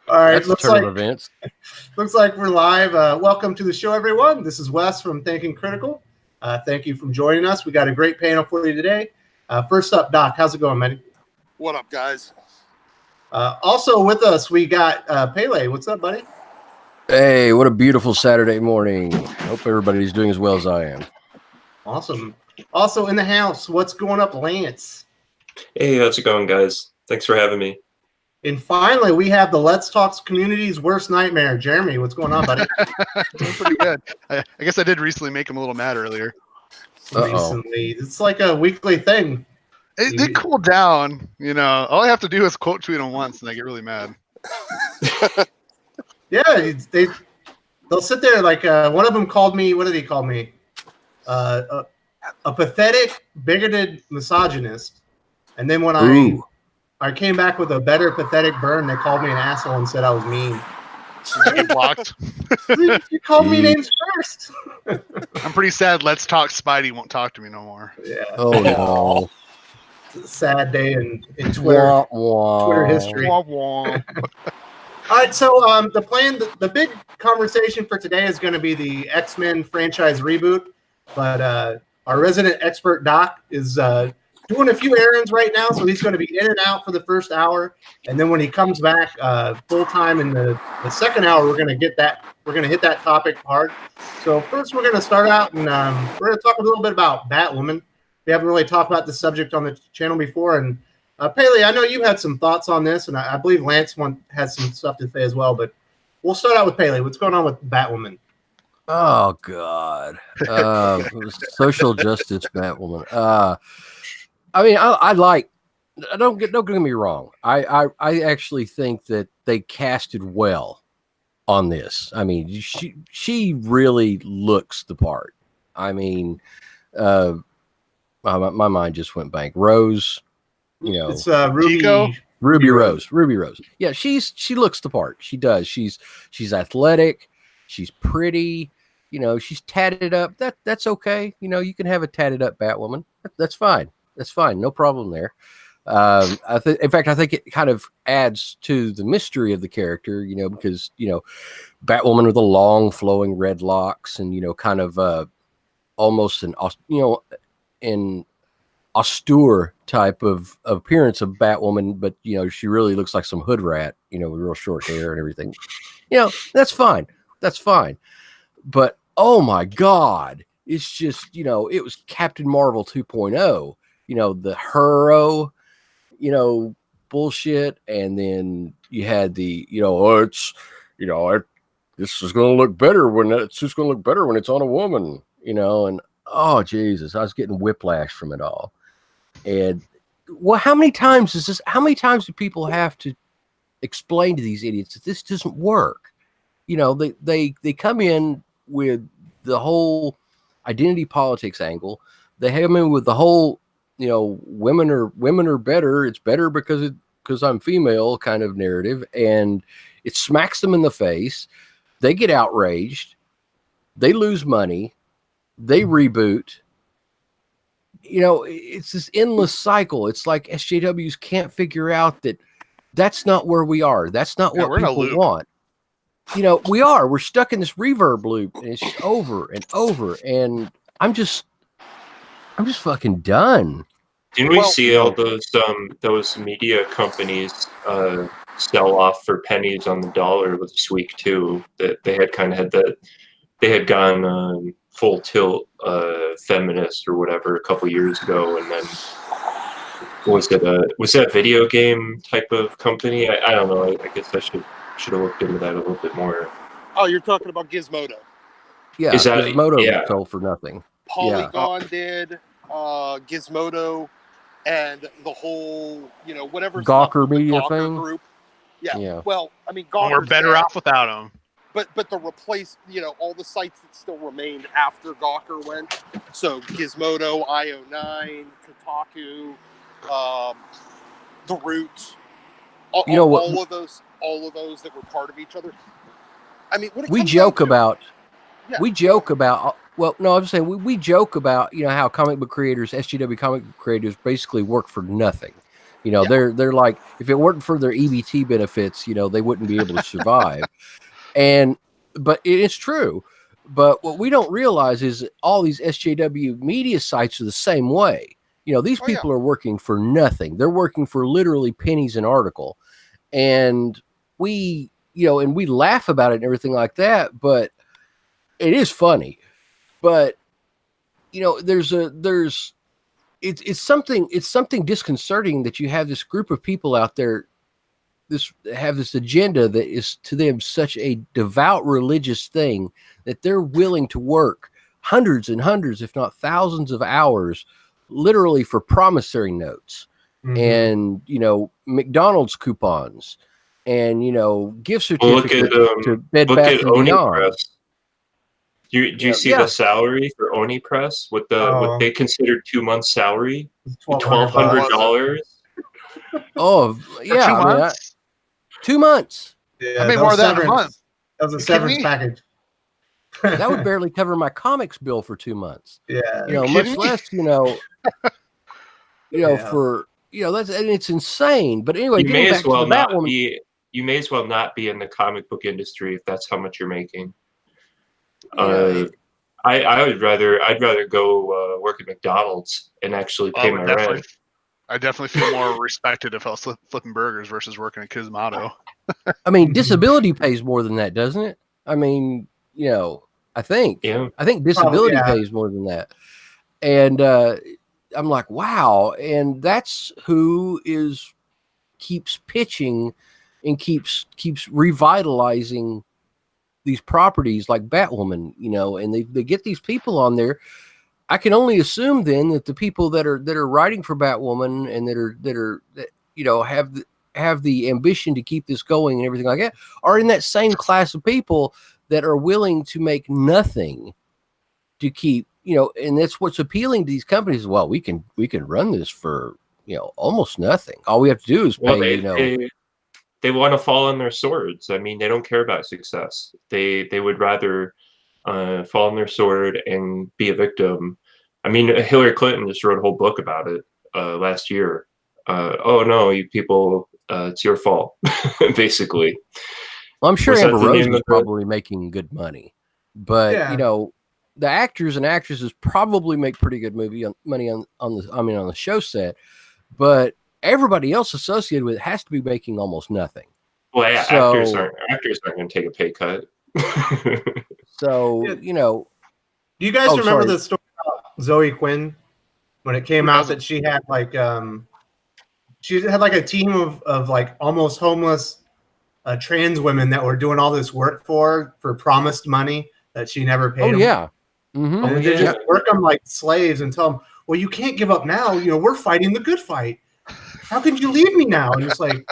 All right, That's the turn of events. Looks like we're live. Welcome to the show, everyone. This is Wes from Thinking Critical. Thank you for joining us. We got a great panel for you today. First up, Doc, how's it going, man? What up, guys? Also with us, we got Pele. What's up, buddy? Hey, what a beautiful Saturday morning. Hope everybody's doing as well as I am. Awesome. Also in the house, what's going up, Lance? Hey, how's it going, guys? Thanks for having me. And finally, we have the Let's Talk's community's worst nightmare, Jeremy. What's going on, buddy? Doing pretty good. I guess I did recently make him a little mad earlier. Recently, it's like a weekly thing. It did cool down, you know. All I have to do is quote tweet him once, and I get really mad. Yeah, they'll sit there like one of them called me. What did he call me? A pathetic, bigoted misogynist. And then when I came back with a better pathetic burn, they called me an asshole and said I was mean. You get blocked. You called me names first. I'm pretty sad. Let's Talk Spidey won't talk to me no more. Yeah. Oh no. Sad day in Twitter, Twitter history. All right, so the big conversation for today is going to be the X-Men franchise reboot, but our resident expert Doc is doing a few errands right now, so he's going to be in and out for the first hour, and then when he comes back full time in the second hour, we're going to hit that topic hard. So first, we're going to start out and we're going to talk a little bit about Batwoman. We haven't really talked about this subject on the channel before, and Paley, I know you had some thoughts on this, and I believe Lance has some stuff to say as well, but we'll start out with Paley. What's going on with Batwoman? Oh God. Social justice Batwoman. I mean, don't get me wrong. I actually think that they casted well on this. I mean, she really looks the part. I mean, my mind just went blank. Rose, you know, it's Ruby Rose. Yeah, she looks the part. She does. She's athletic. She's pretty. You know, she's tatted up. That's okay. You know, you can have a tatted up Batwoman. That's fine. That's fine. No problem there. In fact, I think it kind of adds to the mystery of the character, you know, because, you know, Batwoman with the long flowing red locks and, you know, kind of almost an austere type of appearance of Batwoman, but, you know, she really looks like some hood rat, you know, with real short hair and everything. You know, that's fine. That's fine. But, oh my God, it's just, you know, it was Captain Marvel 2.0, you know, the hero, you know, bullshit. And then you had the, you know, this is going to look better when it's just going to look better when it's on a woman, you know, and oh, Jesus, I was getting whiplash from it all. And well, how many times do people have to explain to these idiots that this doesn't work? You know, they come in with the whole identity politics angle. They come in with the whole, you know, women are better. It's better because I'm female kind of narrative, and it smacks them in the face. They get outraged. They lose money. They reboot. You know, it's this endless cycle. It's like SJWs can't figure out that that's not where we are. That's not what people want. You know, we're stuck in this reverb loop, and it's just over and over. And I'm just fucking done. Didn't we see all those media companies sell off for pennies on the dollar with Sweek too? That they had gone full tilt feminist or whatever a couple years ago, and then was that a video game type of company? I don't know. I guess I should have looked into that a little bit more. Oh, you're talking about Gizmodo. Yeah, Gizmodo sold for nothing. Polygon did, Gizmodo, and the whole, you know, whatever Gawker Media thing group. Yeah. Well, I mean, we're better off without them. But the replace, you know, all the sites that still remained after Gawker went. So Gizmodo, IO9, Kotaku, The Root, all of those that were part of each other. I mean, we joke about. We joke about. Well, no, I'm just saying we joke about, you know, how comic book creators, SGW comic book creators, basically work for nothing. You know, they're like, if it weren't for their EBT benefits, you know, they wouldn't be able to survive. But it's true. But what we don't realize is all these SJW media sites are the same way. You know, these people are working for nothing. They're working for literally pennies an article. And we laugh about it and everything like that, but it is funny. But, you know, it's something disconcerting that you have this group of people out there have this agenda that is to them such a devout religious thing that they're willing to work hundreds and hundreds, if not thousands of hours, literally for promissory notes and, you know, McDonald's coupons and, you know, gift certificates to Bed Bath and Beyond. Do you see the salary for Oni Press? What they considered 2 months' salary? $1,200. Oh yeah, 2 months. Yeah, I made more than a month. That was a severance package. That would barely cover my comics bill for 2 months. Yeah, you know, much less, you know, for and it's insane. But anyway, you may as well not be. You may as well not be in the comic book industry if that's how much you're making. I'd rather go work at McDonald's and actually pay my rent. I definitely feel more respected if I was flipping burgers versus working at Kismato. I mean, disability pays more than that, doesn't it? I mean, you know, I think disability pays more than that. And I'm like, wow. And that's who keeps pitching and keeps revitalizing these properties like Batwoman, you know, and they get these people on there. I can only assume then that the people that are writing for Batwoman and that you know have the ambition to keep this going and everything like that are in that same class of people that are willing to make nothing to keep, you know, and that's what's appealing to these companies. Well, we can run this for, you know, almost nothing. All we have to do is pay, they want to fall on their swords. I mean, they don't care about success. They would rather fall on their sword and be a victim. I mean, Hillary Clinton just wrote a whole book about it last year. Oh no, you people, it's your fault, basically. Well, I'm sure Amber Rose is probably making good money, but you know, the actors and actresses probably make pretty good money on the show set, but everybody else associated with it has to be making almost nothing. Well, yeah, actors aren't going to take a pay cut. So, you know, do you guys remember the story about Zoe Quinn when it came out that she had like a team of like almost homeless trans women that were doing all this work for promised money that she never paid them? Yeah. Mm-hmm. And they just work them like slaves and tell them, well, you can't give up now. You know, we're fighting the good fight. How could you leave me now? And it's like,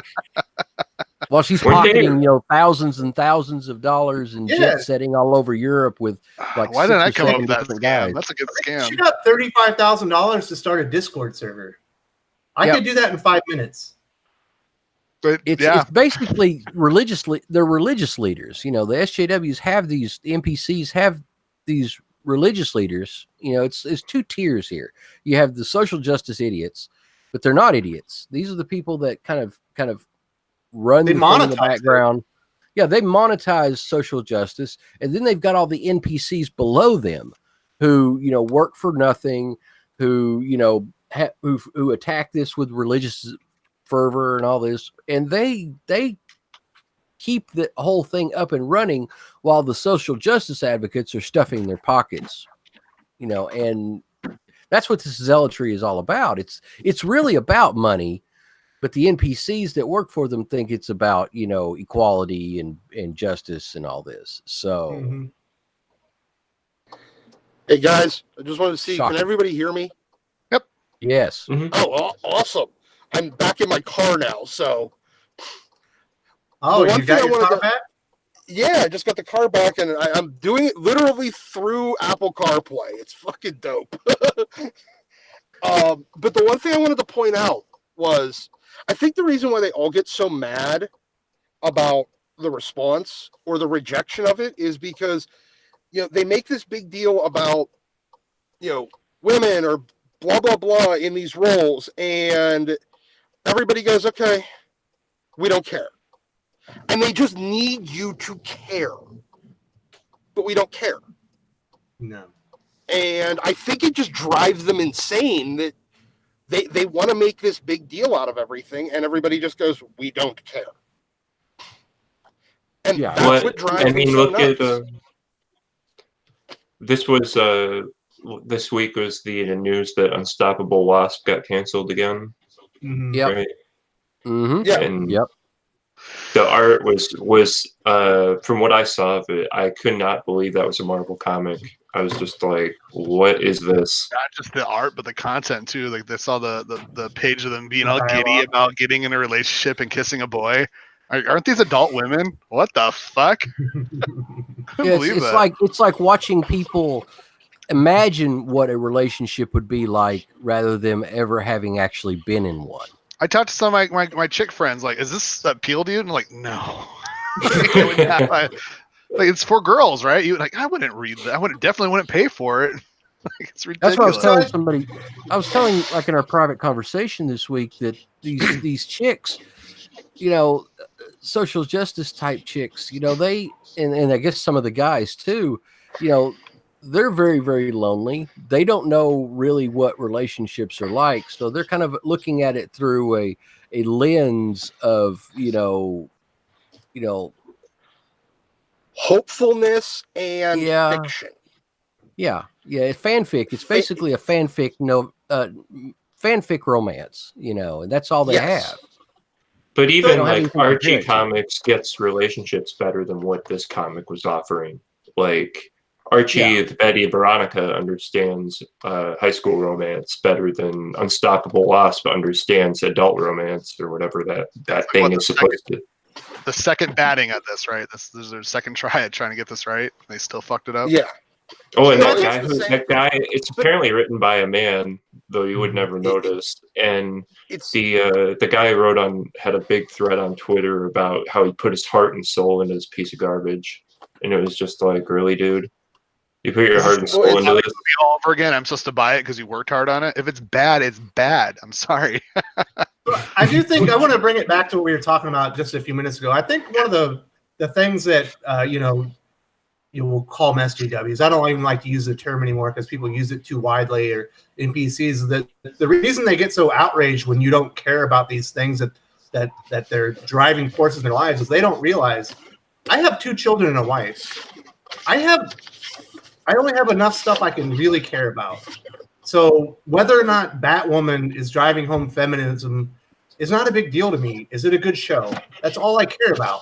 well, she's pocketing, you know, thousands and thousands of dollars and jet setting all over Europe with like. Why didn't I come up with that scam? Guys. That's a good scam. She got $35,000 to start a Discord server. I could do that in 5 minutes. But it's basically they're religious leaders. You know, the SJWs have these NPCs have these religious leaders. You know, it's two tiers here. You have the social justice idiots, but they're not idiots. These are the people that kind of run the thing in the background. Yeah, they monetize social justice, and then they've got all the NPCs below them who, you know, work for nothing, who, you know, who attack this with religious fervor and all this, and they keep the whole thing up and running while the social justice advocates are stuffing their pockets, you know, and that's what this zealotry is all about. It's really about money, but the NPCs that work for them think it's about, you know, equality and justice and all this. So, Hey guys, I just wanted to see, can everybody hear me? Yep. Yes. Mm-hmm. Oh, awesome. I'm back in my car now, so. Oh, you got your car back? Yeah, I just got the car back, and I'm doing it literally through Apple CarPlay. It's fucking dope. But the one thing I wanted to point out was, I think the reason why they all get so mad about the response or the rejection of it is because, you know, they make this big deal about, you know, women or blah, blah, blah in these roles, and everybody goes, okay, we don't care. And they just need you to care. But we don't care. No. And I think it just drives them insane that they want to make this big deal out of everything, and everybody just goes, we don't care. And that's what drives them so nuts. This week was the news that Unstoppable Wasp got canceled again. Mm-hmm. Yep. Right? Mm-hmm. Yeah. And yep. The art was from what I saw of it, I could not believe that was a Marvel comic. I was just like, what is this? Not just the art, but the content too. Like they saw the page of them being all giddy about getting in a relationship and kissing a boy. Aren't these adult women? What the fuck? It's like watching people imagine what a relationship would be like rather than ever having actually been in one. I talked to some of my chick friends, like, is this appeal to you? And I'm like, no. Like, it's for girls, right? I wouldn't read that. Definitely wouldn't pay for it. Like, it's ridiculous. That's what I was telling somebody. I was telling, like, in our private conversation this week, that these chicks, social justice type chicks, they and I guess some of the guys too, they're very, very lonely. They don't know really what relationships are like. So they're kind of looking at it through a lens of, hopefulness and fiction. Yeah. Fanfic. It's basically a fanfic, fanfic romance, and that's all they have. But even like Archie Comics gets relationships better than what this comic was offering. Like, Archie, Betty, Veronica understands high school romance better than Unstoppable Wasp understands adult romance or whatever that thing is supposed to. The second batting at this, right? This is their second try at trying to get this right. They still fucked it up. Yeah. Oh, and that guy, it's apparently written by a man, though you would never notice. And the guy who had a big thread on Twitter about how he put his heart and soul into this piece of garbage. And it was just like, really, dude? You put your heart and soul into this? All over again, I'm supposed to buy it because you worked hard on it. If it's bad, it's bad. I'm sorry. I do think I want to bring it back to what we were talking about just a few minutes ago. I think one of the things that you will call SJWs. I don't even like to use the term anymore because people use it too widely, or NPCs. That the reason they get so outraged when you don't care about these things that they're driving forces in their lives is they don't realize. I have 2 children and a wife. I only have enough stuff I can really care about. So whether or not Batwoman is driving home feminism is not a big deal to me. Is it a good show? That's all I care about.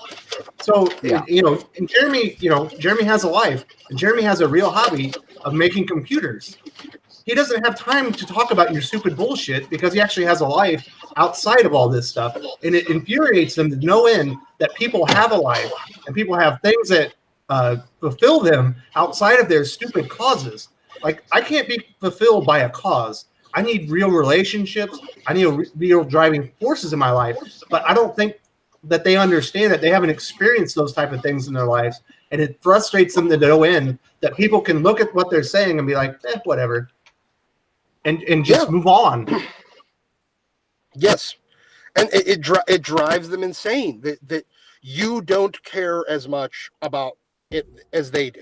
So, and Jeremy has a life, and Jeremy has a real hobby of making computers. He doesn't have time to talk about your stupid bullshit because he actually has a life outside of all this stuff. And it infuriates them to no end that people have a life and people have things that fulfill them outside of their stupid causes. Like, I can't be fulfilled by a cause. I need real relationships. I need real driving forces in my life. But I don't think that they understand that they haven't experienced those type of things in their lives. And it frustrates them to no end that people can look at what they're saying and be like, whatever. And just move on. Yes. And it drives them insane that you don't care as much about it as they do.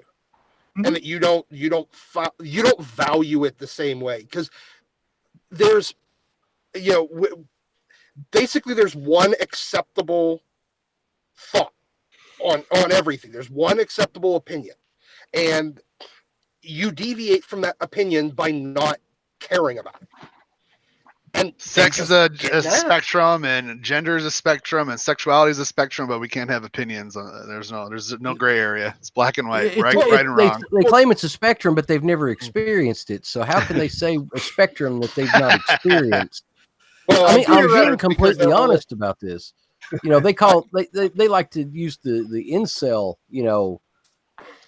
Mm-hmm. And that you don't value it the same way, because there's basically there's one acceptable thought on everything. There's one acceptable opinion, and you deviate from that opinion by not caring about it. And sex is a spectrum, and gender is a spectrum, and sexuality is a spectrum, but we can't have opinions. There's no gray area. It's black and white, right and wrong. They claim it's a spectrum, but they've never exexperienced it. So how can they say a spectrum that they've not experienced? Well, I mean, I'm being completely honest about this. They like to use the incel,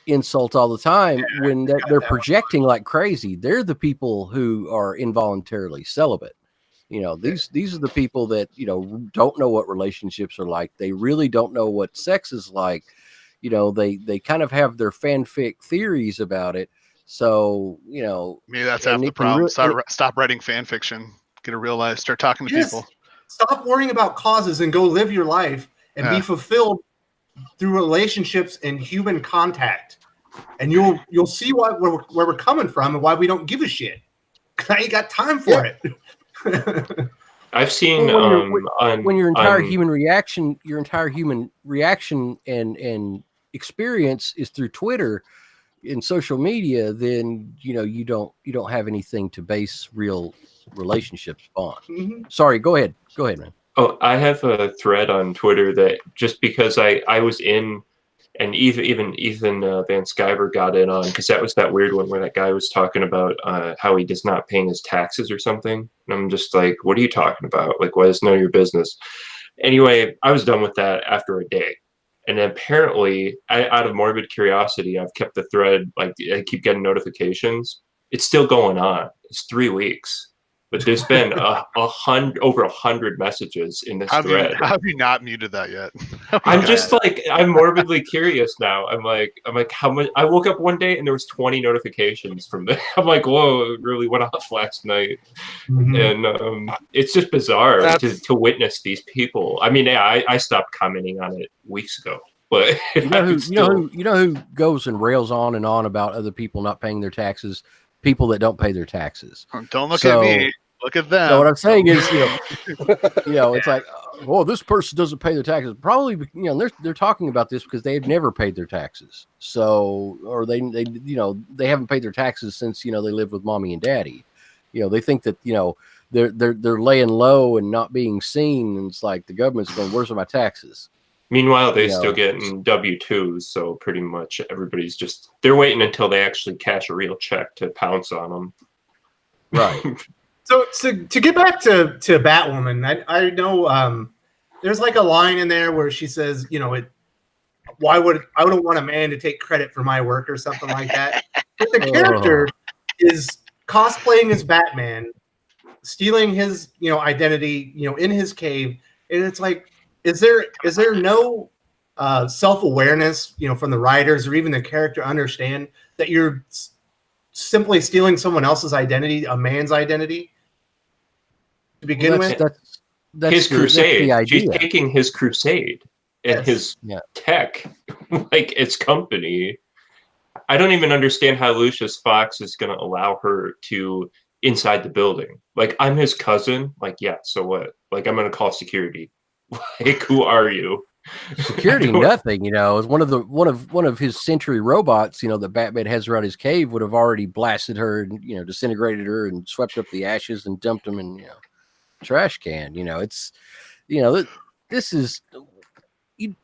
insult all the time when they're projecting like crazy. They're the people who are involuntarily celibate. These are the people that, don't know what relationships are like. They really don't know what sex is like. They kind of have their fanfic theories about it. So, maybe that's half the problem. Stop writing fan fiction. Get a real life. Start talking to people. stop worrying about causes and go live your life and be fulfilled through relationships and human contact. And you'll see where we're coming from and why we don't give a shit. I ain't got time for it. I've seen when your entire human reaction and experience is through Twitter and social media, then you don't have anything to base real relationships on. Mm-hmm. Sorry, go ahead, man. Oh, I have a thread on Twitter that just because I was in, and even Ethan Van Sciver got in on, because that was that weird one where that guy was talking about how he does not paying his taxes or something. And I'm just like, what are you talking about? Like, why is none of your business? Anyway, I was done with that after a day. And apparently, out of morbid curiosity, I've kept the thread, like I keep getting notifications. It's still going on. It's 3 weeks. But there's been over 100 messages in this thread. How have you not muted that yet? I'm just like, I'm morbidly curious now. I'm like, how much? I woke up one day and there was 20 notifications from them. I'm like, whoa, it really went off last night. Mm-hmm. And it's just bizarre to witness these people. I mean, yeah, I stopped commenting on it weeks ago. But you know who goes and rails on and on about other people not paying their taxes? People that don't pay their taxes. Don't look at me. Look at them. So what I'm saying is, it's like, well, this person doesn't pay their taxes. Probably, they're talking about this because they've never paid their taxes. So, or they haven't paid their taxes since they lived with mommy and daddy. They think that they're laying low and not being seen, and it's like the government's going, where's my taxes? Meanwhile, they're still getting W-2s, so pretty much everybody's they're waiting until they actually cash a real check to pounce on them. Right. So to get back to Batwoman, I know there's like a line in there where she says, I wouldn't want a man to take credit for my work or something like that. But the character is cosplaying as Batman, stealing his, identity, in his cave. And it's like, is there no self-awareness, from the writers or even the character understand that you're simply stealing someone else's identity, a man's identity to begin with? That's his crusade. She's taking his crusade and his tech, like its company. I don't even understand how Lucius Fox is going to allow her to inside the building. Like, I'm his cousin. Like, yeah, so what? Like, I'm going to call security. Like, who are you? Security, nothing. Is one of his Sentry robots. That Batman has around his cave would have already blasted her and disintegrated her and swept up the ashes and dumped them in trash can. This is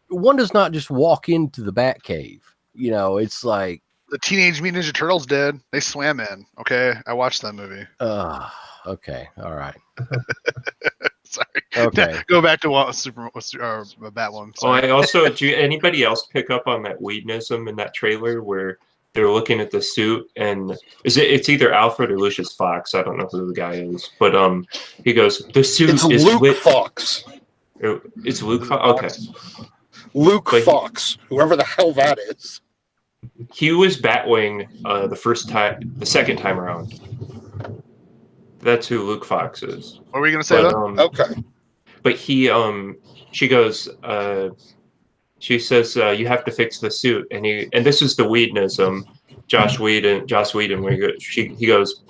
one does not just walk into the Bat cave. It's like the Teenage Mutant Ninja Turtles did. They swam in. Okay, I watched that movie. Okay, all right. Sorry. Okay. Go back to Batwoman. Sorry. I also anybody else pick up on that Whedonism in that trailer where they're looking at the suit and it's either Alfred or Lucius Fox. I don't know who the guy is, but he goes, the suit is Luke Fox. It's Luke Fox. Okay. Luke Fox, whoever the hell that is. He was Batwing the second time around. That's who Luke Fox is. What were you going to say, though? Okay. But she goes, she says, you have to fix the suit. And this is the Whedonism, Joss Whedon, where he goes,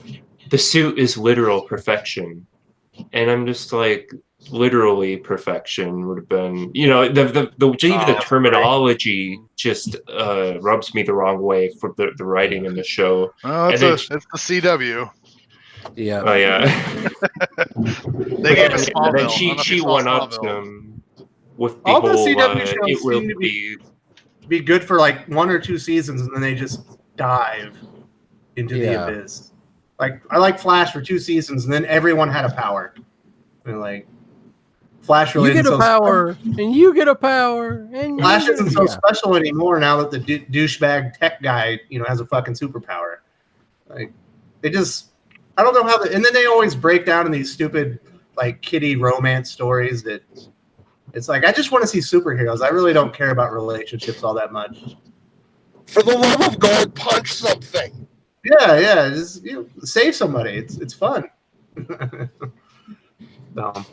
the suit is literal perfection. And I'm just like, literally perfection would have been, even the terminology just rubs me the wrong way for the writing in the show. Oh, it's the CW. Yeah. Oh yeah. They gave us Smallville. Then she went up with the all whole. The CW shows it will seem to be good for like 1 or 2 seasons, and then they just dive into the abyss. Like I like Flash for 2 seasons, and then everyone had a power. And like Flash really you get a power, and you get a power, and Flash isn't so special anymore now that the douchebag tech guy, has a fucking superpower. Like they just. I don't know how and then they always break down in these stupid like kiddie romance stories that it's like I just want to see superheroes. I really don't care about relationships all that much. For the love of God, punch something. Yeah, just save somebody. It's fun. So,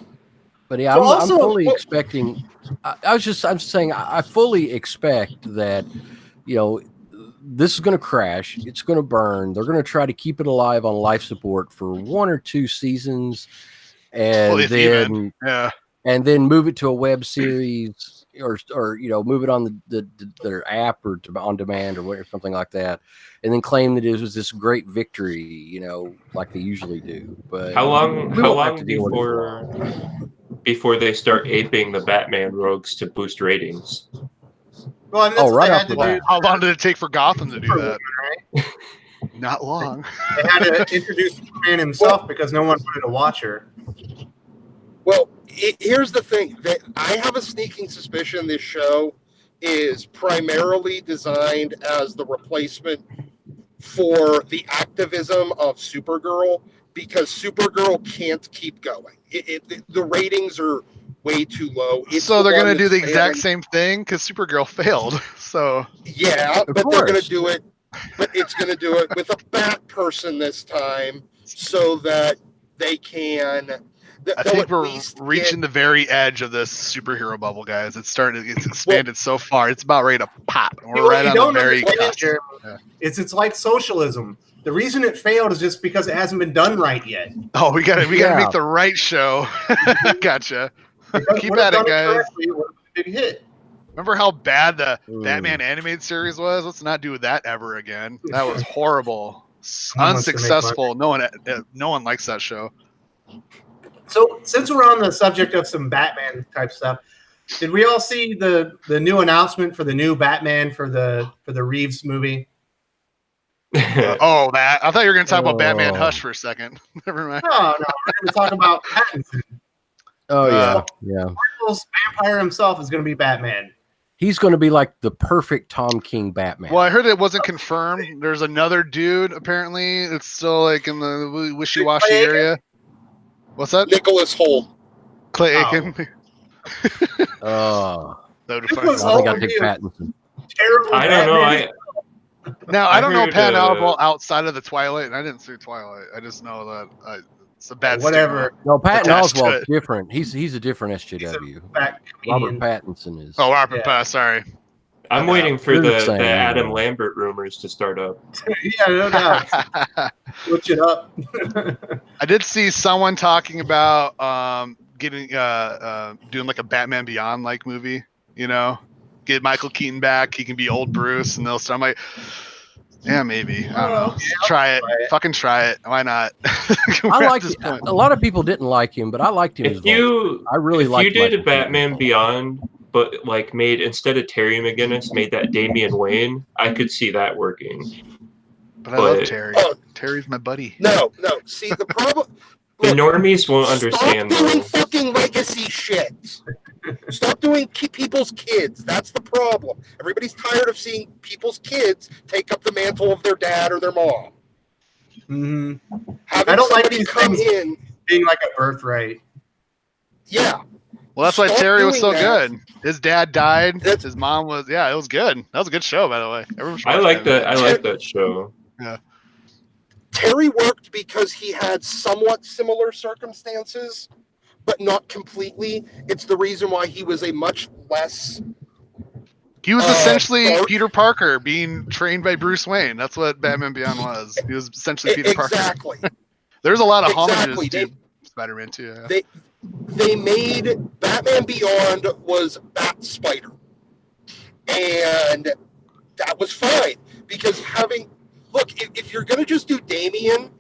But yeah, I'm fully expecting. I'm saying I fully expect that, this is going to crash. It's going to burn. They're going to try to keep it alive on life support for 1 or 2 seasons, and then move it to a web series or move it on their app or on demand or whatever, something like that, and then claim that it was this great victory, like they usually do. But how long before they start aping the Batman rogues to boost ratings? Well, I mean, that's right off the bat. How long did it take for Gotham to do that? Right? Not long. They had to introduce Superman himself because no one wanted to watch her. Well, here's the thing. I have a sneaking suspicion this show is primarily designed as the replacement for the activism of Supergirl, because Supergirl can't keep going. The ratings are way too low. So they're going to do the exact same thing because Supergirl failed. So yeah, but they're going to do it. But it's going to do it with a Bat person this time, so that they can. I think we're reaching the very edge of this superhero bubble, guys. It's expanded so far. It's about ready to pop. We're right on the very cusp. It's like socialism. The reason it failed is just because it hasn't been done right yet. Oh, we gotta make the right show. Gotcha. Keep at it, guys. Big hit. Remember how bad the Batman animated series was? Let's not do that ever again. That was horrible. Unsuccessful. No one likes that show. So, since we're on the subject of some Batman type stuff, did we all see the new announcement for the new Batman for the Reeves movie? That I thought you were going to talk about Batman Hush for a second. Never mind. No, we're going to talk about Pattinson. Oh yeah. Marvel's vampire himself is going to be Batman. He's going to be like the perfect Tom King Batman. Well, I heard it wasn't confirmed. There's another dude apparently. It's still like in the wishy-washy area. What's that? Nicholas Hoult. Clay Aiken. Oh. I think I'll take Pattinson. Terrible. I don't know. I don't know Patton Oswalt outside of the Twilight, and I didn't see Twilight. I just know that it's a bad whatever. Stigma. No, Patton Oswalt's different. He's a different SJW. Robert Pattinson is. Oh, Robert Pattinson. Sorry. I'm waiting for the Adam Lambert rumors to start up. Yeah, no doubt. Switch it up. I did see someone talking about doing like a Batman Beyond like movie. Get Michael Keaton back. He can be old Bruce, and they'll start. I'm like, yeah, maybe. I don't know. Try it. Fucking try it. Why not? I like it. A lot of people didn't like him, but I liked him. I really liked him. If you did a Batman Beyond, but like instead of Terry McGinnis, made that Damian Wayne, I could see that working. But I love Terry. Terry's my buddy. No. See, the problem. The normies won't understand. Stop doing fucking legacy shit. Stop doing people's kids. That's the problem. Everybody's tired of seeing people's kids take up the mantle of their dad or their mom. Mm-hmm. I don't like these things being like a birthright. Yeah. Well, that's why Terry was so good. His dad died. His mom was. Yeah, it was good. That was a good show, by the way. I like that. I like that show. Yeah. Terry worked because he had somewhat similar circumstances, but not completely. It's the reason why he was a much less. He was essentially Peter Parker being trained by Bruce Wayne. That's what Batman Beyond was. He was essentially Peter Parker. Exactly. There's a lot of homages to Spider-Man too. Yeah. They made Batman Beyond was Bat Spider, and that was fine because if you're gonna just do Damian,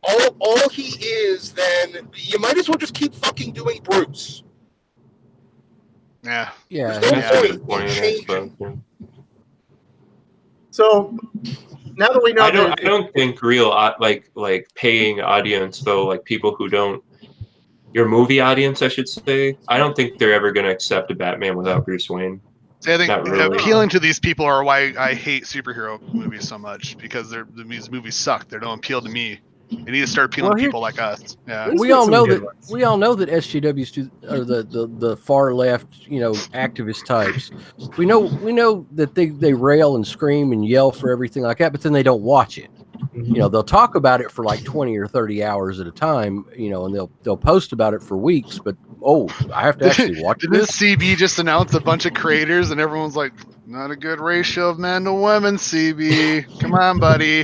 all he is, then you might as well just keep fucking doing Bruce. Yeah. There's no point in changing. So now that we know, I don't think real like paying audience though, like people who don't, your movie audience, I should say, I don't think they're ever going to accept a Batman without Bruce Wayne. See, I think appealing to these people are why I hate superhero movies so much, because these movies suck. They don't appeal to me. They need to start appealing to people like us. Yeah. We all know that SJWs are the far left, activist types. We know that they rail and scream and yell for everything like that, but then they don't watch it. you know, they'll talk about it for like 20 or 30 hours at a time, you know, and they'll post about it for weeks, but I have to actually watch Didn't this. CB just announce a bunch of creators and everyone's like, not a good ratio of men to women, CB. Come on, buddy.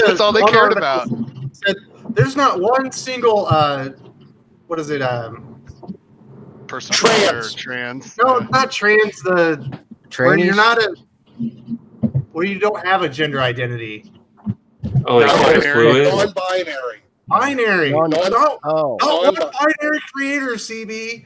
That's all they cared about. Said, there's not one single what is it? Person of color, trans. No, it's not trans. Where you're not where you don't have a gender identity. Oh, like fluid? Non-binary. Binary. Not one binary creator, CB.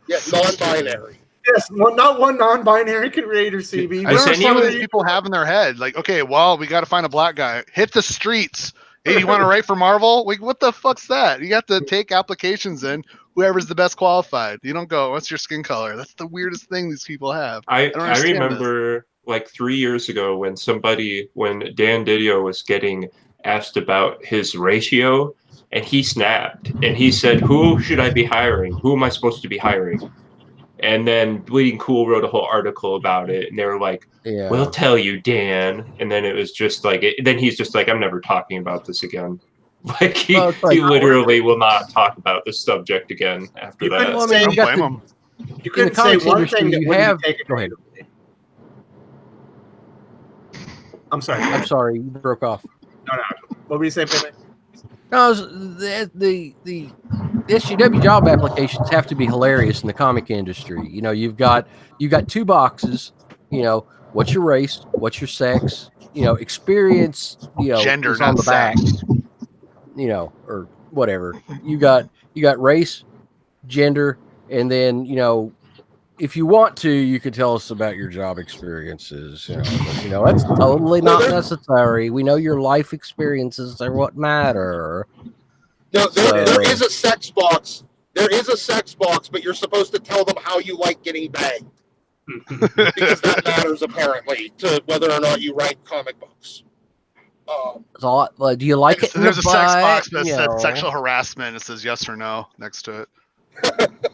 Yes, non-binary. Yes, not one non-binary creator, CB. What are some of these people have in their head? Like, okay, well, we got to find a black guy. Hit the streets. Hey, you want to write for Marvel? Like, what the fuck's that? You have to take applications in. Whoever's the best qualified. You don't go, what's your skin color? That's the weirdest thing these people have. I remember like 3 years ago when Dan Didio was getting asked about his ratio, and he snapped and he said, "Who should I be hiring? Who am I supposed to be hiring?" And then Bleeding Cool wrote a whole article about it, and they were like, "We'll tell you, Dan." And then it was just like, then he's just like, "I'm never talking about this again." Like he literally will not talk about this subject again after that. Well, I mean, you couldn't say one thing that wouldn't take it. Go ahead. I'm sorry. You broke off. No. What were you saying, Payman? No, the SGW job applications have to be hilarious in the comic industry. You know, you've got 2 boxes. You know, what's your race? What's your sex? You know, experience. You know, gender, is on the back. You know, or whatever. You got race, gender, and then, you know, if you want to, you could tell us about your job experiences. You know, that's totally not necessary. We know your life experiences are what matter. No, there is a sex box. There is a sex box, but you're supposed to tell them how you like getting banged. Because that matters, apparently, to whether or not you write comic books. Do you like it? There's a sex box that said sexual harassment. It says yes or no next to it.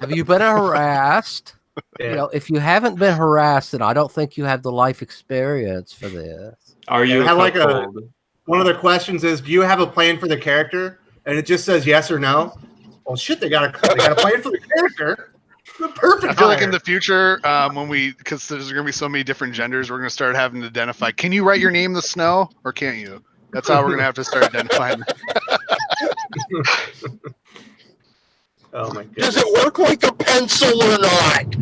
Have you been harassed? Yeah. You know, if you haven't been harassed, then I don't think you have the life experience for this. Are you? One of their questions is, do you have a plan for the character? And it just says yes or no. Well, shit, they got a plan for the character. The perfect. I feel like in the future, because there's going to be so many different genders, we're going to start having to identify. Can you write your name in the snow, or can't you? That's how we're going to have to start identifying. Oh my god! Does it work like a pencil or not?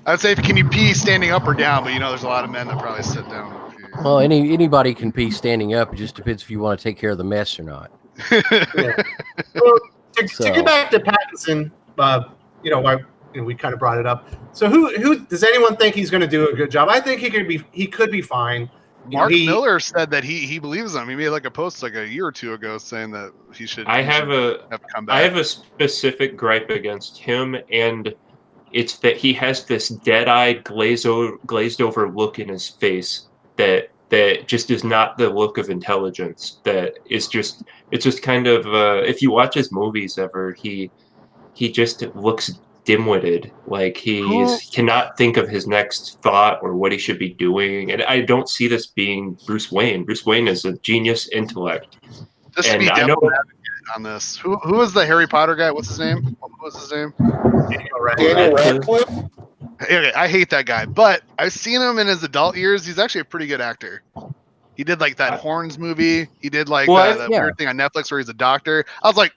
I'd say, can you pee standing up or down? But you know, there's a lot of men that probably sit down. And pee. Well, anybody can pee standing up. It just depends if you want to take care of the mess or not. Yeah. Well, to get back to Pattinson, we kind of brought it up. So, who does anyone think he's going to do a good job? I think he could be fine. Mark Miller said that he believes him. He made like a post like a year or two ago saying that he should. I have a specific gripe against him, and it's that he has this dead-eyed, glazed over look in his face that just is not the look of intelligence. It's just kind of if you watch his movies ever, he just looks dim-witted, like he cannot think of his next thought or what he should be doing. And I don't see this being Bruce Wayne. Bruce Wayne is a genius intellect. And I know on this. Who is the Harry Potter guy? What's his name? What was his name? Daniel Radcliffe. Okay, I hate that guy, but I've seen him in his adult years. He's actually a pretty good actor. He did like that Horns movie. He did like that weird thing on Netflix where he's a doctor. I was like,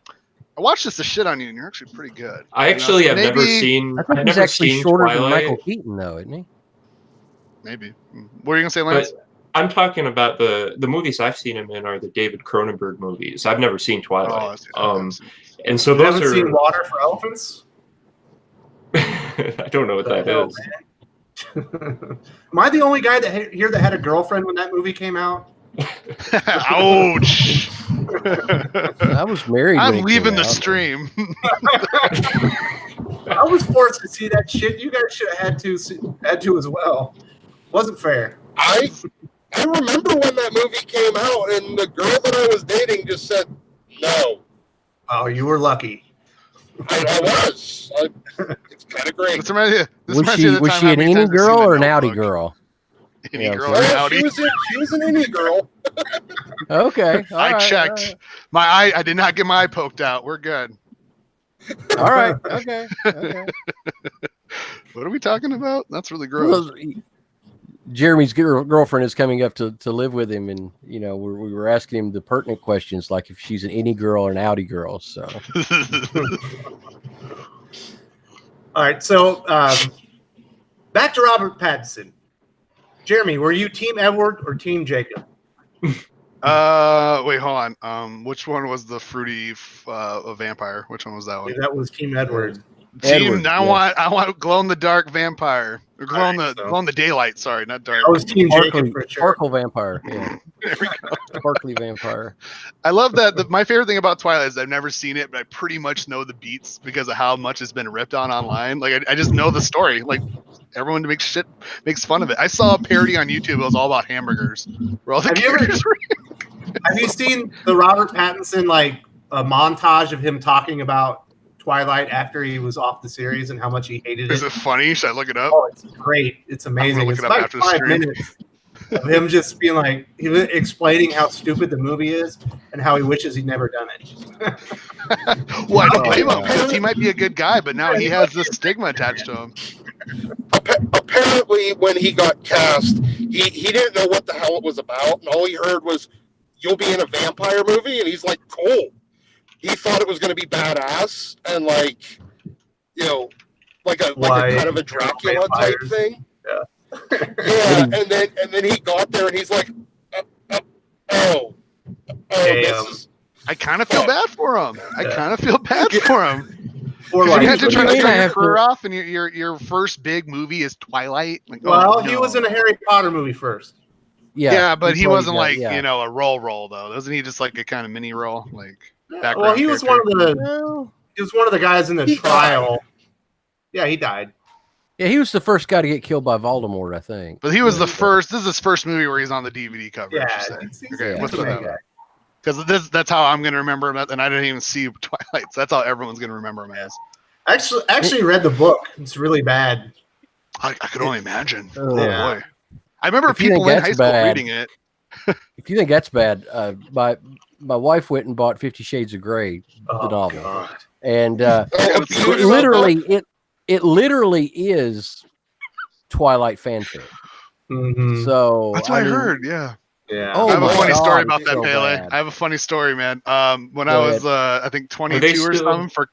I watched this shit on you, and you're actually pretty good. I actually have never seen. I think he's actually shorter than Michael Keaton, though, isn't he? Maybe. What are you gonna say, Lance? But I'm talking about the movies I've seen him in are the David Cronenberg movies. I've never seen Twilight. And so those haven't seen Water for Elephants? I don't know what that is. Am I the only guy that had a girlfriend when that movie came out? Ouch! I was married. I'm leaving the stream. I was forced to see that shit. You guys should have had to as well. Wasn't fair. I remember when that movie came out, and the girl that I was dating just said no. Oh, you were lucky. I was. It's kind of great. Was she an Eeny girl or an Audi girl? Any girl okay. or outie? She was an indie girl. Okay. I checked. All My eye. I did not get my eye poked out. We're good. right. Okay. Okay. What are we talking about? That's really gross. Well, Jeremy's girlfriend is coming up to live with him, and we were asking him the pertinent questions, like if she's an any girl or an outie girl. So, all right. So, back to Robert Pattinson. Jeremy, were you Team Edward or Team Jacob? Wait, hold on. Which one was the fruity vampire? Which one was that one? That was Team Edward. Team. I want glow in the dark vampire or glow in the daylight. Sorry, not dark. I was Team Jacob for sure. Sparkle vampire. Yeah. There we go. Sparkly vampire. I love that. My favorite thing about Twilight is I've never seen it, but I pretty much know the beats because of how much it's been ripped on online. Like I just know the story. Like everyone makes fun of it. I saw a parody on YouTube. It was all about hamburgers. Where all the characters were. Have you seen the Robert Pattinson like a montage of him talking about Twilight after he was off the series and how much he hated it? Is it funny? Should I look it up? Oh, it's great. It's amazing. Look It's it up like after the 5 stream. minutes of him just being like, he was explaining how stupid the movie is and how he wishes he'd never done it. Well, I don't blame him because he might be a good guy, but now he has this stigma attached to him. Apparently, when he got cast, he didn't know what the hell it was about, and all he heard was, "You'll be in a vampire movie," and he's like, "Cool." He thought it was going to be badass and like a kind of a Dracula type thing. Yeah, and then he got there and he's like, this is. I kind of feel bad for him. Or You like, had to try to I start your have career off, and your first big movie is Twilight. Like, well, no. he was in a Harry Potter movie first. Yeah, but he wasn't played, a role though. Wasn't he just like a kind of mini role, like background? Well, he was one character? of the guys in the trial. Yeah, he died. Yeah, he was the first guy to get killed by Voldemort, I think. But he was the first. This is his first movie where he's on the DVD cover. Yeah, Okay, what's that? Because that's how I'm going to remember him, and I didn't even see Twilight, so that's how everyone's going to remember him as. Actually read the book. It's really bad. I could only imagine. Oh, yeah. Boy. I remember people in high school reading it. If you think that's bad, my wife went and bought 50 Shades of Grey, the novel. God. And it literally is Twilight fanfic. Mm-hmm. So That's what I heard, yeah. Yeah. Oh, I have a funny God, story about that, so Pele. bad. I have a funny story, man. When Go I was, I think, 22 or something.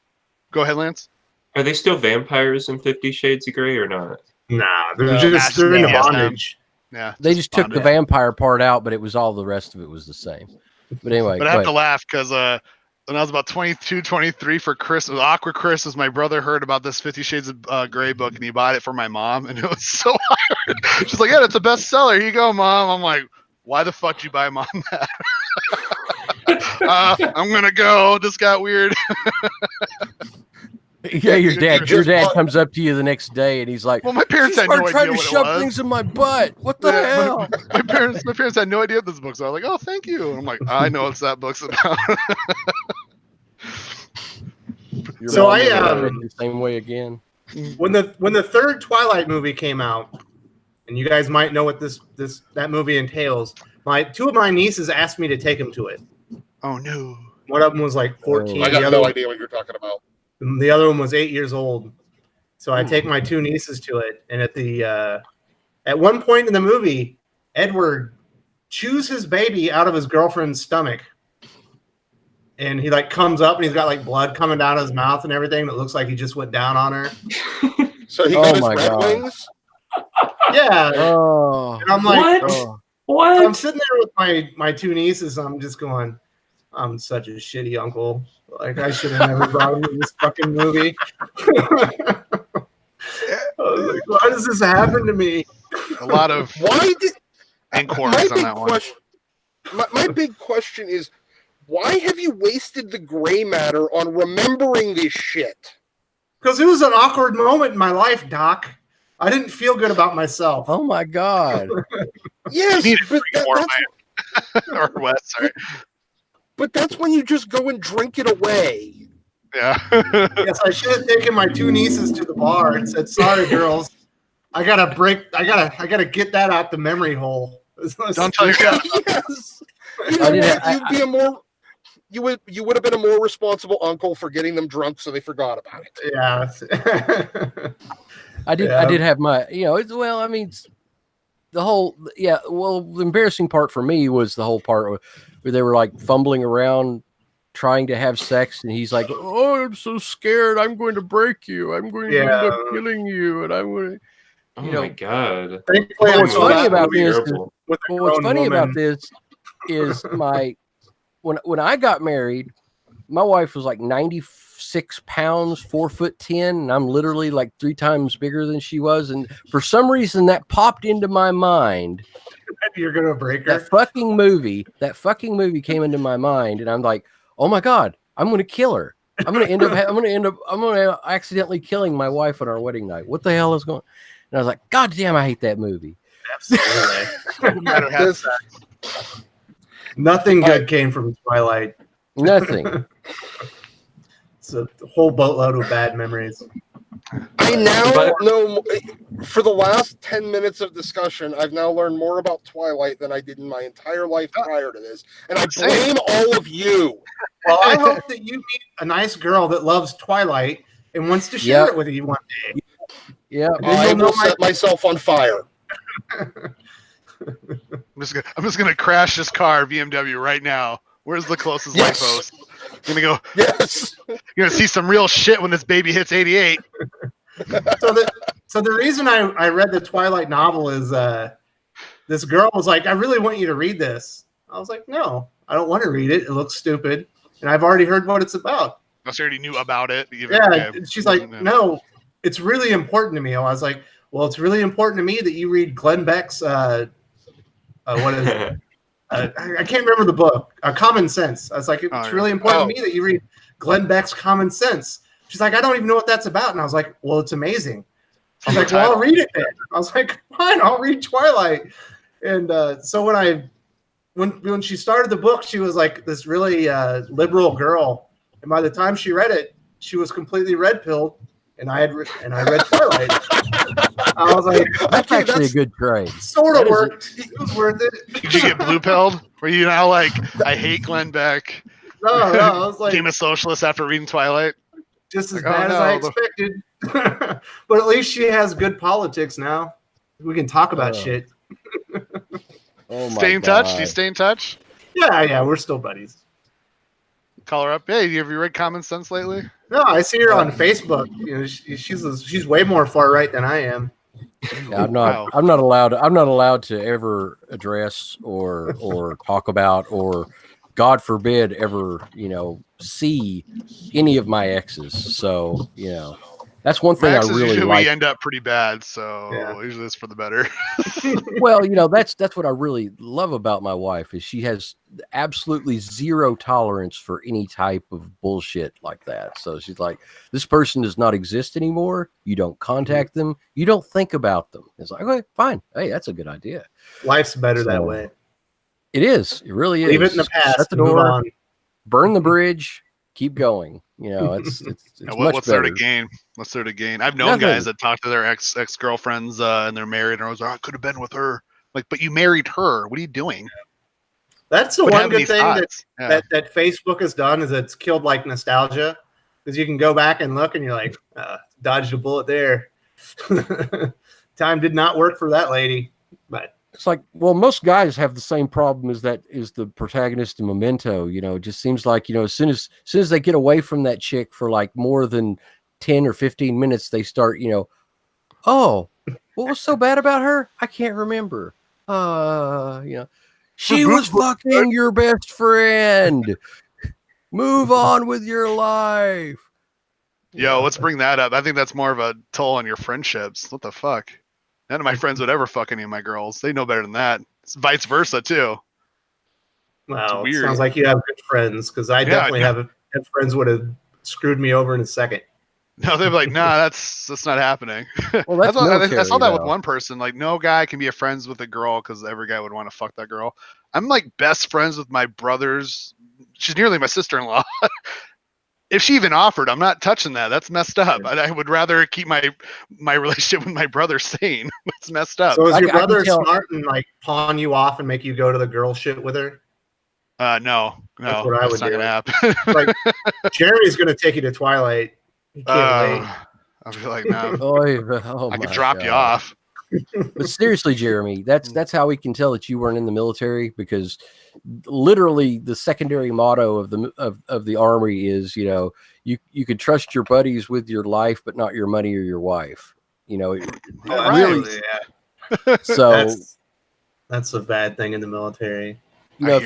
Go ahead, Lance. Are they still vampires in 50 Shades of Grey or not? Nah, they're in a bondage. Yeah. They just took the vampire part out, but it was all the rest of it was the same. But anyway. But I have to laugh because when I was about 22, 23 for Christmas, awkward Christmas, my brother heard about this 50 Shades of Grey book and he bought it for my mom, and it was so hard. She's like, "Yeah, it's a bestseller. Here you go, Mom." I'm like, "Why the fuck did you buy Mom that?" I'm gonna go. This got weird. Yeah, your dad comes up to you the next day and he's like, "Well, my parents had no idea trying to what shove it was. things in my butt. What the hell?" My parents had no idea what this book's. So I was like, "Oh, thank you." And I'm like, "I know what that book's about." So I the same way again. when the third Twilight movie came out, and you guys might know what that movie entails. Two of my nieces asked me to take them to it. Oh no! One of them was like 14. I got no idea what you're talking about. The other one was 8 years old. So I take my two nieces to it, and at one point in the movie, Edward chews his baby out of his girlfriend's stomach. And he like comes up and he's got like blood coming down his mouth and everything that looks like he just went down on her. So he got his Red Wings? Yeah. Oh. And I'm like, What? So I'm sitting there with my two nieces, and I'm just going, I'm such a shitty uncle. Like, I should have never brought him to this fucking movie. I was like, why does this happen to me? A lot of inquiries on that one. My big question is, why have you wasted the gray matter on remembering this shit? Because it was an awkward moment in my life, Doc. I didn't feel good about myself. Oh my God. Yes, but or West, sorry. But that's when you just go and drink it away. Yeah. Yes, I should have taken my two nieces to the bar and said, sorry, girls. I gotta get that out the memory hole. Don't tell your dad. Yes. You would have been a more responsible uncle for getting them drunk so they forgot about it. Yeah. I did have my, the embarrassing part for me was the whole part where they were like fumbling around trying to have sex, and he's like, "Oh, I'm so scared. I'm going to break you. I'm going to end up killing you." And I'm going to, my God. What's funny about this is when I got married, my wife was like 96 pounds, 4'10", and I'm literally like 3 times bigger than she was. And for some reason that popped into my mind. You're going to break her. That fucking movie came into my mind, and I'm like, oh my God, I'm going to kill her. I'm going to accidentally killing my wife on our wedding night. What the hell is going on? And I was like, God damn, I hate that movie. Absolutely. Nothing good came from Twilight. Nothing. It's a whole boatload of bad memories. I now know, for the last 10 minutes of discussion, I've now learned more about Twilight than I did in my entire life prior to this. And I blame all of you. Well, I hope that you meet a nice girl that loves Twilight and wants to share it with you one day. Yeah, I will set myself on fire. I'm just gonna crash this car, BMW, right now. Where's the closest light post? I'm gonna go. Yes. You're gonna see some real shit when this baby hits 88. So the reason I read the Twilight novel is this girl was like, I really want you to read this. I was like, no, I don't want to read it. It looks stupid, and I've already heard what it's about. I already knew about it. She's like, no, it's really important to me. I was like, well, it's really important to me that you read Glenn Beck's. What is it? I can't remember the book. Common Sense. I was like, it's really important to me that you read Glenn Beck's Common Sense. She's like, I don't even know what that's about. And I was like, well, it's amazing. She's like, well, I'll read it then. I was like, fine, I'll read Twilight. And so when she started the book, she was like this really liberal girl. And by the time she read it, she was completely red-pilled. And I read Twilight. I was like, that's actually a good trade. Sort of worked. It was worth it. Did you get blue-pilled? Were you now like, I hate Glenn Beck? No, I was like, became a socialist after reading Twilight. Just as bad as I expected. But at least she has good politics now. We can talk about shit. Stay in touch? Do you stay in touch? Yeah, we're still buddies. Call her up. Hey, have you read Common Sense lately? No, I see her on Facebook. You know, she's way more far right than I am. Yeah, I'm not allowed to ever address or talk about or, God forbid, ever see any of my exes. So that's one thing I really like. We end up pretty bad, so usually it's for the better. Well, that's what I really love about my wife is she has absolutely zero tolerance for any type of bullshit like that. So she's like, this person does not exist anymore. You don't contact them. You don't think about them. It's like, okay, fine. Hey, that's a good idea. Life's better that way. It is. It really is. Leave it in the past. Shut the door. Burn the bridge. Keep going. It's what's there to gain? What's there to gain? I've known guys that talk to their ex-girlfriends and they're married, and I was like, I could have been with her. Like, but you married her. What are you doing? That's the one good thing that Facebook has done is it's killed like nostalgia, because you can go back and look and you're like, dodged a bullet there. Time did not work for that lady, but. It's like, well, most guys have the same problem as the protagonist in Memento. It just seems like, as soon as they get away from that chick for like more than 10 or 15 minutes, they start, oh, what was so bad about her? I can't remember. She was fucking your best friend. Move on with your life. Yo, let's bring that up. I think that's more of a toll on your friendships. What the fuck? None of my friends would ever fuck any of my girls. They know better than that. It's vice versa, too. Wow, it sounds like you have good friends, because I definitely have friends would have screwed me over in a second. No, they're like, nah, that's not happening. Well, that's I saw that with one person. Like, no guy can be friends with a girl because every guy would want to fuck that girl. I'm like best friends with my brothers. She's nearly my sister-in-law. if she even offered, I'm not touching that. That's messed up. I would rather keep my relationship with my brother sane. That's messed up. So is your brother smart and like pawn you off and make you go to the girl shit with her? No. That's what I would do. Not gonna happen. Like Jeremy's gonna take you to Twilight. He can't wait. I'll be like, man, I could drop you off. But seriously, Jeremy, that's how we can tell that you weren't in the military, because literally the secondary motto of the Army is, you could trust your buddies with your life, but not your money or your wife. Really. Yeah. So that's a bad thing in the military. If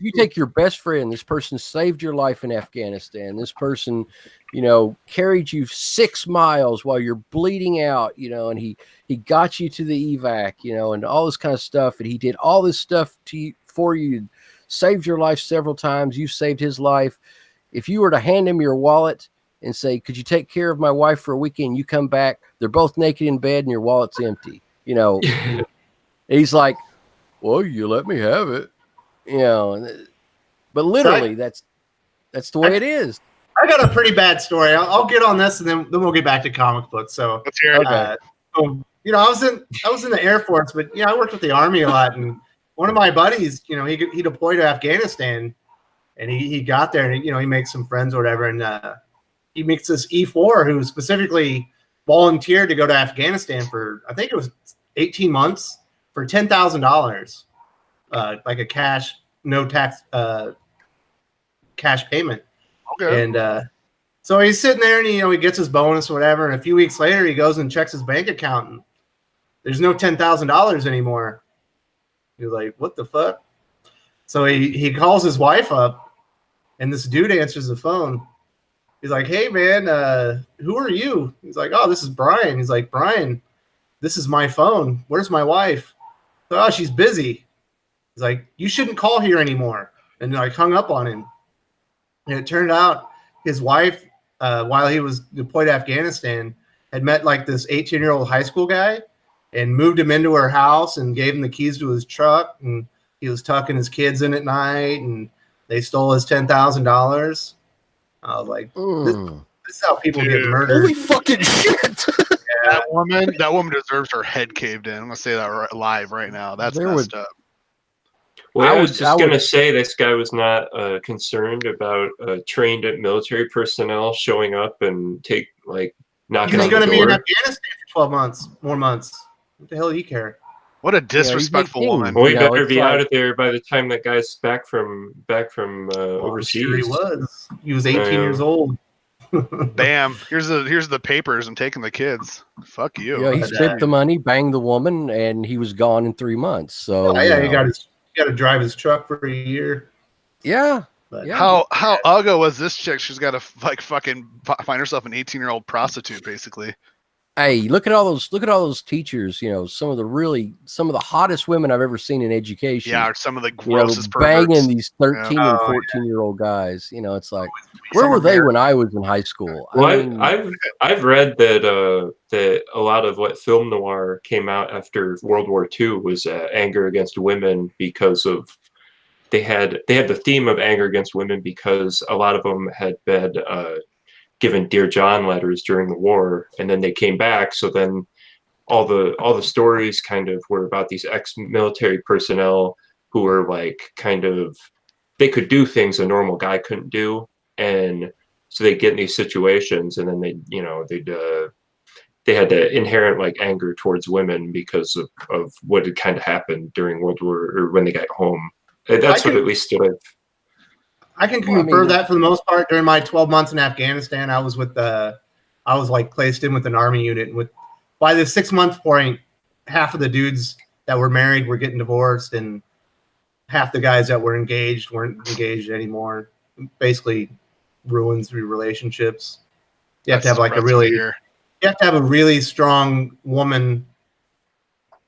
you take your best friend, this person saved your life in Afghanistan. This person, carried you 6 miles while you're bleeding out, and he got you to the evac, and all this kind of stuff. And he did all this stuff for you, saved your life several times. You saved his life. If you were to hand him your wallet and say, "Could you take care of my wife for a weekend?" You come back, they're both naked in bed and your wallet's empty, and he's like, "Well, you let me have it," but literally that's the way it is. I got a pretty bad story. I'll get on this and then we'll get back to comic books. So, let's hear it. I was in the Air Force, but I worked with the Army a lot, and one of my buddies, he deployed to Afghanistan, and he got there, and he makes some friends or whatever, and he meets this E4 who specifically volunteered to go to Afghanistan for, I think it was 18 months for $10,000, like a cash, no tax, cash payment. Okay. And so he's sitting there, and he gets his bonus or whatever, and a few weeks later he goes and checks his bank account, and there's no $10,000 anymore. He's like, "What the fuck?" So he calls his wife up, and this dude answers the phone. He's like, "Hey man, who are you?" He's like, "Oh, this is Brian." He's like, "Brian, this is my phone. Where's my wife?" "Oh, she's busy." He's like, "You shouldn't call here anymore." And hung up on him. And it turned out his wife, while he was deployed to Afghanistan, had met like this 18-year-old high school guy and moved him into her house and gave him the keys to his truck. And he was tucking his kids in at night, and they stole his $10,000. I was like, this is how people get murdered. Holy fucking shit! That woman deserves her head caved in. I'm gonna say that live right now. That's messed up. Well, I was just going to say this guy was not concerned about trained military personnel showing up and knocking on the door. He's going to be in Afghanistan for 12 months, more months. What the hell do you care? What a disrespectful woman. We better be out of there by the time that guy's back from overseas. Sure he was 18 years old. Bam! Here's the papers. I'm taking the kids. Fuck you. Yeah, he spent the money, banged the woman, and he was gone in 3 months. So he got to drive his truck for a year. Yeah. But how uggo was this chick? She's got to fucking find herself an 18-year-old prostitute, basically. Hey, look at all those teachers. Some of the hottest women I've ever seen in education. Yeah, some of the grossest perverts. Banging these 13 and 14-year-old guys. It's like, where were they when I was in high school? Well, I've read that that a lot of what film noir came out after World War II was anger against women, because of they had the theme of anger against women because a lot of them had been given Dear John letters during the war, and then they came back. So then all the stories kind of were about these ex-military personnel who were they could do things a normal guy couldn't do, and so they get in these situations, and then they had the inherent anger towards women because of what had kind of happened during World War, or when they got home. That's what at least stood out. I can confirm that for the most part. During my 12 months in Afghanistan, I was placed in with an Army unit. And by the 6-month point, half of the dudes that were married were getting divorced, and half the guys that were engaged weren't engaged anymore. Basically, ruins your relationships. You have to have you have to have a really strong woman,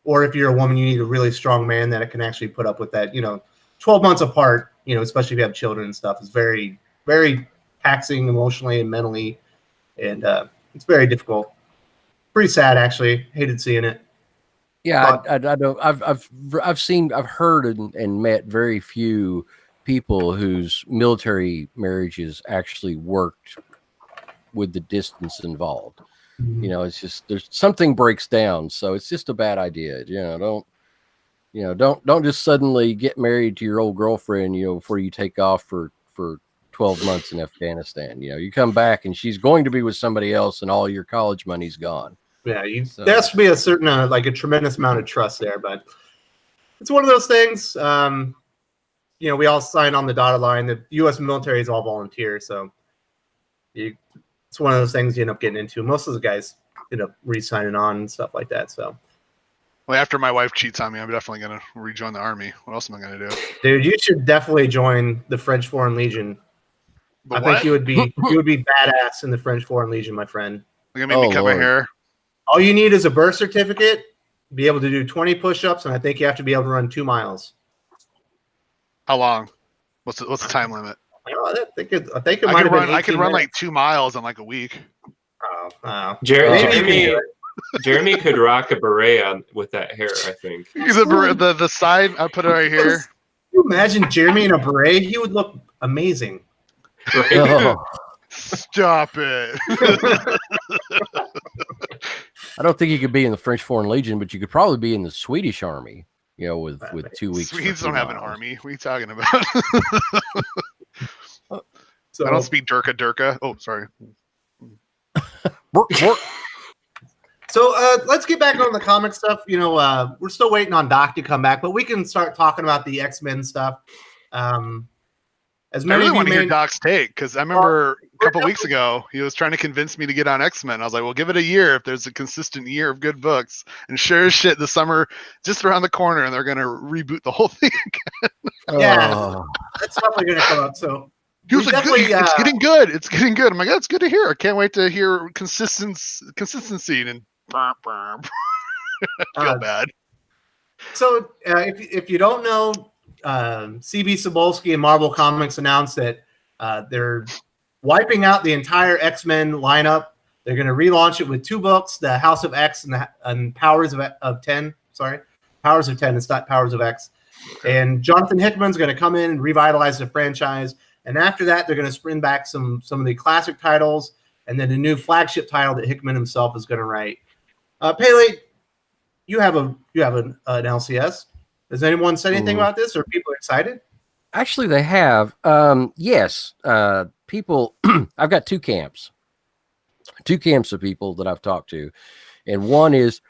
or if you're a woman, you need a really strong man that can actually put up with that. 12 months apart. Especially if you have children and stuff, is very, very taxing emotionally and mentally, and it's very difficult. Pretty sad, actually. Hated seeing it. Yeah, I don't. I've heard and met very few people whose military marriages actually worked with the distance involved. You know, it's just there's something breaks down, so it's just a bad idea. Don't just suddenly get married to your old girlfriend, before you take off for 12 months in Afghanistan. You come back and she's going to be with somebody else and all your college money's gone. Yeah, there has to be a certain like a tremendous amount of trust there, but it's one of those things. We all sign on the dotted line. The U.S. military is all volunteer, so it's one of those things you end up getting into. Most of the guys end up re-signing on and stuff like that. So, well, after my wife cheats on me, I'm definitely gonna rejoin the army. What else am I gonna do? Dude, you should definitely join the French Foreign Legion. I think you would be badass in the French Foreign Legion, my friend. You're gonna make me cut my hair. All you need is a birth certificate, be able to do 20 push-ups, and I think you have to be able to run 2 miles. How long? What's the time limit? I think it might have been 18 I could run minutes. like 2 miles in like a week. Jeremy could rock a beret with that hair, I think. The side, I put it right here. Can you imagine Jeremy in a beret? He would look amazing. Right? Oh, Stop it. I don't think you could be in the French Foreign Legion, but you could probably be in the Swedish army, with 2 weeks. Swedes don't have an army. What are you talking about? So, I don't speak Durka. Oh, sorry. So let's get back on the comic stuff. We're still waiting on Doc to come back, but we can start talking about the X-Men stuff. As many I really want to hear may... Doc's take, because I remember a couple weeks ago he was trying to convince me to get on X-Men. I was like, well, give it a year if there's a consistent year of good books. And sure as shit, the summer just around the corner, and they're going to reboot the whole thing again. Yeah, that's definitely going to come up. So he was like, it's getting good. It's getting good. I'm like, that's good to hear. I can't wait to hear consistency. And I feel bad. So if you don't know, CB Cebulski and Marvel Comics announced that they're wiping out the entire X-Men lineup. They're going to relaunch it with 2 books, The House of X and Powers of 10. Sorry, Powers of 10. It's not Powers of X. And Jonathan Hickman's going to come in and revitalize the franchise. And after that, they're going to spring back some of the classic titles, and then a new flagship title that Hickman himself is going to write. Pele, you have an LCS. Has anyone said anything about this? Are people excited? Actually, they have. Yes, people. I've got 2 camps. 2 camps of people that I've talked to, and one is,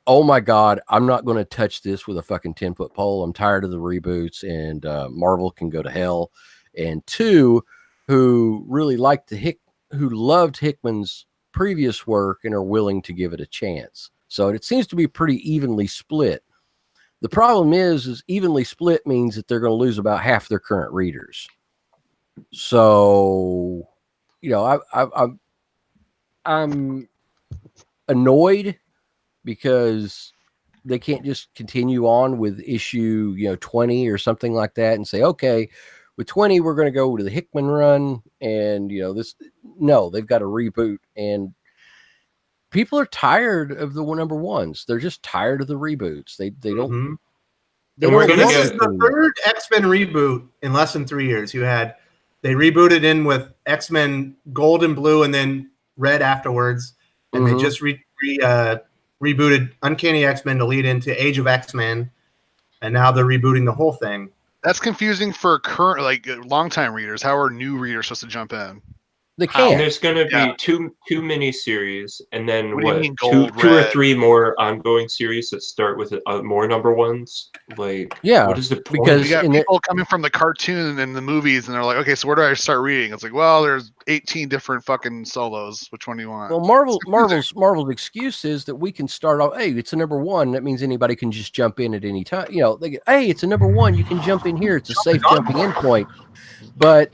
oh my God, I'm not going to touch this with a fucking 10-foot pole. I'm tired of the reboots, and Marvel can go to hell. And 2, who really who loved Hickman's previous work and are willing to give it a chance. So it seems to be pretty evenly split. The problem is evenly split means that they're going to lose about half their current readers. So, I'm annoyed because they can't just continue on with issue 20 or something like that and say, okay, with 20 we're going to go to the Hickman run, and they've got to reboot, and people are tired of the number ones. They're just tired of the reboots. They don't. This is the 3rd X-Men reboot in less than 3 years. They rebooted in with X-Men Gold and Blue, and then Red afterwards, and they just rebooted Uncanny X-Men to lead into Age of X-Men, and now they're rebooting the whole thing. That's confusing for current, longtime readers. How are new readers supposed to jump in? They can't. There's going to be two mini-series, and then two or 3 more ongoing series that start with more number ones. What is the point? Because you got people coming from the cartoon and the movies, and they're like, okay, so where do I start reading? It's like, well, there's 18 different fucking solos. Which one do you want? Well, Marvel's excuse is that we can start off. Hey, it's a number 1. That means anybody can just jump in at any time. Hey, it's a number 1. You can jump in here. It's a safe jumping in point. But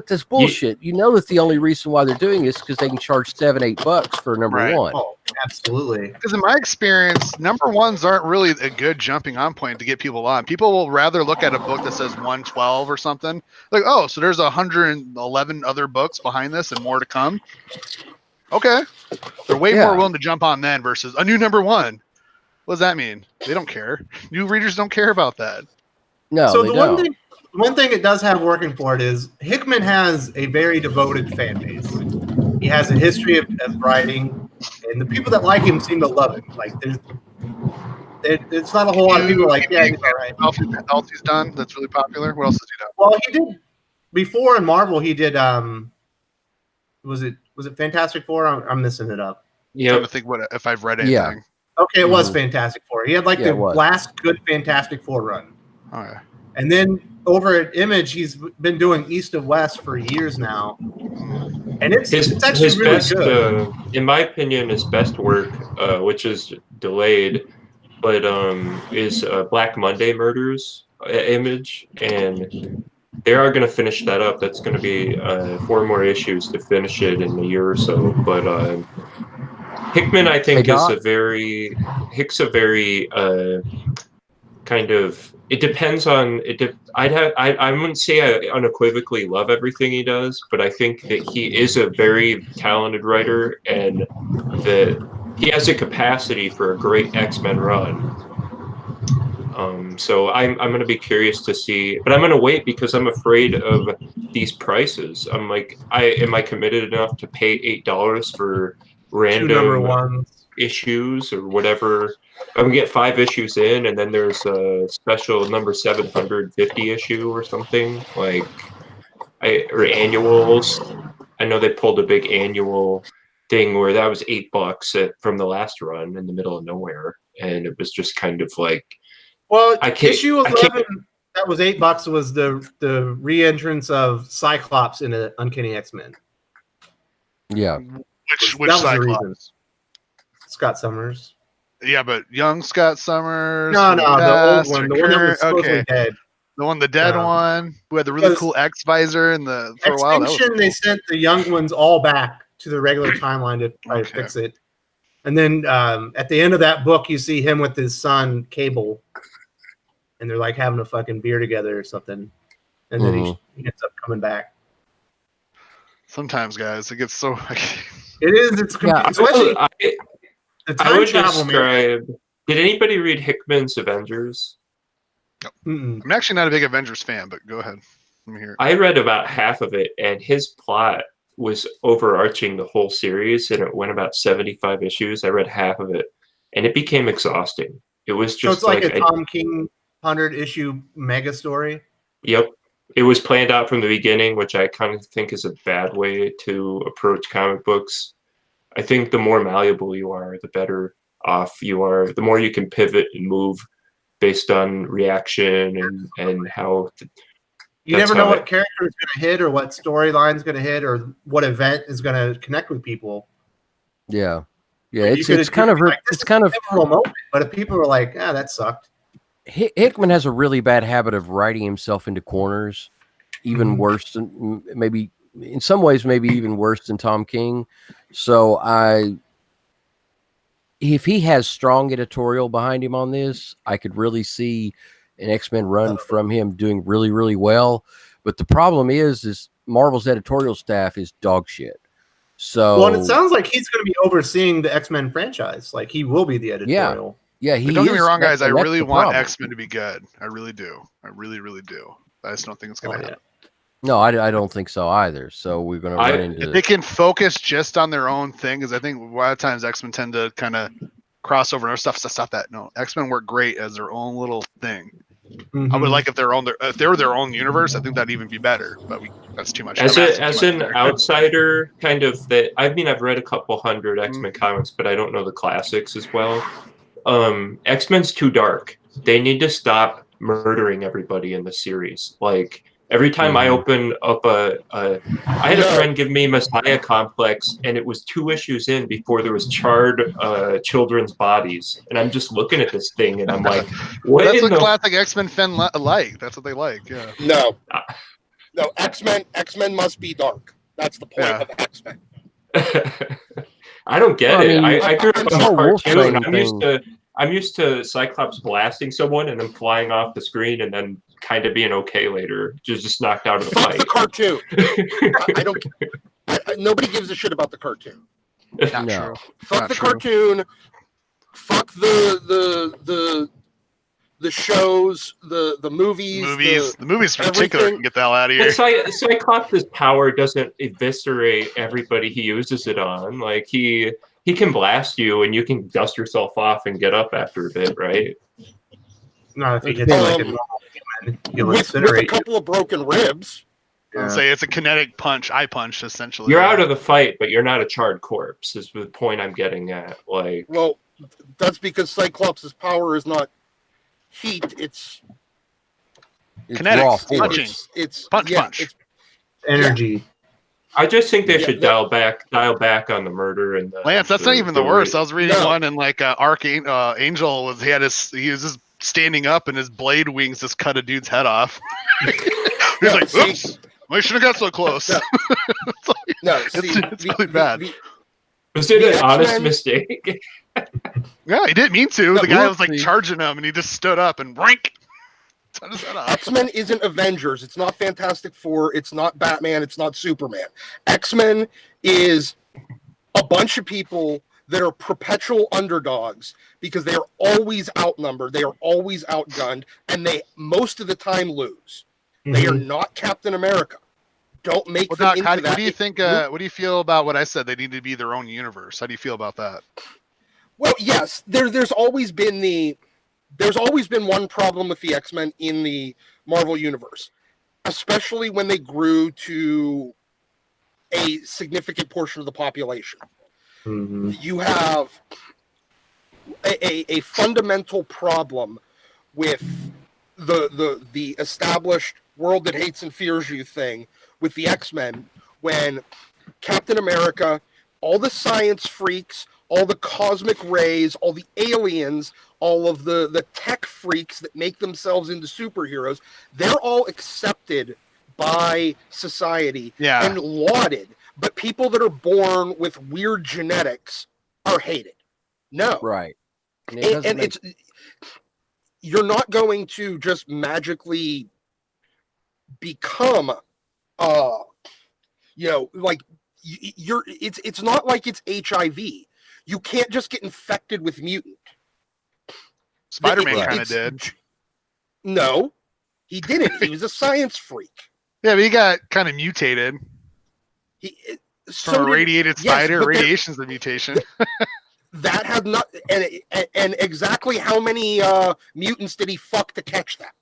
that's bullshit. That the only reason why they're doing this is because they can charge $7-8 for number 1. Oh, absolutely. Because in my experience, number 1s aren't really a good jumping on point to get people on. People will rather look at a book that says 112 or something. Like, oh, so there's 111 other books behind this and more to come. Okay. They're way more willing to jump on then versus a new number 1. What does that mean? They don't care. New readers don't care about that. No, so they the don't. one thing one thing it does have working for it is Hickman has a very devoted fan base. He has a history of writing, and the people that like him seem to love him. Like it's not a whole lot of people like, yeah, he's all right. What else he's done that's really popular? What else has he done? Well, he did before in Marvel. He did was it Fantastic Four? I'm missing it up. Yeah, I'm trying to think if I've read anything. Yeah. Okay, it was Fantastic Four. He had the last good Fantastic Four run. Oh yeah. And then over at Image, he's been doing East of West for years now, and it's actually his really best, good. in my opinion, his best work, which is delayed, but is Black Monday Murders Image, and they are going to finish that up. That's going to be 4 more issues to finish it in a year or so. But Hickman, I think, is a very kind of. It depends on it. I wouldn't say I unequivocally love everything he does, but I think that he is a very talented writer, and that he has a capacity for a great X-Men run. So I'm going to be curious to see, but I'm going to wait because I'm afraid of these prices. I'm like, am I committed enough to pay $8 for random issues or whatever? I'm gonna get 5 issues in, and then there's a special number 750 issue or something or annuals. I know they pulled a big annual thing where that was $8 from the last run in the middle of nowhere, and it was just kind of like. Well, issue 11 that was $8 was the re-entrance of Cyclops in the Uncanny X-Men. Yeah, which Cyclops? Scott Summers. Yeah, but young Scott Summers. No, the old one, the one that was supposedly dead. The dead one who had the really cool X visor and for a while. Extinction, they sent the young ones all back to the regular timeline to try to fix it. And then at the end of that book, you see him with his son Cable, and they're like having a fucking beer together or something. And then he ends up coming back. Sometimes, guys, it gets so. It is. It's especially. I would describe. Did anybody read Hickman's Avengers? No. I'm actually not a big Avengers fan, but go ahead. Let me hear it. I read about half of it, and his plot was overarching the whole series, and it went about 75 issues. I read half of it, and it became exhausting. It was just so it's like a Tom King 100-issue mega story. Yep. It was planned out from the beginning, which I kind of think is a bad way to approach comic books. I think the more malleable you are, the better off you are. The more you can pivot and move based on reaction and how. You never know what character is going to hit or what storyline is going to hit or what event is going to connect with people. Yeah. It's kind of a moment, but if people are like, that sucked. Hickman has a really bad habit of writing himself into corners, even worse than maybe in some ways, maybe even worse than Tom King. So if he has strong editorial behind him on this, I could really see an X-Men run from him doing really, really well. But the problem is Marvel's editorial staff is dog shit. So, well, and it sounds like he's going to be overseeing the X-Men franchise. Like he will be the editorial. Yeah. Don't get me wrong, guys. I really want X-Men to be good. I really do. I really, really do. I just don't think it's going to happen. No, I don't think so either. So we're going to run into. If they can focus just on their own thing, because I think a lot of times X-Men tend to kind of cross over and stuff. So stop that. No, X-Men work great as their own little thing. I would like if they were their own universe. I think that'd even be better. But that's too much. As an outsider, kind of that. I mean, I've read a couple hundred X-Men comics, but I don't know the classics as well. X-Men's too dark. They need to stop murdering everybody in the series. Like every time I open up I had a friend give me Messiah Complex, and it was 2 issues in before there was charred children's bodies, and I'm just looking at this thing, and I'm like, "What?" That's what classic X-Men fan like. That's what they like. Yeah. No, X-Men must be dark. That's the point of X-Men. I don't get it. I grew up on the cartoon. I'm used to Cyclops blasting someone and then flying off the screen and then kind of being okay later, just knocked out of the fight. The cartoon. I don't. Nobody gives a shit about the cartoon. Not true. Fuck the cartoon. Fuck the the shows, the movies, the movies in particular can get the hell out of here. Cyclops' power doesn't eviscerate everybody he uses it on. Like he can blast you, and you can dust yourself off and get up after a bit, right? No, if he gets like a normal human, he'll with a couple of broken ribs. I'll say it's a kinetic punch, eye punch, essentially. You're out of the fight, but you're not a charred corpse. Is the point I'm getting at? Like, well, that's because Cyclops' power is not heat; it's kinetic punching. It's punch. It's energy. Yeah. I just think they should dial back on the murder and the, Lance. That's not even the worst. I was reading one, and like Angel was he was just standing up, and his blade wings just cut a dude's head off. He's like, "Oops, I shouldn't have got so close." It's really bad. Was it an honest mistake? Yeah, he didn't mean to. The guy was like charging him, and he just stood up and rank. X-Men isn't Avengers. It's not Fantastic Four. It's not Batman. It's not Superman. X-Men is a bunch of people that are perpetual underdogs because they are always outnumbered. They are always outgunned, and they most of the time lose. Mm-hmm. They are not Captain America. Don't make them into that. What do you think? What do you feel about what I said? They need to be their own universe. How do you feel about that? Well, yes. There's always been one problem with the X-Men in the Marvel Universe, especially when they grew to a significant portion of the population. Mm-hmm. You have a fundamental problem with the established world that hates and fears you thing with the X-Men when Captain America, all the science freaks, all the cosmic rays, all the aliens, all of the tech freaks that make themselves into superheroes, they're all accepted by society and lauded. But people that are born with weird genetics are hated. No. Right. And it's you're not going to just magically become it's not like it's HIV. You can't just get infected with mutant. Spider-Man kind of did. No, he didn't. He was a science freak. Yeah, but he got kind of mutated. From a radiated spider, radiation's the mutation. That had not, and exactly how many mutants did he fuck to catch that?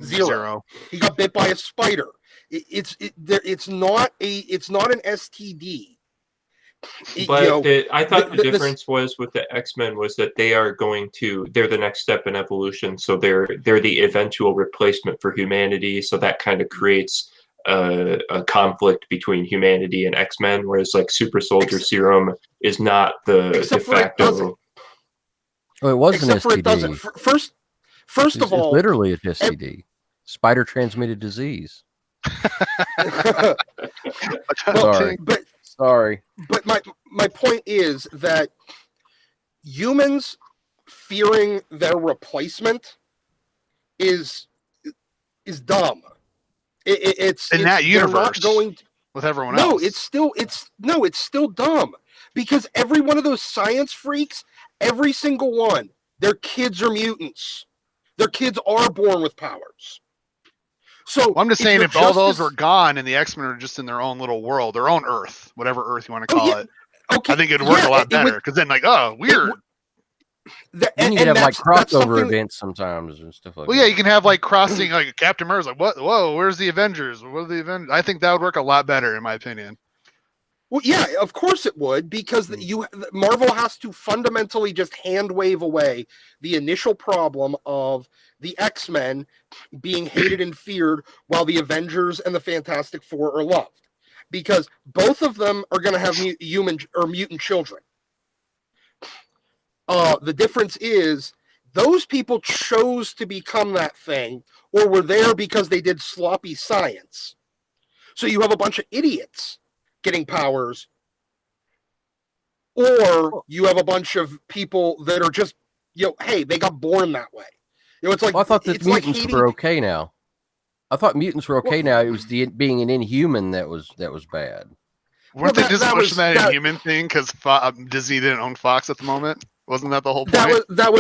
Zero. He got bit by a spider. It's not an STD. But I thought the difference was with the X-Men was that they're the next step in evolution. So they're the eventual replacement for humanity. So that kind of creates a conflict between humanity and X-Men, whereas like Super Soldier Serum is not the de facto. Oh, it was an STD. First of all, it's literally a STD, spider transmitted disease. Sorry. But my point is that humans fearing their replacement is dumb. It's in that universe with everyone else. No, it's still dumb because every one of those science freaks, every single one, their kids are mutants. Their kids are born with powers. So I'm just saying, if all those were gone and the X-Men are just in their own little world, their own Earth, whatever Earth you want to call it, okay, I think it'd work a lot better. Because then, like, weird. Then you can have like crossover events sometimes and stuff like that. Well, yeah, you can have like crossing, like Captain America's like, what? Whoa, where's the Avengers? What are the Avengers? I think that would work a lot better, in my opinion. Well, yeah, of course it would, because Marvel has to fundamentally just hand wave away the initial problem of the X-Men being hated and feared while the Avengers and the Fantastic Four are loved. Because both of them are going to have mutant children. The difference is those people chose to become that thing or were there because they did sloppy science. So you have a bunch of idiots getting powers, or you have a bunch of people that are just, hey, they got born that way. It's like, I thought that mutants were okay now. I thought mutants were okay now. It was being an inhuman that was bad. Weren't they just pushing that inhuman thing because Disney didn't own Fox at the moment? Wasn't that the whole point? That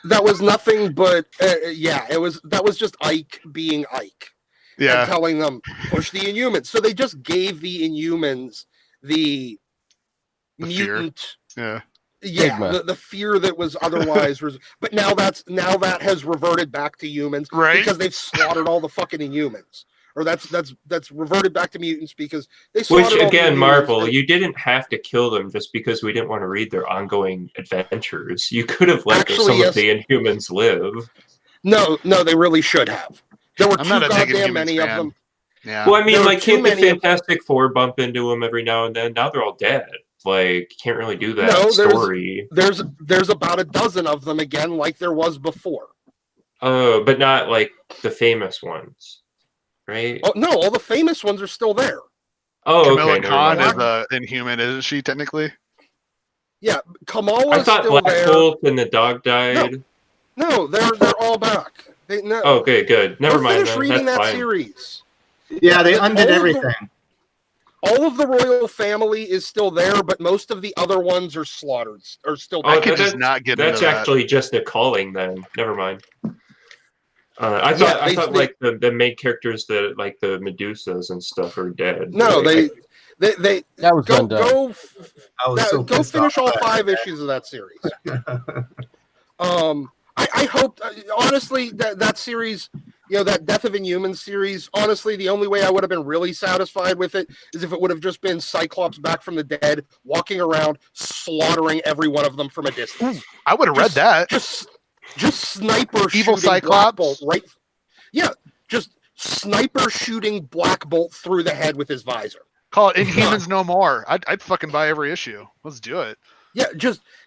that was nothing but that was just Ike being Ike. Yeah. And telling them push the Inhumans. So they just gave the Inhumans the mutant fear. the fear that was otherwise but now that has reverted back to humans, right? Because they've slaughtered all the fucking Inhumans. Or that's reverted back to mutants because they slaughtered. Which again, Marvel, you didn't have to kill them just because we didn't want to read their ongoing adventures. You could have let some of the Inhumans live. No, they really should have. There were too goddamn many of them. Yeah. Well, I mean, like, can't the Fantastic Four bump into them every now and then? Now they're all dead. Like, can't really do that story. There's about a dozen of them again, like there was before. Oh, but not like the famous ones, right? Oh no, all the famous ones are still there. Oh, Kamala Khan is an Inhuman, isn't she? Technically. Yeah, Kamala. I thought still Black there. Bolt and the dog died. No, they're all back. Okay, good. Never mind. Finish reading that series. Yeah, they undid everything. All of the royal family is still there, but most of the other ones are slaughtered. Are still. I could just not get. That's actually just a calling. Then never mind. I thought like the main characters, like the Medusas and stuff, are dead. No, they that was go finish all 5 issues of that series. I hope, honestly, that series, that Death of Inhumans series, honestly, the only way I would have been really satisfied with it is if it would have just been Cyclops back from the dead, walking around, slaughtering every one of them from a distance. I would have read that. Just sniper evil shooting Cyclops. Black Bolt, right? Yeah, just sniper shooting Black Bolt through the head with his visor. Call it Inhumans No More. I'd fucking buy every issue. Let's do it. Yeah,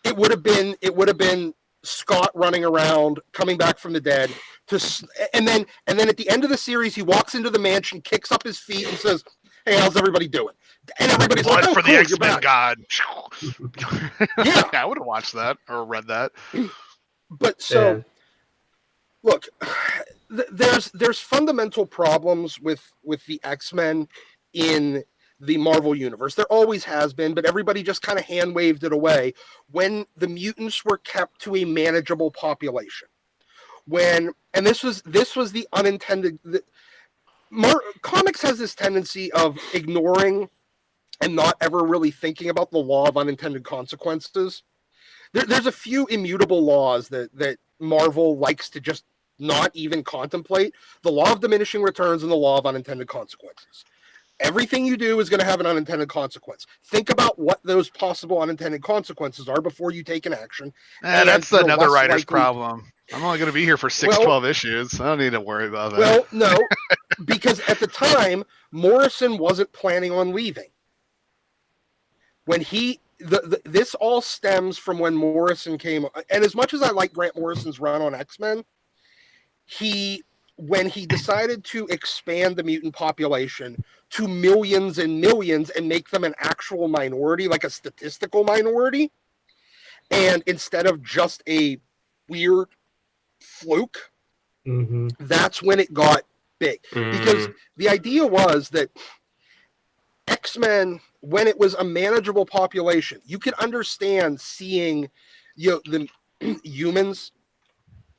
it would have been Scott running around, coming back from the dead, and then at the end of the series, he walks into the mansion, kicks up his feet, and says, "Hey, how's everybody doing?" And everybody's Blood like, "Oh, for cool, the X-Men God." Yeah, I would have watched that or read that. But look, there's fundamental problems with the X-Men in the Marvel universe. There always has been, but everybody just kind of hand waved it away when the mutants were kept to a manageable population. And this was the unintended. Comics has this tendency of ignoring and not ever really thinking about the law of unintended consequences. There's a few immutable laws that Marvel likes to just not even contemplate: the law of diminishing returns and the law of unintended consequences. Everything you do is going to have an unintended consequence. Think about what those possible unintended consequences are before you take an action. That's another writer's problem. I'm only going to be here for 12 issues. I don't need to worry about that. Well, no, because at the time, Morrison wasn't planning on leaving. When this all stems from when Morrison came, and as much as I like Grant Morrison's run on X-Men, when he decided to expand the mutant population to millions and millions and make them an actual minority, like a statistical minority, and instead of just a weird fluke, that's when it got big. Because the idea was that X-Men, when it was a manageable population, you could understand seeing the humans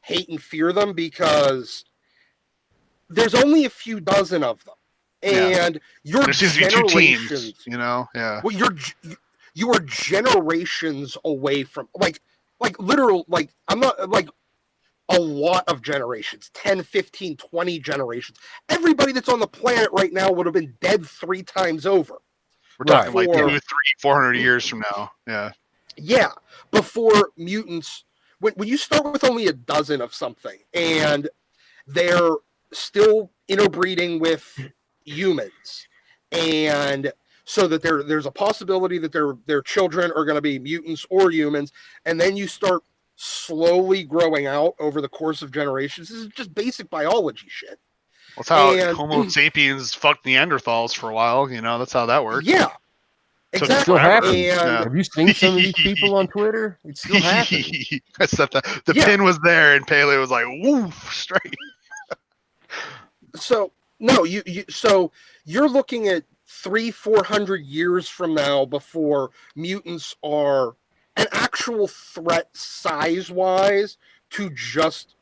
hate and fear them because there's only a few dozen of them, and you're generations. Well, you are generations away from like literal, like I'm not like a lot of generations, 10, 15, 20 generations. Everybody that's on the planet right now would have been dead 3 times over. We're talking like 200, 300, 400 years from now. Yeah. Before mutants, when you start with only a dozen of something and they're still interbreeding with humans, and so that there's a possibility that their children are going to be mutants or humans, and then you start slowly growing out over the course of generations. This is just basic biology shit. That's how Homo sapiens fucked Neanderthals for a while. That's how that works. Yeah, exactly. It still happens. Have you seen some of these people on Twitter? It's still happening. Except the pin was there, and Pele was like, "Woof!" straight. So no, so you're looking at 300-400 years from now before mutants are an actual threat size-wise to just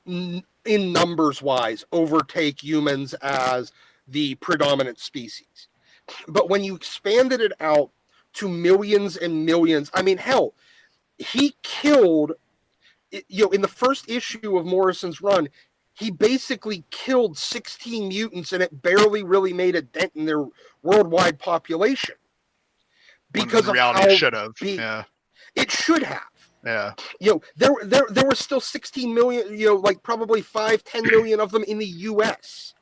in numbers-wise overtake humans as the predominant species. But when you expanded it out to millions and millions, I mean, hell, he killed, in the first issue of Morrison's run, he basically killed 16 mutants, and it barely really made a dent in their worldwide population. Because of how should have. Yeah. It should have. Yeah. There were still 16 million, like probably 5-10 million of them in the U.S.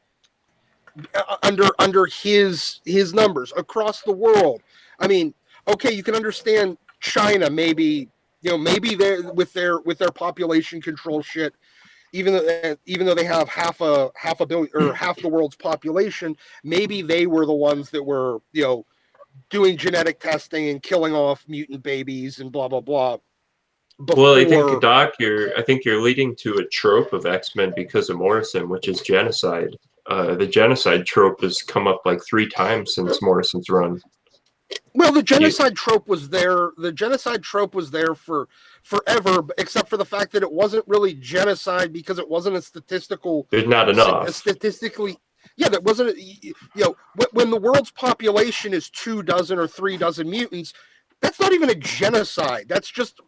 under his numbers across the world. I mean, okay, you can understand China maybe they with their population control shit, even though they have half a billion or half the world's population, maybe they were the ones that were doing genetic testing and killing off mutant babies and blah blah blah. Well, I think, Doc, you're leading to a trope of X-Men because of Morrison, which is genocide. The genocide trope has come up like 3 times since Morrison's run. Well, the genocide trope was there. The genocide trope was there for forever, except for the fact that it wasn't really genocide because it wasn't a statistical. There's not enough. Statistically, yeah, that wasn't. When the world's population is 2 dozen or 3 dozen mutants, that's not even a genocide. That's just.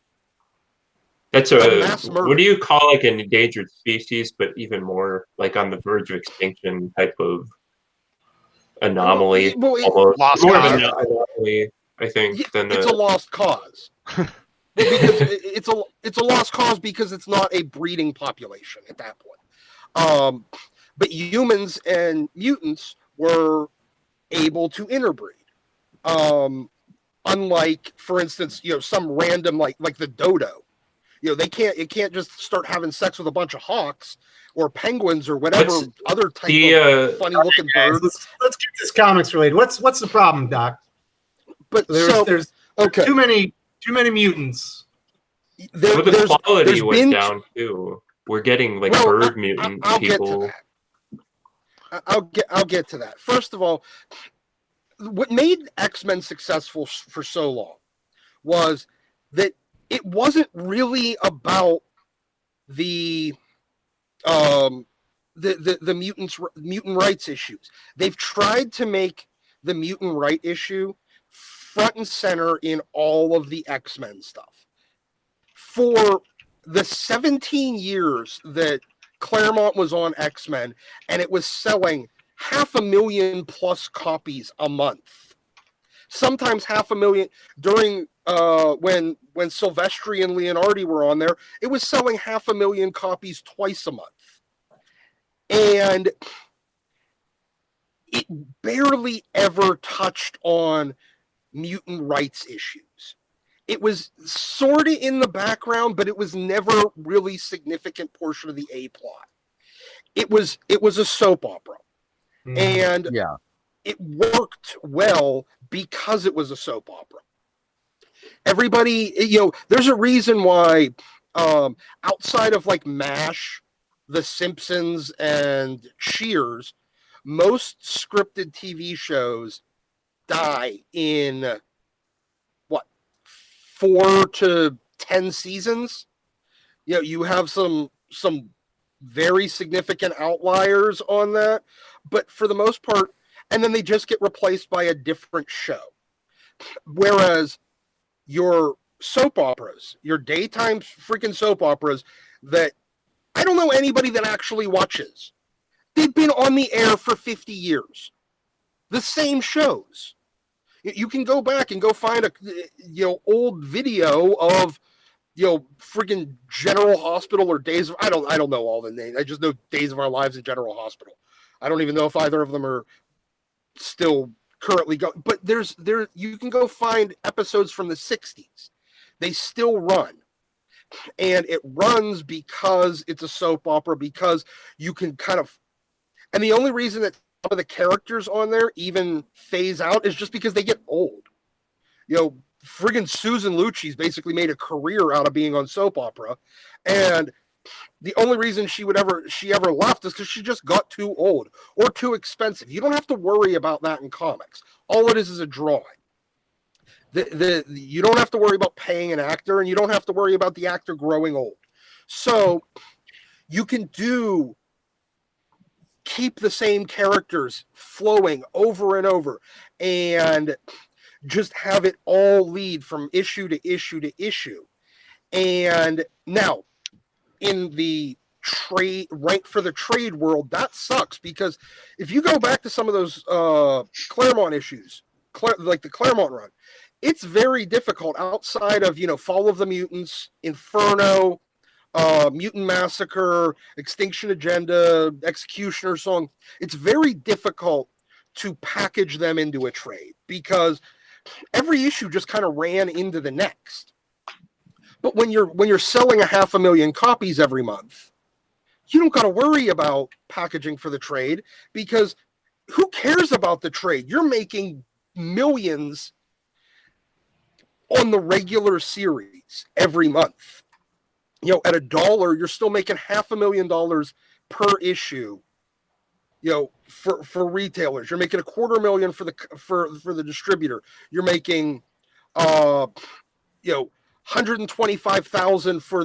That's what do you call like an endangered species, but even more like on the verge of extinction type of anomaly? Almost more of an anomaly, I think. Than it's a lost cause. Because it's a lost cause because it's not a breeding population at that point. But humans and mutants were able to interbreed. Unlike, for instance, some random like the dodo. It can't just start having sex with a bunch of hawks or penguins or whatever other type of funny looking bird. Let's get this comics related. What's the problem, Doc? But there's too many Well, mutants. the quality went down too. We're getting like bird mutant people. I'll get to that. First of all, what made X-Men successful for so long was that it wasn't really about the mutant rights issues. They've tried to make the mutant right issue front and center in all of the X-Men stuff. For the 17 years that Claremont was on X-Men, and it was selling 500,000 plus copies a month. Sometimes 500,000 during when Silvestri and Leonardi were on there, it was selling 500,000 copies twice a month. And it barely ever touched on mutant rights issues. It was sort of in the background, but it was never really significant portion of the A plot. It was a soap opera. And it worked well because it was a soap opera. Everybody, there's a reason why outside of like MASH, The Simpsons, and Cheers, most scripted TV shows die in 4 to 10 seasons. You have some very significant outliers on that, but for the most part, and then they just get replaced by a different show. Whereas your soap operas, your daytime freaking soap operas that I don't know anybody that actually watches. They've been on the air for 50 years. The same shows. You can go back and go find a old video of freaking General Hospital or Days of I don't know all the names. I just know Days of Our Lives and General Hospital. I don't even know if either of them are still currently going. But you can go find episodes from the 60s. They still run. And it runs because it's a soap opera, because you can and the only reason that some of the characters on there even phase out is just because they get old. Friggin' Susan Lucci's basically made a career out of being on soap opera, and the only reason she ever left is because she just got too old or too expensive. You don't have to worry about that in comics. All it is a drawing. You don't have to worry about paying an actor, and you don't have to worry about the actor growing old. So you can keep the same characters flowing over and over, and just have it all lead from issue to issue to issue. And now, in the trade, right for the trade world, that sucks, because if you go back to some of those Claremont issues, like the Claremont run, it's very difficult outside of, Fall of the Mutants, Inferno, Mutant Massacre, Extinction Agenda, Executioner Song. It's very difficult to package them into a trade, because every issue just kind of ran into the next. But when you're selling 500,000 copies every month, you don't got to worry about packaging for the trade, because who cares about the trade? You're making millions on the regular series every month. At $1, you're still making $500,000 per issue. For retailers, you're making $250,000 for the distributor. You're making, $125,000 for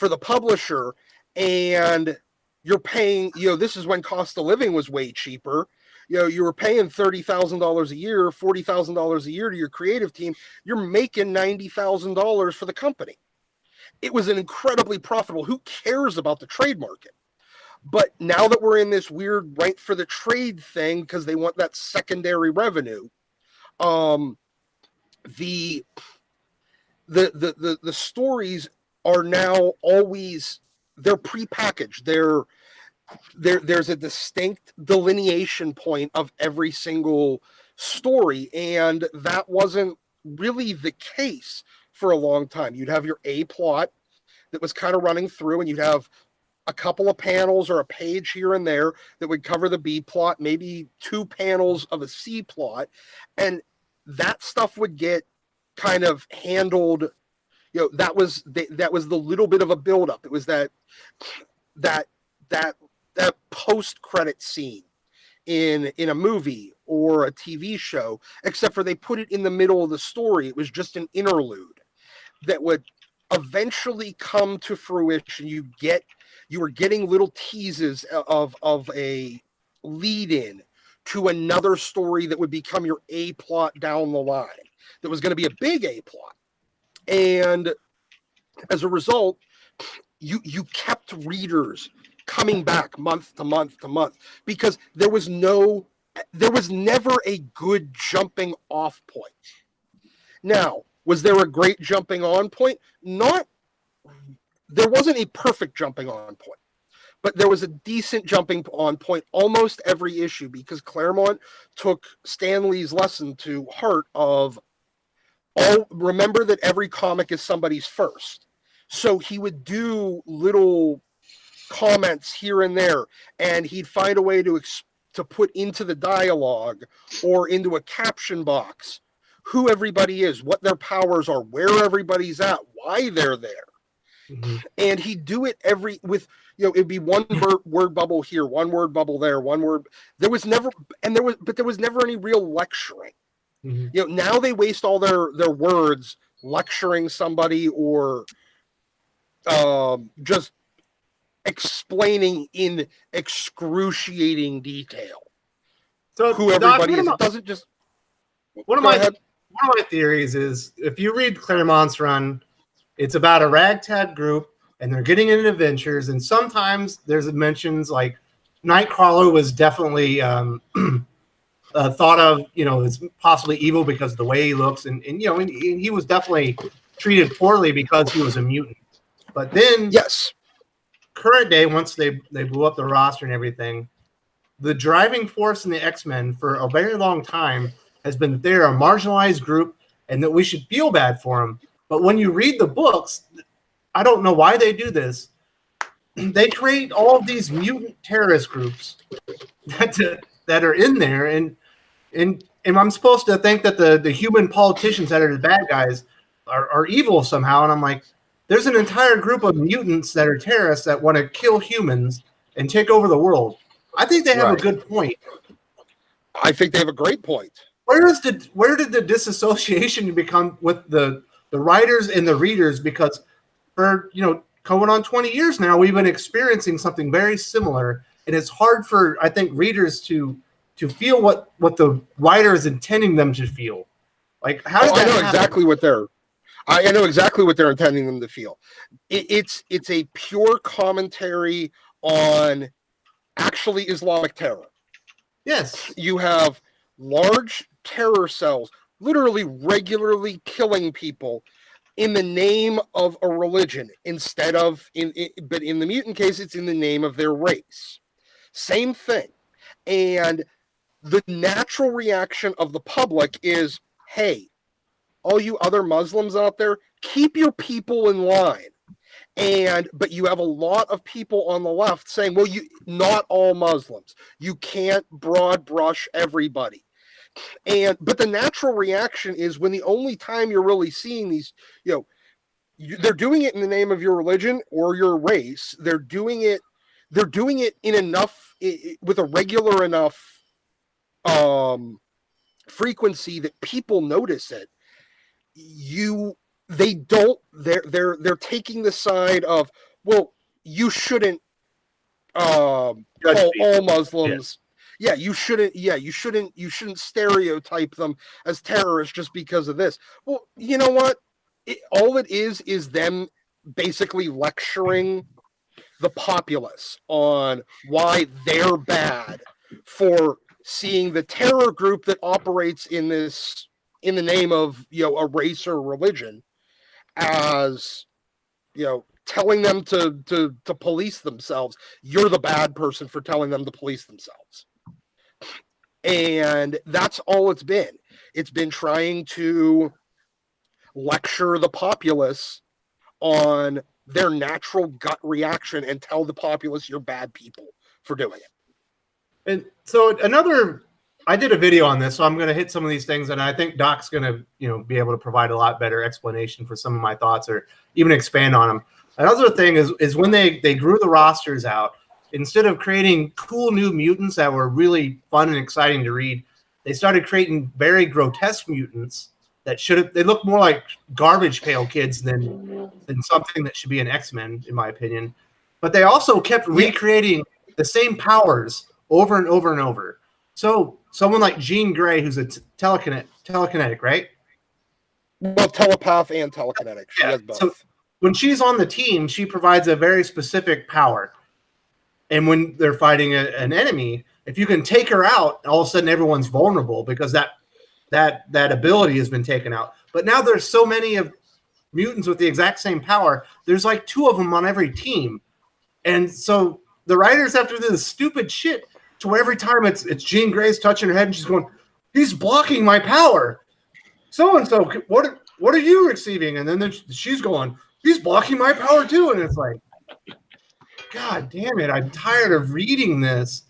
the publisher, and you're paying. This is when cost of living was way cheaper. You were paying $30,000 a year, $40,000 a year to your creative team. You're making $90,000 for the company. It was an incredibly profitable. Who cares about the trade market? But now that we're in this weird right for the trade thing, because they want that secondary revenue, the stories are now always, they're prepackaged. There's a distinct delineation point of every single story, and that wasn't really the case for a long time. You'd have your A plot that was kind of running through, and you'd have a couple of panels or a page here and there that would cover the B plot, maybe 2 panels of a C plot, and that stuff would get kind of handled. That was the little bit of a buildup. It was that post credit scene in a movie or a TV show, except for they put it in the middle of the story. It was just an interlude that would eventually come to fruition. You were getting little teases of a lead in to another story that would become your A plot down the line. That was going to be a big A plot. And as a result, you kept readers coming back month to month to month, because there was never a good jumping off point. Now, was there a great jumping on point? There wasn't a perfect jumping on point, but there was a decent jumping on point almost every issue, because Claremont took Stan Lee's lesson to heart of, remember that every comic is somebody's first. So he would do little comments here and there, and he'd find a way to put into the dialogue or into a caption box who everybody is, what their powers are, where everybody's at, why they're there. Mm-hmm. And he'd do it it'd be one word bubble here, one word bubble there, one word. There was never any real lecturing. Mm-hmm. Now they waste all their words lecturing somebody or just explaining in excruciating detail who everybody is. It doesn't just. One of my theories is, if you read Claremont's run, it's about a ragtag group and they're getting into adventures, and sometimes there's mentions like Nightcrawler was definitely thought of, as possibly evil because of the way he looks, and he was definitely treated poorly because he was a mutant. But then, yes, current day, once they blew up the roster and everything, the driving force in the X-Men for a very long time has been that they're a marginalized group and that we should feel bad for them. But when you read the books, I don't know why they do this. They create all of these mutant terrorist groups that are in there, and I'm supposed to think that the human politicians that are the bad guys are evil somehow, and I'm like, there's an entire group of mutants that are terrorists that want to kill humans and take over the world. I think they have a good point. I think they have a great point. where did the disassociation become with the writers and the readers? Because for going on 20 years now, we've been experiencing something very similar, and it's hard for, I think, readers to feel what the writer is intending them to feel. Like, how did that happen? I know exactly what they're intending them to feel. It's a pure commentary on actually Islamic terror. Yes. You have large terror cells literally regularly killing people in the name of a religion but in the mutant case, it's in the name of their race. Same thing. And the natural reaction of the public is, hey, all you other Muslims out there, keep your people in line. But you have a lot of people on the left saying, well, not all Muslims. You can't broad brush everybody. But the natural reaction is, when the only time you're really seeing these, they're doing it in the name of your religion or your race. They're doing it in enough, with a regular enough frequency that people notice it. They're taking the side of, well, you shouldn't call all Muslims. Yeah, you shouldn't stereotype them as terrorists just because of this. Well, you know what? All it is them basically lecturing the populace on why they're bad for seeing the terror group that operates in the name of a race or religion as telling them to police themselves. You're the bad person for telling them to police themselves. And that's all it's been. It's been trying to lecture the populace on their natural gut reaction and tell the populace you're bad people for doing it. And so I did a video on this, so I'm going to hit some of these things, and I think Doc's going to be able to provide a lot better explanation for some of my thoughts, or even expand on them. Another thing is when they grew the rosters out, instead of creating cool new mutants that were really fun and exciting to read, they started creating very grotesque mutants that they look more like garbage pail kids than something that should be an X-Men, in my opinion. But they also kept recreating the same powers over and over and over. So someone like Jean Grey, who's a telekinetic, right? Well, telepath and telekinetic. She has both. So when she's on the team, she provides a very specific power. And when they're fighting an enemy, if you can take her out, all of a sudden everyone's vulnerable because that ability has been taken out. But now there's so many of mutants with the exact same power. There's like 2 of them on every team. And so the writers have to do this stupid shit to where every time it's Jean Grey's touching her head and she's going, he's blocking my power. So-and-so, what are you receiving? And then she's going, he's blocking my power too. And it's like, God damn it, I'm tired of reading this.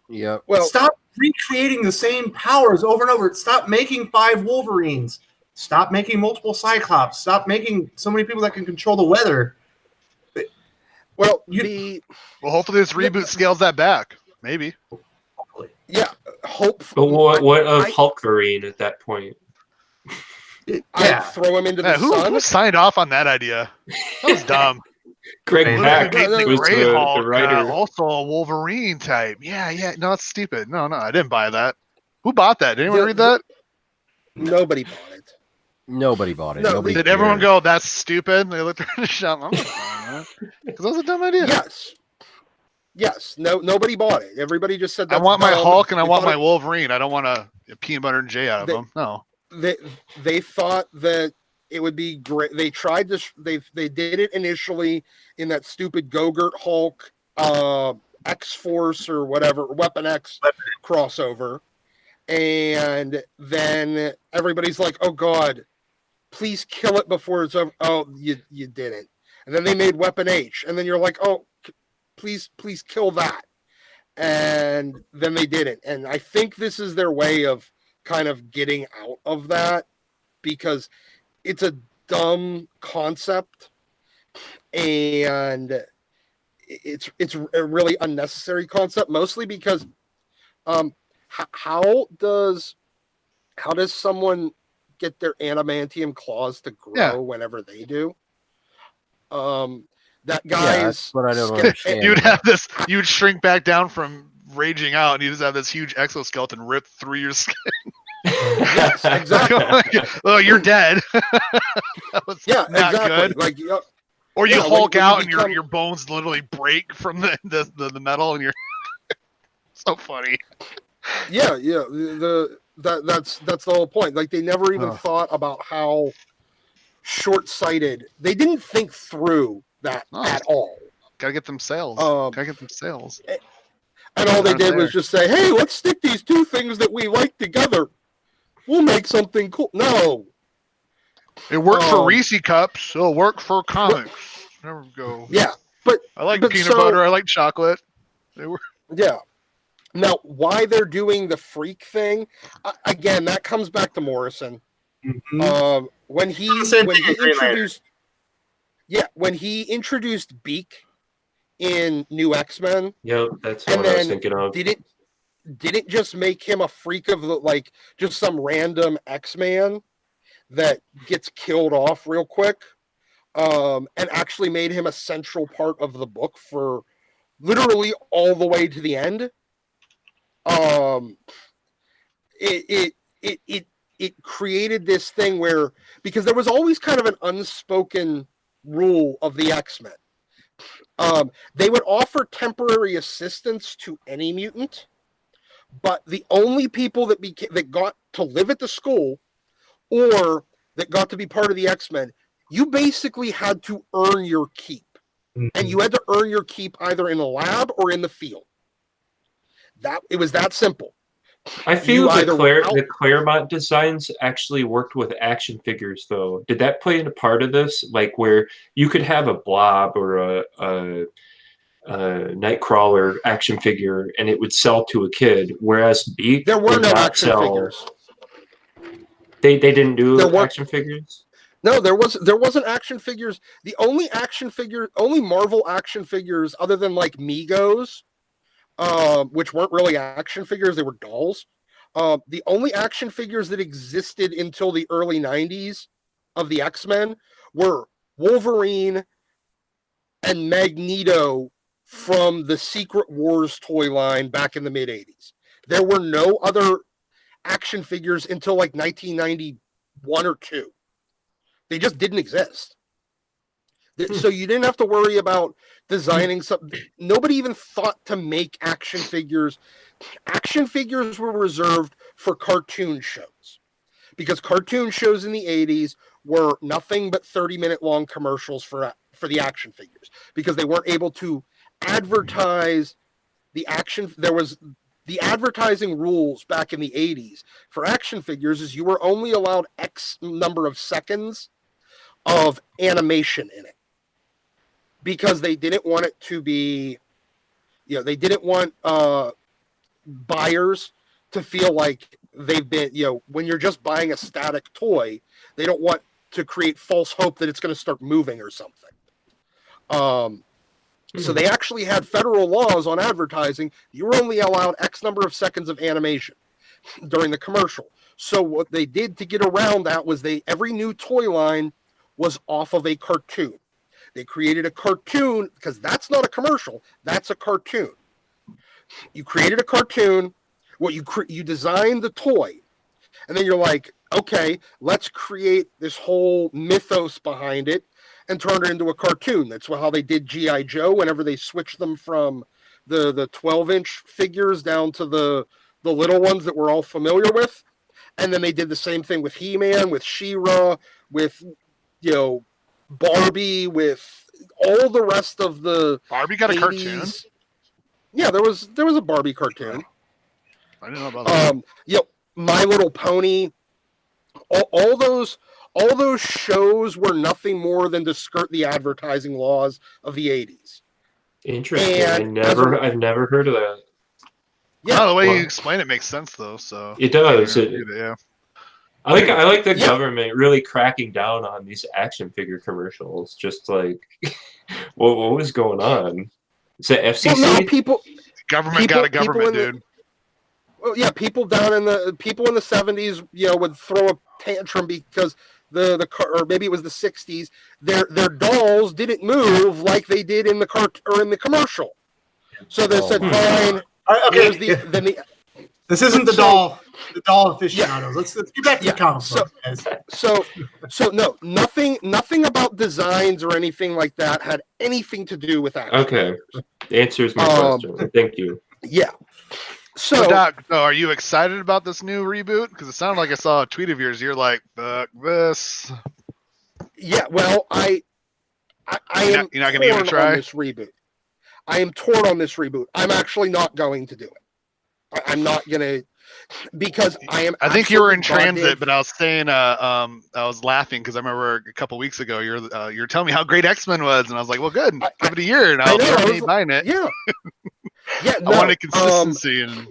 Yeah. Well, stop recreating the same powers over and over. Stop making 5 Wolverines. Stop making multiple Cyclops. Stop making so many people that can control the weather. Well, hopefully this reboot scales that back. Maybe. Hopefully. Yeah, hopefully. But what of Hulkverine at that point? I'd throw him into the sun. Who signed off on that idea? That was dumb. Greg Pak was Hulk, the writer. Also a Wolverine type. Yeah. No, that's stupid. No, I didn't buy that. Who bought that? Did anyone read that? Nobody bought it. Nobody bought it. No, Nobody did everyone go, that's stupid? They looked around the shop. I'm not buying that. Because that was a dumb idea. Yes. No, nobody bought it. Everybody just said, I want my Hulk and I want my Wolverine. I don't want a peanut butter and J out of them. No. They thought that it would be great. They tried this. They did it initially in that stupid Go-Gurt Hulk, X-Force or whatever, Weapon X crossover. And then everybody's like, oh God, please kill it before it's over. Oh, you didn't. And then they made Weapon H. And then you're like, oh, please kill that. And then they didn't. And I think this is their way of kind of getting out of that, because it's a dumb concept and it's a really unnecessary concept, mostly because how does how does someone get their adamantium claws to grow whenever they do? That guy's that's what I don't understand. You'd shrink back down from raging out, and you just have this huge exoskeleton ripped through your skin. Yes, exactly. Oh, you're dead. That was not exactly. good. Or you Hulk out and your bones literally break from the metal, and you're so funny. Yeah. That's the whole point. Like, they never even thought about how short-sighted. They didn't think through that at all. Gotta get them sales. And all they did was just say, "Hey, let's stick these two things that we like together. We'll make something cool." No. It worked for Reese cups. It'll work for comics. There we go. Yeah, but I like peanut butter. I like chocolate. They were. Yeah. Now, why they're doing the freak thing? Again, that comes back to Morrison. Mm-hmm. When he introduced Beak in New X-Men. Yep, that's what I was thinking of. Didn't just make him a freak of just some random X-Man that gets killed off real quick, and actually made him a central part of the book for literally all the way to the end. It created this thing where, because there was always kind of an unspoken rule of the X-Men. They would offer temporary assistance to any mutant, but the only people that got to live at the school or that got to be part of the X-Men, you basically had to earn your keep. Mm-hmm. And you had to earn your keep either in a lab or in the field. It was that simple. I feel the Claremont designs actually worked with action figures, though. Did that play into part of this? Like, where you could have a Blob or a Nightcrawler action figure, and it would sell to a kid, whereas Beak there were no action figures. They didn't do action figures? No, there wasn't action figures. The only only Marvel action figures, other than like Migos, which weren't really action figures, they were dolls. The only action figures that existed until the early 90s of the X-Men were Wolverine and Magneto from the Secret Wars toy line back in the mid-80s. There were no other action figures until like 1991 or 2. They just didn't exist. So you didn't have to worry about designing something. Nobody even thought to make action figures. Action figures were reserved for cartoon shows, because cartoon shows in the 80s were nothing but 30-minute long commercials for the action figures, because they weren't able to advertise the action. There was the advertising rules back in the 80s for action figures is you were only allowed X number of seconds of animation in it, because they didn't want it to be, they didn't want buyers to feel like they've been, when you're just buying a static toy, they don't want to create false hope that it's going to start moving or something. So they actually had federal laws on advertising. You were only allowed X number of seconds of animation during the commercial. So what they did to get around that was every new toy line was off of a cartoon. They created a cartoon, because that's not a commercial, that's a cartoon. You created a cartoon, you designed the toy, and then you're like, okay, let's create this whole mythos behind it and turn it into a cartoon. That's how they did G.I. Joe whenever they switched them from the 12-inch figures down to the little ones that we're all familiar with. And then they did the same thing with He-Man, with She-Ra, with, Barbie, with all the rest of the Barbie got 80s. A cartoon? Yeah, there was a Barbie cartoon. I didn't know about that. My Little Pony. All those shows were nothing more than to skirt the advertising laws of the 80s. Interesting. I've never heard of that. Yeah, the way you explain it makes sense, though. So it does. Yeah. I like the government really cracking down on these action figure commercials. Just like, what was going on? Is that FCC? Well, no, government got a government, dude. Well, yeah, people in the 70s, would throw a tantrum because the car, or maybe it was the 60s, their dolls didn't move like they did in the car or in the commercial. So they said, fine. Okay. This isn't the doll aficionados. Let's get back to the comic book, guys. So no, nothing about designs or anything like that had anything to do with action. Okay, answers my question. Thank you. Yeah. So, Doc, are you excited about this new reboot? Because it sounded like I saw a tweet of yours. You're like, fuck this. Yeah, well, I am. You're not going to give it a try? This reboot. I am torn on this reboot. I'm actually not going to do it. I'm not going to, because I am. I think you were in transit, but I was saying, I was laughing because I remember a couple weeks ago you're telling me how great X-Men was, and I was like, well, good, give it a year, and I'll be buying it. Yeah. Yeah, I wanted consistency, and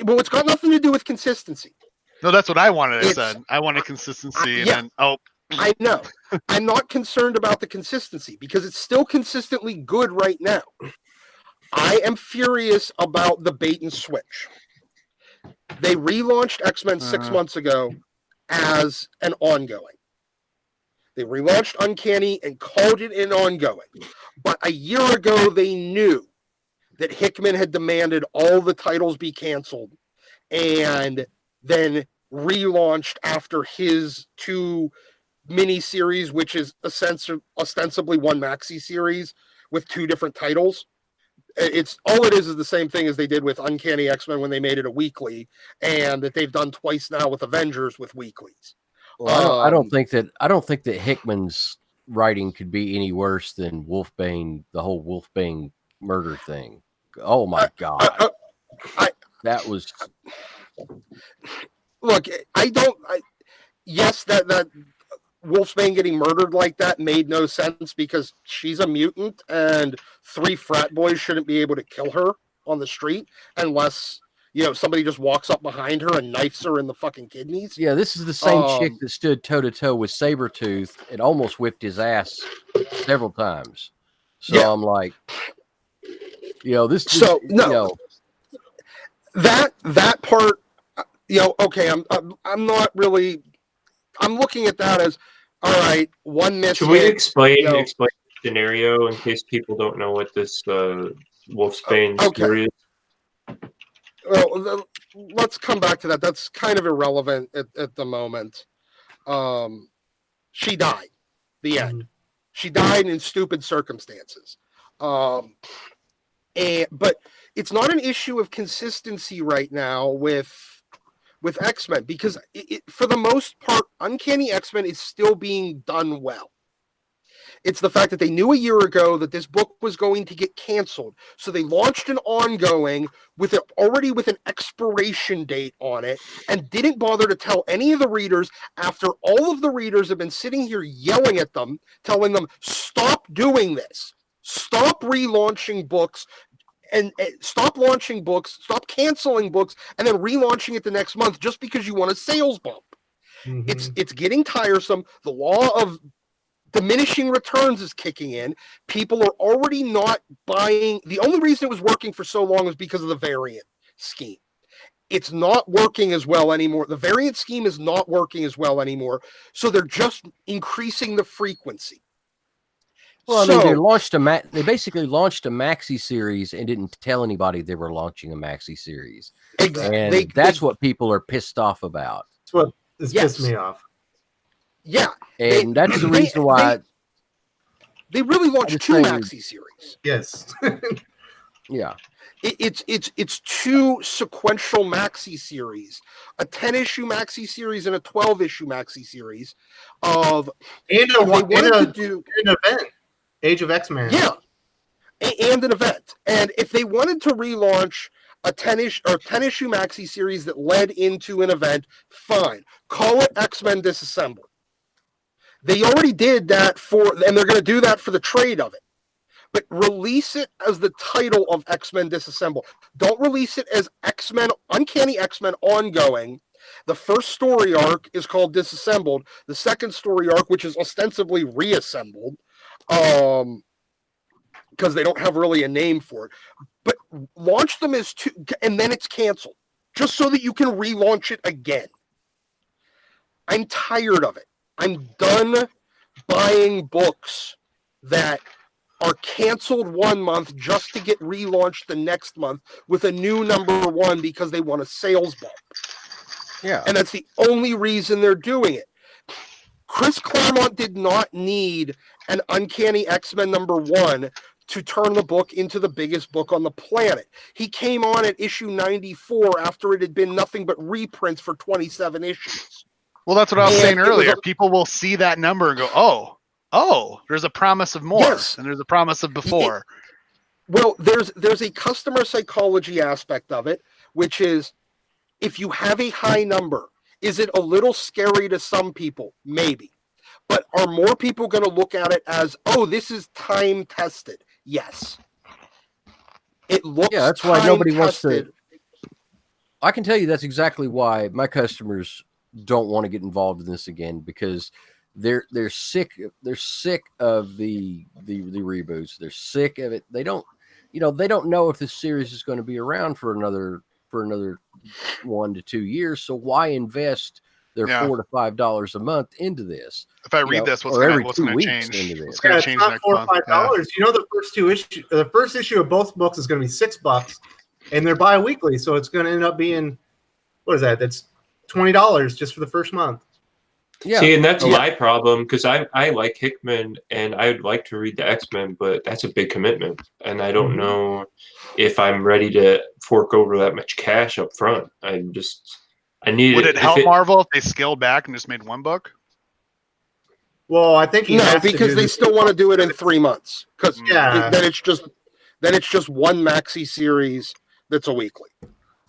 well, it's got nothing to do with consistency. No, that's what I wanted. I said I wanted consistency, and then I know. I'm not concerned about the consistency because it's still consistently good right now. I am furious about the bait and switch. They relaunched X-Men 6 months ago as an ongoing. They relaunched Uncanny and called it an ongoing. But a year ago, they knew that Hickman had demanded all the titles be canceled and then relaunched after his 2 mini-series, which is ostensibly one maxi series with 2 different titles. It's all it is the same thing as they did with Uncanny X-Men when they made it a weekly, and that they've done twice now with Avengers with weeklies. Well, I don't think that Hickman's writing could be any worse than Wolfbane, the whole Wolfbane murder thing. Oh my God. That was. Look, yes, that Wolfbane getting murdered like that made no sense because she's a mutant and 3 frat boys shouldn't be able to kill her on the street unless, somebody just walks up behind her and knifes her in the fucking kidneys. Yeah, this is the same chick that stood toe to toe with Sabretooth and almost whipped his ass several times. So yeah. I'm like, that part, okay, I'm not really. I'm looking at that as, all right, one miss. Should we explain the scenario in case people don't know what this Wolfsbane story is? Well, let's come back to that. That's kind of irrelevant at the moment. She died. The end. She died in stupid circumstances. But it's not an issue of consistency right now with X-Men because for the most part, Uncanny X-Men is still being done well. It's the fact that they knew a year ago that this book was going to get canceled. So they launched an ongoing already with an expiration date on it and didn't bother to tell any of the readers after all of the readers have been sitting here yelling at them, telling them, stop doing this. Stop relaunching books. And stop launching books, stop canceling books, and then relaunching it the next month just because you want a sales bump. Mm-hmm. It's getting tiresome. The law of diminishing returns is kicking in. People are already not buying. The only reason it was working for so long was because of the variant scheme. It's not working as well anymore. The variant scheme is not working as well anymore. So they're just increasing the frequency. Well, they basically launched a maxi series and didn't tell anybody they were launching a maxi series. Exactly. And that's what people are pissed off about. That's what pissed me off. Yeah. And that's the reason why they really launched 2 maxi series. Yes. Yeah. It's 2 sequential maxi series, a 10-issue maxi series and a 12-issue maxi series of an event. Age of X-Men. Yeah, and an event. And if they wanted to relaunch a 10-issue maxi series that led into an event, fine. Call it X-Men Disassembled. They already did that and they're going to do that for the trade of it. But release it as the title of X-Men Disassembled. Don't release it as Uncanny X-Men Ongoing. The first story arc is called Disassembled. The second story arc, which is ostensibly Reassembled, because they don't have really a name for it. But launch them as two, and then it's canceled, just so that you can relaunch it again. I'm tired of it. I'm done buying books that are canceled one month just to get relaunched the next month with a new number one because they want a sales bump. Yeah. And that's the only reason they're doing it. Chris Claremont did not need an Uncanny X-Men number one to turn the book into the biggest book on the planet. He came on at issue 94 after it had been nothing but reprints for 27 issues. Well, that's what I was saying earlier. People will see that number and go, oh, there's a promise of more, and there's a promise of before. Well, there's a customer psychology aspect of it, which is if you have a high number, is it a little scary to some people? Maybe. But are more people going to look at it as, oh, this is time tested? Yes. It looks that's why nobody wants to. I can tell you that's exactly why my customers don't want to get involved in this again, because they're sick of the reboots. They're sick of it. They don't know if this series is going to be around for another 1 to 2 years. So why invest their $4 to $5 a month into this? If I read this, what's going to change? What's going to change next month? $4 or $5. You know, the first issue of both books is going to be $6, and they're bi-weekly, so it's going to end up being, what is that? That's $20 just for the first month. Yeah. See, and that's my problem, because I like Hickman and I would like to read the X-Men, but that's a big commitment, and I don't know if I'm ready to fork over that much cash up front. I need. Would it help Marvel if they scaled back and just made one book? Well, I think because they still want to do it in 3 months. Because then it's just one maxi series that's a weekly.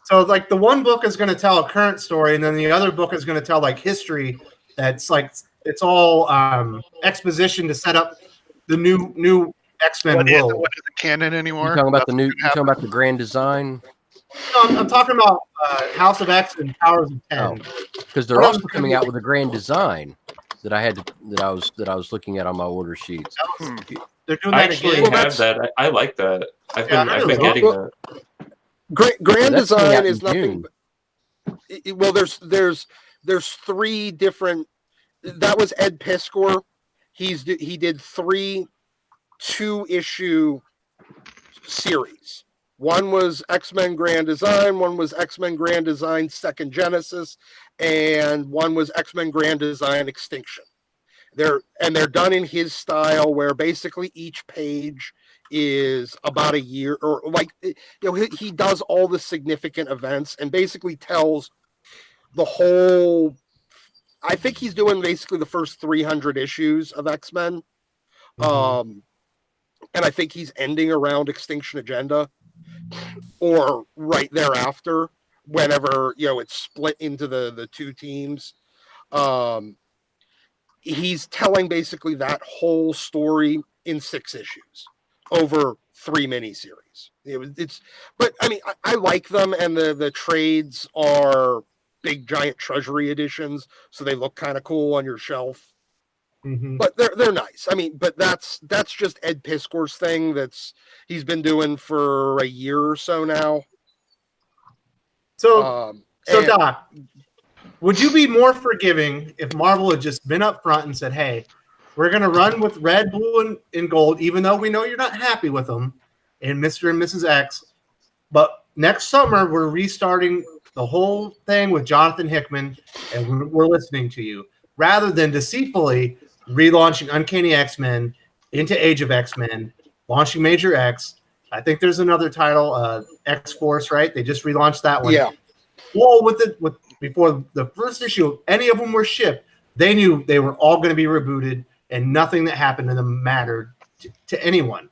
So like the one book is going to tell a current story, and then the other book is going to tell like history. That's like it's all exposition to set up the new X-Men world. What isn't canon anymore? You're talking about You're talking about the grand design. No, I'm talking about House of X and Powers of 10. Because they're also coming out with a grand design that I was looking at on my order sheets. They're doing I that actually again. have that. I like that. I've been getting that. Grand design is nothing. Well, there's 3 different. That was Ed Piskor. He did 3 2-issue series. One was X-Men Grand Design, one was X-Men Grand Design Second Genesis, and one was X-Men Grand Design Extinction. They're done in his style, where basically each page is about a year, or like, he does all the significant events and basically tells the whole. I think he's doing basically the first 300 issues of X-Men. And I think he's ending around Extinction Agenda or right thereafter, whenever, it's split into the 2 teams. He's telling basically that whole story in 6 issues over 3 miniseries. But I mean, I like them, and the trades are big giant treasury editions, so they look kind of cool on your shelf. But they're nice. I mean, but that's just Ed Piskor's thing he's been doing for a year or so now. So Doc, would you be more forgiving if Marvel had just been up front and said, "Hey, we're going to run with red, blue, and gold, even though we know you're not happy with them, and Mr. and Mrs. X, but next summer we're restarting the whole thing with Jonathan Hickman, and we're listening to you," rather than deceitfully relaunching Uncanny X-Men into Age of X-Men, launching Major X. I think there's another title, X-Force, right? They just relaunched that one. Yeah. Well, before the first issue, any of them were shipped, they knew they were all going to be rebooted, and nothing that happened to them mattered to anyone.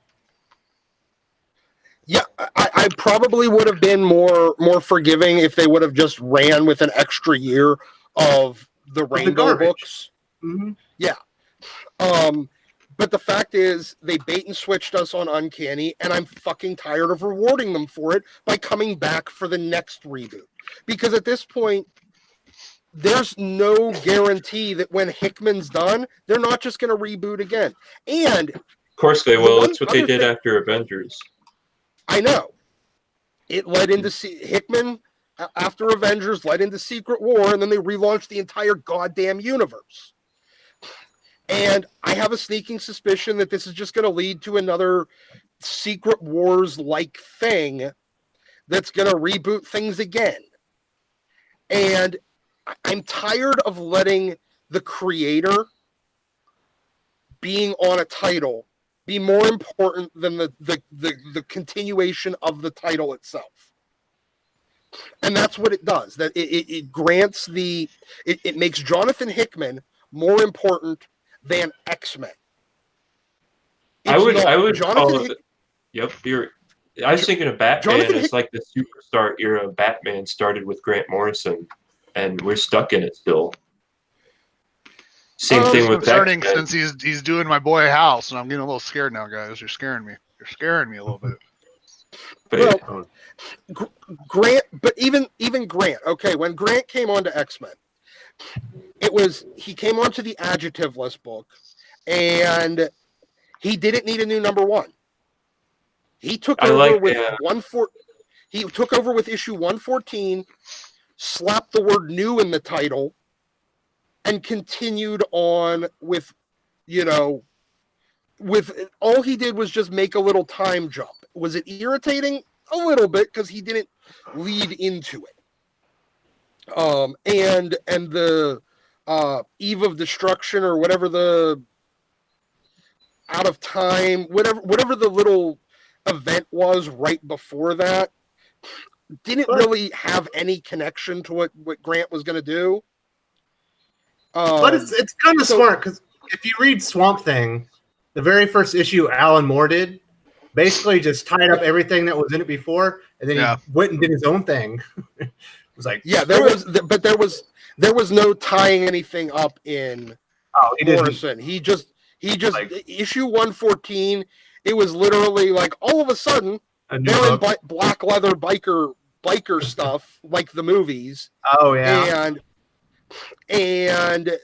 Yeah, I probably would have been more forgiving if they would have just ran with an extra year of the Rainbow books. Yeah. But the fact is, they bait and switched us on Uncanny, and I'm fucking tired of rewarding them for it by coming back for the next reboot. Because at this point, there's no guarantee that when Hickman's done, they're not just going to reboot again. And course they will. It's what they did after Avengers. I know. It led into Hickman after Avengers, led into Secret War, and then they relaunched the entire goddamn universe. And I have a sneaking suspicion that this is just going to lead to another Secret Wars-like thing that's going to reboot things again. And I'm tired of letting the creator being on a title be more important than the continuation of the title itself. And that's what it does. That it grants it makes Jonathan Hickman more important than X-Men. I would call it. Yep, I was thinking of Batman as like the superstar era of Batman started with Grant Morrison, and we're stuck in it still. Same thing with concerning since he's doing my boy House, and I'm getting a little scared now, guys. You're scaring me. You're scaring me a little bit. Well, Grant, but even Grant. Okay, when Grant came on to X-Men, he came onto the Adjective List book, and he didn't need a new number one. He took over with He took over with issue 114, slapped the word "new" in the title, and continued on with, with all he did was just make a little time jump. Was it irritating? A little bit, because he didn't lead into it. And the Eve of Destruction, or whatever the Out of Time, whatever the little event was right before that, didn't really have any connection to what Grant was going to do. But it's kind of smart, because if you read Swamp Thing, the very first issue Alan Moore did basically just tied up everything that was in it before, and then he went and did his own thing. It was like, there was no tying anything up in Morrison. He just issue 114. It was literally like all of a sudden they're in black leather biker stuff like the movies. Oh yeah, and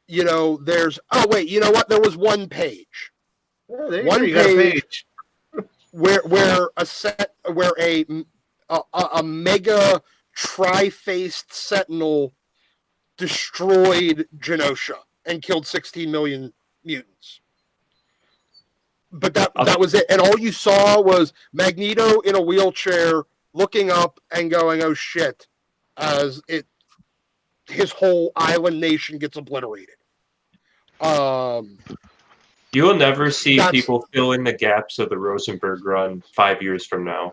there's there was one page. Yeah, one page where a mega tri-faced sentinel destroyed Genosha and killed 16 million mutants. But that was it. And all you saw was Magneto in a wheelchair looking up and going, "Oh shit," as his whole island nation gets obliterated. You will never see people fill in the gaps of the Rosenberg run 5 years from now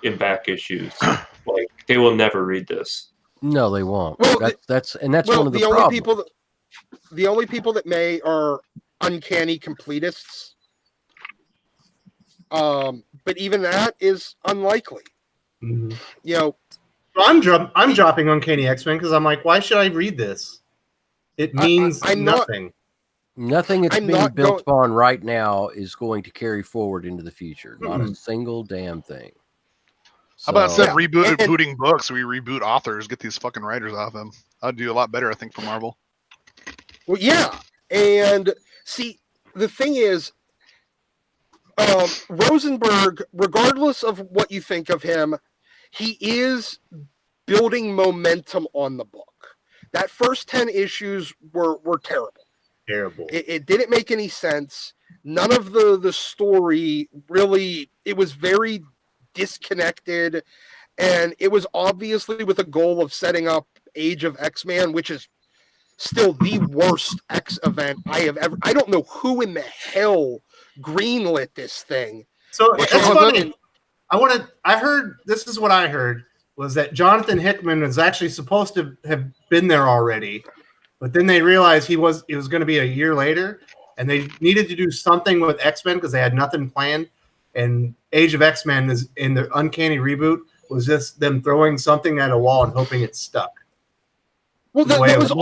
in back issues. Like, they will never read this. No, they won't. Well, that's one of the problems. The only people that may are uncanny completists. But even that is unlikely. Mm-hmm. I'm dropping Uncanny X-Men because I'm like, why should I read this? It means nothing. Nothing that's being built upon right now is going to carry forward into the future. Not a single damn thing. How about instead of rebooting books, we reboot authors, get these fucking writers off them? That'd do a lot better, I think, for Marvel. Well, yeah. And see, the thing is, Rosenberg, regardless of what you think of him, he is building momentum on the book. That first 10 issues were terrible. It didn't make any sense. None of the story really, it was very disconnected, and it was obviously with a goal of setting up Age of X-Men, which is still the worst X event I have ever. I don't know who in the hell greenlit this thing. So it's funny. I heard, this is what I heard, was that Jonathan Hickman was actually supposed to have been there already, but then they realized it was going to be a year later, and they needed to do something with X-Men because they had nothing planned. And Age of X-Men is in the Uncanny reboot was just them throwing something at a wall and hoping it stuck. Well, that was all.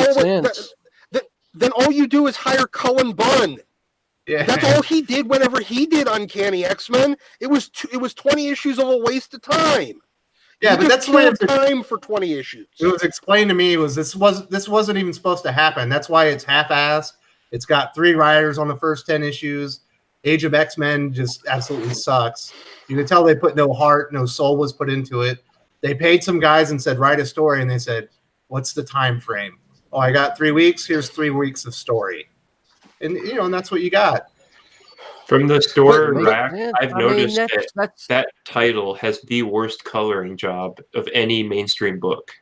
Then all you do is hire Cullen Bunn. Yeah. That's all he did whenever he did Uncanny X-Men. It was 20 issues of a waste of time. Yeah, but that's why time for 20 issues. It was explained to me this wasn't even supposed to happen. That's why it's half-assed. It's got 3 writers on the first 10 issues. Age of X-Men just absolutely sucks. You can tell they put no heart, no soul was put into it. They paid some guys and said, write a story. And they said, what's the time frame? Oh, I got 3 weeks. Here's 3 weeks of story. And, and that's what you got. From the store rack, I've noticed that title has the worst coloring job of any mainstream book.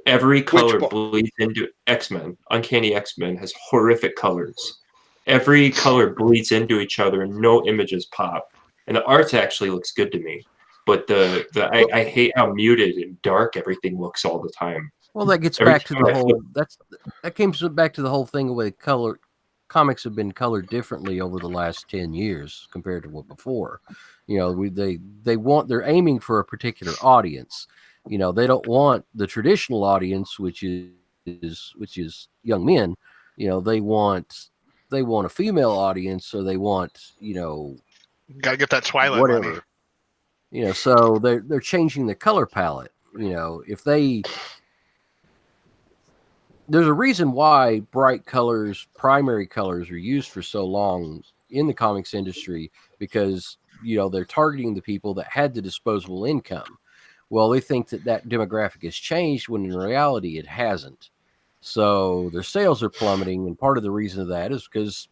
Every color bleeds into X-Men. Uncanny X-Men has horrific colors. Every color bleeds into each other and no images pop. And the art actually looks good to me. But I hate how muted and dark everything looks all the time. Well, that gets back to the whole that comes back to the whole thing with color. Comics have been colored differently over the last 10 years compared to what before. They're aiming for a particular audience. They don't want the traditional audience, which is young men. They want a female audience, so they want gotta get that Twilight whatever money. So they're changing the color palette. There's a reason why bright colors, primary colors, are used for so long in the comics industry, because they're targeting the people that had the disposable income. Well, they think that demographic has changed when in reality it hasn't. So their sales are plummeting, and part of the reason of that is because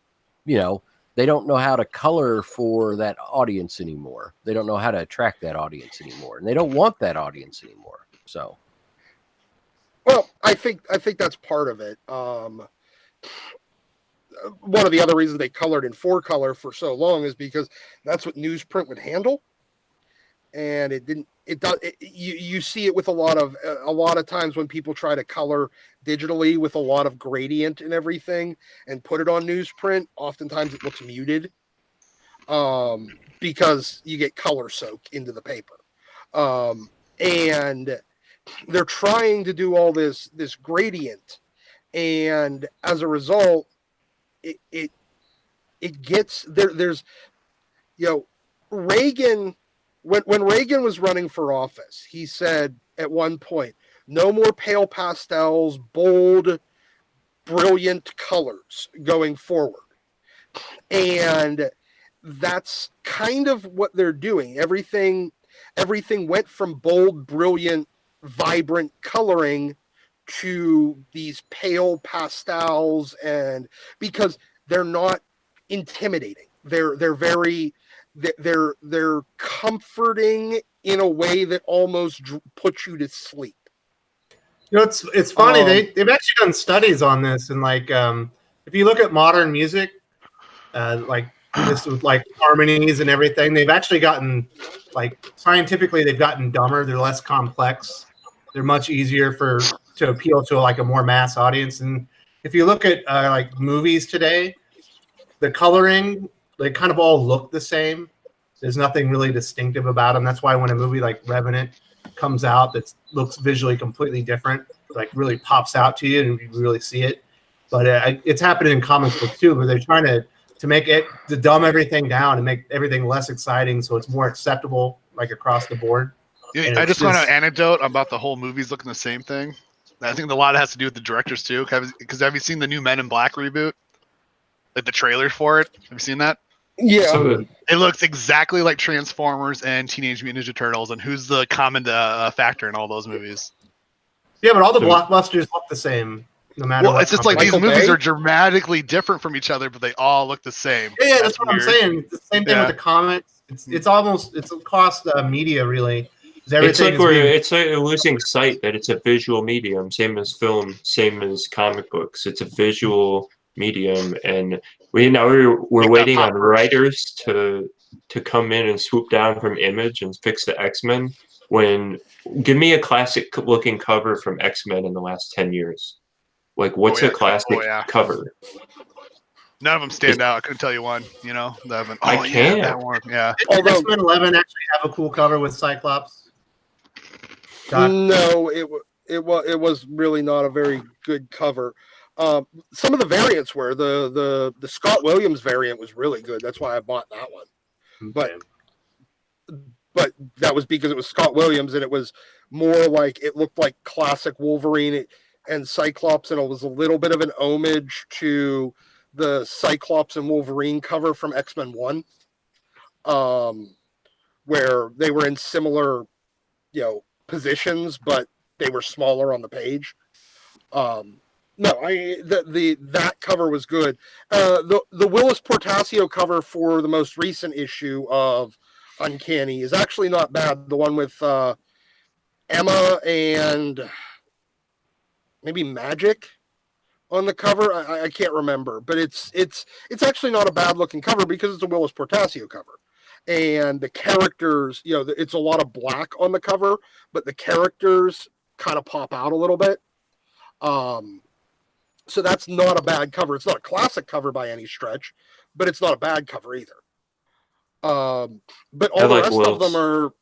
they don't know how to color for that audience anymore. They don't know how to attract that audience anymore, and they don't want that audience anymore. So. Well, I think that's part of it. One of the other reasons they colored in 4-color for so long is because that's what newsprint would handle, and it didn't. You see it with a lot of times when people try to color digitally with a lot of gradient and everything and put it on newsprint. Oftentimes it looks muted because you get color soak into the paper, and they're trying to do all this gradient, and as a result, it gets there. There's Reagan, when Reagan was running for office, he said at one point, no more pale pastels, bold, brilliant colors going forward. And that's kind of what they're doing. Everything went from bold, brilliant, vibrant coloring to these pale pastels, and because they're not intimidating, they're comforting in a way that almost puts you to sleep. It's funny, they've actually done studies on this, and if you look at modern music, this with harmonies and everything, they've actually gotten scientifically they've gotten dumber. They're less complex. They're much easier to appeal to a more mass audience. And if you look at movies today, the coloring, they kind of all look the same. There's nothing really distinctive about them. That's why when a movie like Revenant comes out that looks visually completely different, really pops out to you and you really see it. But it's happening in comic books too, where they're trying to make it, to dumb everything down and make everything less exciting so it's more acceptable across the board. I just want an anecdote about the whole movies looking the same thing. I think a lot has to do with the directors too. Because have you seen the new Men in Black reboot? The trailer for it. Have you seen that? Yeah. So it looks exactly like Transformers and Teenage Mutant Ninja Turtles. And who's the common factor in all those movies? Yeah, but all the blockbusters look the same. No matter what. It's just these movies are dramatically different from each other, but they all look the same. Yeah, that's what I'm saying. It's the same thing with the comics. It's across media really. It's like we're losing sight that it's a visual medium, same as film, same as comic books. It's a visual medium, and we're waiting on writers to come in and swoop down from Image and fix the X-Men. Give me a classic looking cover from X-Men in the last 10 years. What's a classic cover? None of them stand out. I couldn't tell you one. I can't. That one. Yeah. Although X-Men 11 actually have a cool cover with Cyclops. No, it was really not a very good cover. Some of the variants were the Scott Williams variant was really good. That's why I bought that one. Okay. But that was because it was Scott Williams, and it was more it looked like classic Wolverine and Cyclops, and it was a little bit of an homage to the Cyclops and Wolverine cover from X-Men 1, where they were in similar, positions, but they were smaller on the page. That cover was good. The Willis Portacio cover for the most recent issue of Uncanny is actually not bad. The one with Emma and maybe Magic on the cover. I can't remember, but it's actually not a bad looking cover because it's a Willis Portacio cover. And the characters, it's a lot of black on the cover, but the characters kind of pop out a little bit. So that's not a bad cover. It's not a classic cover by any stretch, but it's not a bad cover either. But all the rest of them are,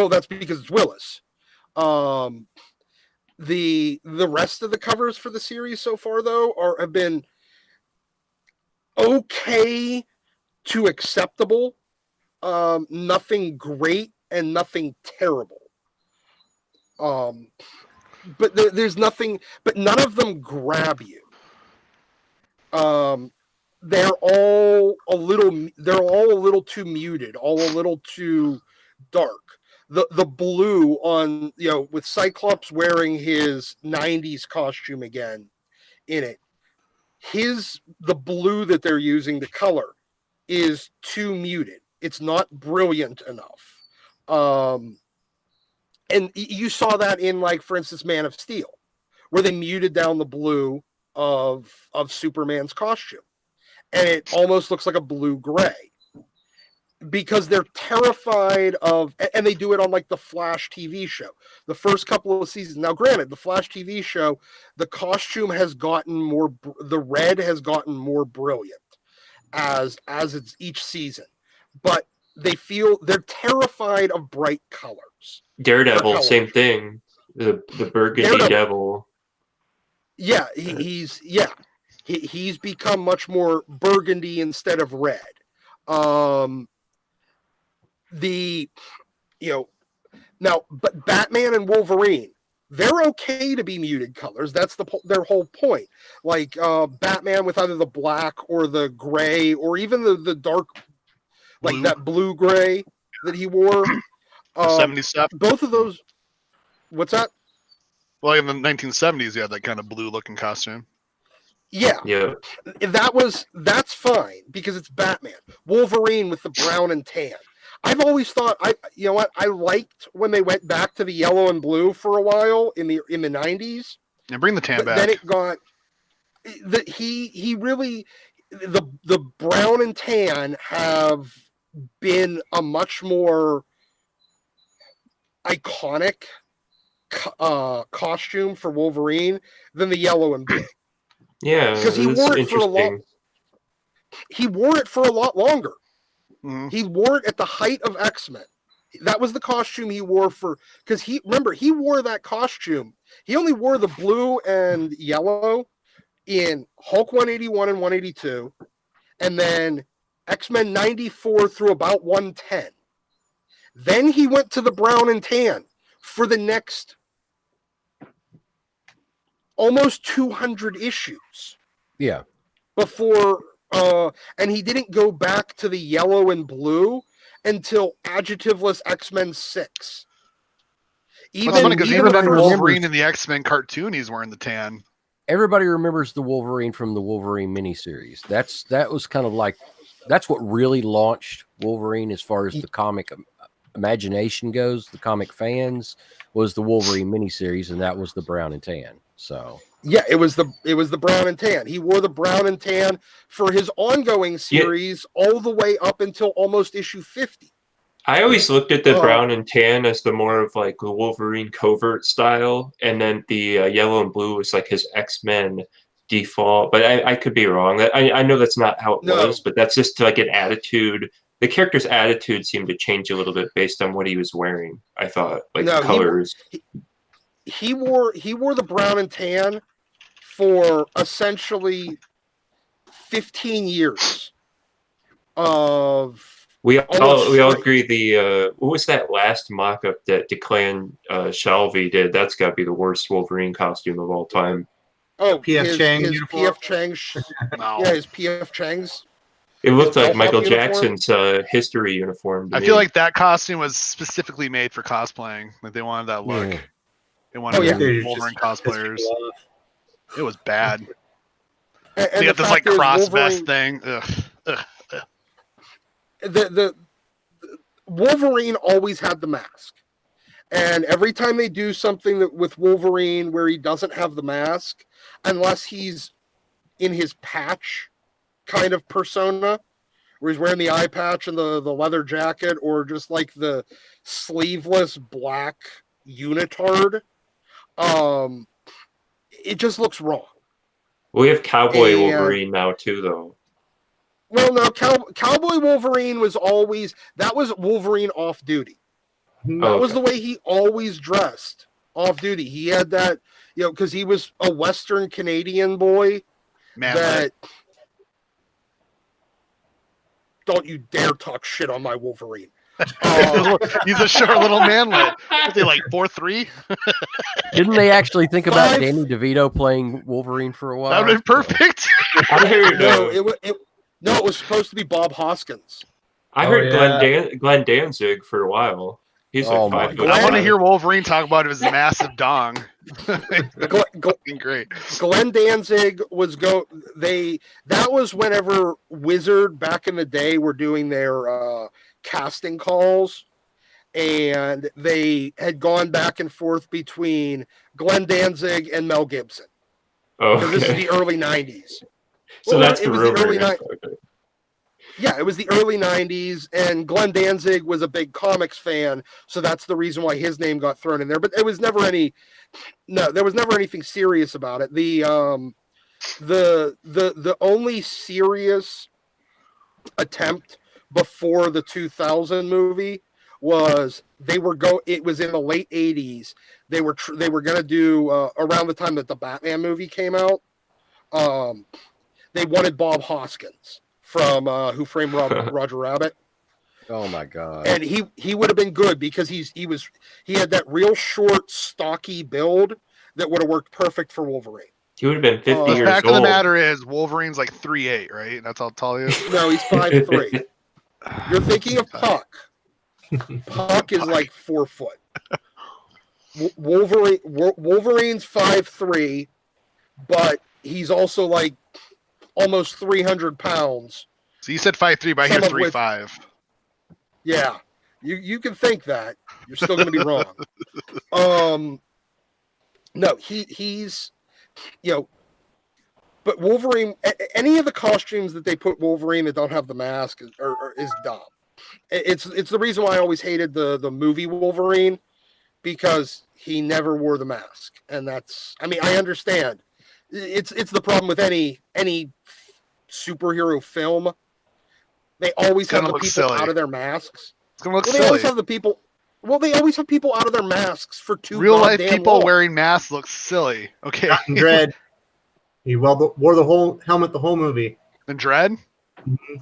that's because it's Willis. The rest of the covers for the series so far, though, have been okay to acceptable. Nothing great and nothing terrible. But there's nothing, but none of them grab you. They're all a little too muted, all a little too dark. The blue on, with Cyclops wearing his 90s costume again in it, the blue that they're using, the color, is too muted. It's not brilliant enough. And you saw that in, like, for instance, Man of Steel, where they muted down the blue of Superman's costume. And it almost looks like a blue-gray. Because they're terrified of, and they do it on, like, the Flash TV show. The first couple of seasons. Now, granted, the Flash TV show, the costume has gotten more, the red has gotten more brilliant as it's each season. But they're terrified of bright colors. Daredevil, same thing. The burgundy devil. Yeah, he's become much more burgundy instead of red. But Batman and Wolverine, they're okay to be muted colors. That's their whole point. Like Batman with either the black or the gray or even the dark, like blue. That blue gray that he wore. 77. Both of those. What's that? Well, in the 1970s, you had that kind of blue-looking costume. Yeah. That's fine because it's Batman. Wolverine with the brown and tan. I've always thought I liked when they went back to the yellow and blue for a while in the 90s. And bring the tan back. Then it got he really the brown and tan have been a much more iconic costume for Wolverine than the yellow and blue. Yeah, because he wore it for a lot. He wore it for a lot longer. Mm-hmm. He wore it at the height of X-Men. That was the costume he wore because he wore that costume. He only wore the blue and yellow in Hulk 181 and 182, and then X-Men 94 through about 110. Then he went to the brown and tan for the next almost 200 issues. Yeah. Before, and he didn't go back to the yellow and blue until Adjectiveless X-Men 6. That's funny because even then Wolverine in the X-Men cartoon, he's wearing the tan. Everybody remembers the Wolverine from the Wolverine miniseries. That was kind of like, that's what really launched Wolverine as far as the comic imagination goes. The comic fans was the Wolverine miniseries, and that was the brown and tan. So yeah, it was the brown and tan. He wore the brown and tan for his ongoing series all the way up until almost issue 50. I always looked at the brown and tan as the more of like the Wolverine covert style, and then the yellow and blue was like his X-Men default. But I could be wrong. I know that's not how it was, but that's just like an attitude. The character's attitude seemed to change a little bit based on what he was wearing. I thought, like the colors. He wore the brown and tan for essentially 15 years of. We all agree the what was that last mock-up that Declan Shalvey did? That's got to be the worst Wolverine costume of all time. Oh, P.F. Chang his uniform? P.F. Chang's. No. Yeah, his P.F. Chang's. It looked like bellhop Michael uniform? Jackson's history uniform. I feel like that costume was specifically made for cosplaying. Like they wanted that look. Yeah. They wanted They're Wolverine just cosplayers. pissed people off. It was bad. And They got the this like fact is cross Wolverine- vest thing. Ugh. the Wolverine always had the mask, and every time they do something with Wolverine where he doesn't have the mask, unless he's in his patch kind of persona, where he's wearing the eye patch and the leather jacket, or just like the sleeveless black unitard, it just looks wrong. We have Cowboy And- Wolverine now too, though. Well, no, Cowboy Wolverine was Wolverine off duty. That was the way he always dressed off duty. He had that, because he was a Western Canadian boy. Man, Don't you dare talk shit on my Wolverine. he's a short little manlet. Was he like 4'3"? Didn't they actually think about Five. Danny DeVito playing Wolverine for a while? That would have been perfect. I heard. It was supposed to be Bob Hoskins. I heard Glenn Danzig for a while. He's Oh like my 5 God. I want to foot. hear Wolverine talk about his massive dong. Great. Glenn Danzig that was whenever Wizard back in the day were doing their casting calls, and they had gone back and forth between Glenn Danzig and Mel Gibson. Because this is the early 90s. So that's the it was the early rumor. Yeah, it was the early 90s, and Glenn Danzig was a big comics fan, so that's the reason why his name got thrown in there. But it was never there was never anything serious about it. The only serious attempt before the 2000 movie was it was in the late 80s. They were going to do around the time that the Batman movie came out. They wanted Bob Hoskins from Who Framed Roger Rabbit. Oh my God! And he would have been good because he had that real short, stocky build that would have worked perfect for Wolverine. He would have been 50 The years fact old. of the matter is, Wolverine's like 3'8", right? That's how tall he is. No, he's 5'3". You're thinking of Puck. Puck is like 4 foot. Wolverine's 5'3", but he's also like almost 300 pounds. So you said 5'3", but I hear 3'5". Yeah, you can think that. You're still going to be wrong. No, he's, but Wolverine, any of the costumes that they put Wolverine that don't have the mask is dumb. It's the reason why I always hated the movie Wolverine, because he never wore the mask. And I understand. It's the problem with any superhero film. They always have the people silly. out of their masks. It's gonna look They silly. always have the people. Well, they always have people out of their masks for Real life goddamn people long. wearing masks look silly. Okay. Dredd. He wore the whole helmet the whole movie. And Dredd?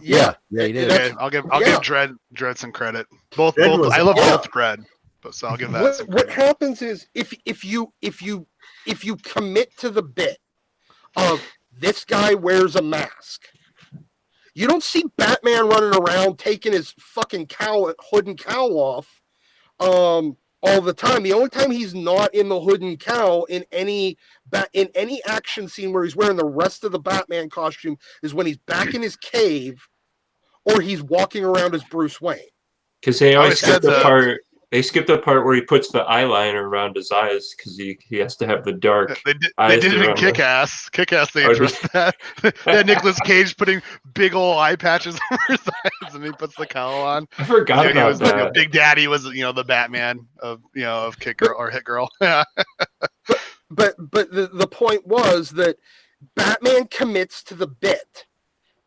Yeah, he did. Okay, I'll give Dredd some credit. Both. Dredd was- I love yeah. both Dredd, so I'll give that some What credit. happens is if you commit to the bit of this guy wears a mask, you don't see Batman running around taking his fucking hood and cowl off all the time. The only time he's not in the hood and cowl in any action scene where he's wearing the rest of the Batman costume is when he's back in his cave or he's walking around as Bruce Wayne. Because they always said skip the part. They skip the part where he puts the eyeliner around his eyes because he has to have the dark. They eyes did it in around them. Kick-Ass. Kick-Ass, they Oh, addressed that. They had Nicolas Cage putting big old eye patches over his eyes, and he puts the cowl on. I forgot He about was, that. Big Daddy was, the Batman of Kick Girl or Hit Girl. But the point was that Batman commits to the bit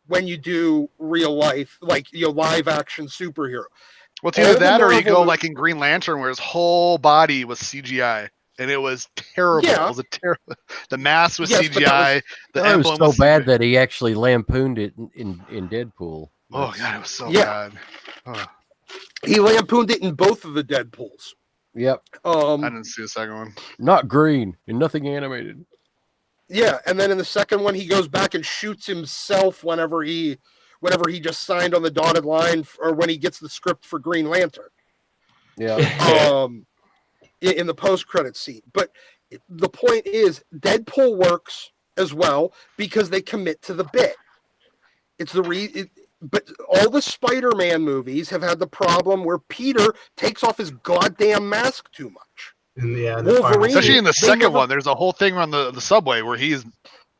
when you do real life, like live action superhero. Well, it's either All the that or you Marvel go movies- like in Green Lantern, where his whole body was CGI, and it was terrible. Yeah. It was terrible. The mask was Yes, but CGI. The It was emblem so bad CGI. that he actually lampooned it in Deadpool. Oh god, it was so Yeah. bad. Oh, He lampooned it in both of the Deadpools. Yep, I didn't see the second one. not green and nothing animated. Yeah, and then in the second one, he goes back and shoots himself whenever he just signed on the dotted line, or when he gets the script for Green Lantern. Yeah. In the post-credit scene. But the point is, Deadpool works as well because they commit to the bit. It's but all the Spider-Man movies have had the problem where Peter takes off his goddamn mask too much. Yeah, Wolverine, especially in the second one, there's a whole thing on the subway where he's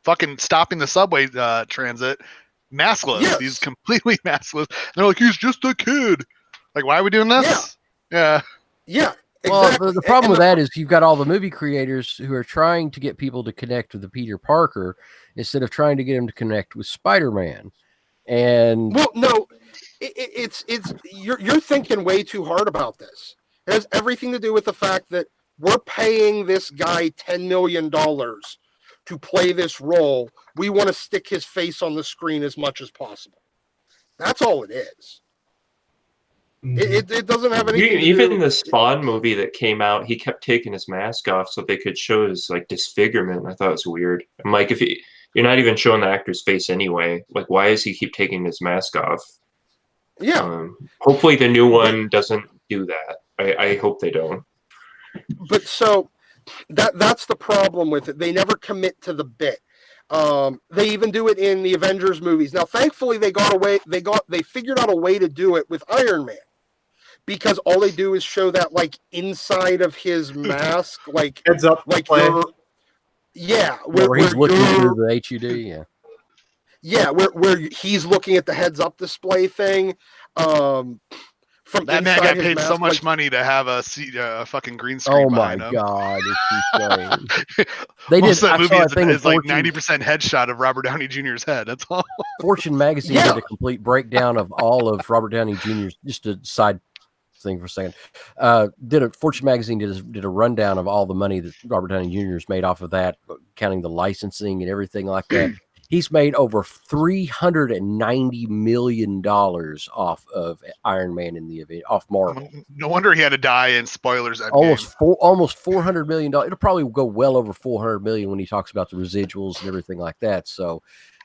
fucking stopping the subway transit maskless. Yes. He's completely maskless. And they're like, he's just a kid. Like, why are we doing this? Yeah. Well, exactly. the problem with that is you've got all the movie creators who are trying to get people to connect with the Peter Parker instead of trying to get them to connect with Spider-Man. And well, no, it's you're thinking way too hard about this. It has everything to do with the fact that we're paying this guy $10 million to play this role. We want to stick his face on the screen as much as possible. That's all it is. It doesn't have anything. Even the Spawn movie that came out, he kept taking his mask off so they could show his like disfigurement. I thought it was weird. I'm like, if you're not even showing the actor's face anyway, like why does he keep taking his mask off? Yeah. Hopefully the new one doesn't do that. I hope they don't. But so that's the problem with it. They never commit to the bit. They even do it in the Avengers movies. Now, thankfully, they figured out a way to do it with Iron Man, because all they do is show that like inside of his mask, like heads up, like where he's looking through the HUD. Yeah, where he's looking at the heads up display thing. From that man got paid so much money to have a fucking green screen. Oh my god! They Most did. of that movie is like Fortune, 90% headshot of Robert Downey Jr.'s head. That's all. Fortune magazine did a complete breakdown of all of Robert Downey Jr.'s. Just a side thing for a second. Fortune magazine did a rundown of all the money that Robert Downey Jr. has made off of that, counting the licensing and everything like that. He's made over $390 million off of Iron Man in the event, off Marvel. No wonder he had to die in spoilers. Almost $400 million. It'll probably go well over $400 million when he talks about the residuals and everything like that. So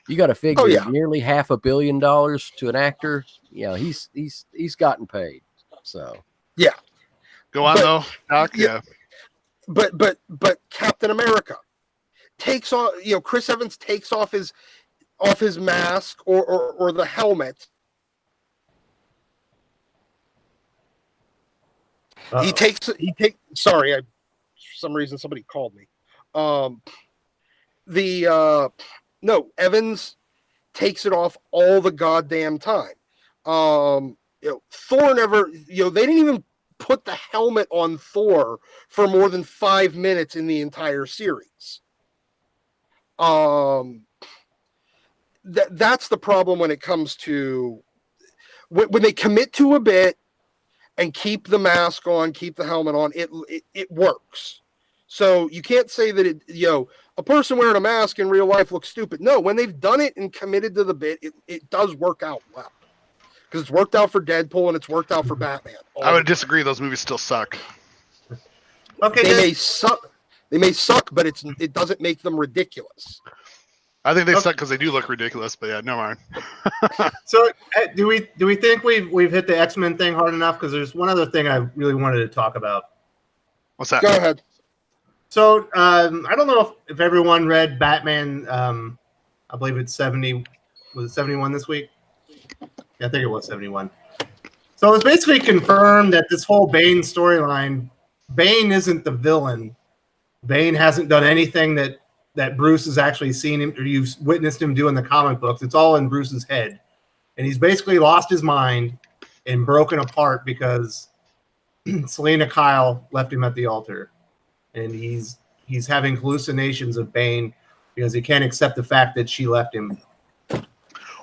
you got to figure nearly $500 million to an actor. Yeah, he's gotten paid. So yeah, go on though, Doc. Yeah, but Captain America takes off, Chris Evans takes off his mask or the helmet. Sorry, for some reason somebody called me. Evans takes it off all the goddamn time. Thor never, they didn't even put the helmet on Thor for more than 5 minutes in the entire series. That's the problem when it comes to when they commit to a bit and keep the mask on, keep the helmet on, it works. So you can't say that a person wearing a mask in real life looks stupid. No, when they've done it and committed to the bit, it does work out well. Because it's worked out for Deadpool and it's worked out for Batman. I would disagree. Those movies still suck. Okay, they may suck. They may suck, but it doesn't make them ridiculous. I think they suck because they do look ridiculous. But yeah, no mind. So do we think we've hit the X-Men thing hard enough? Because there's one other thing I really wanted to talk about. What's that? Go ahead. So I don't know if everyone read Batman. I believe it's 70. Was it 71 this week? Yeah, I think it was 71. So it's basically confirmed that this whole Bane storyline, Bane isn't the villain. Bane hasn't done anything that Bruce has actually seen him or you've witnessed him do in the comic books. It's all in Bruce's head. And he's basically lost his mind and broken apart because Selena Kyle left him at the altar. And he's having hallucinations of Bane because he can't accept the fact that she left him.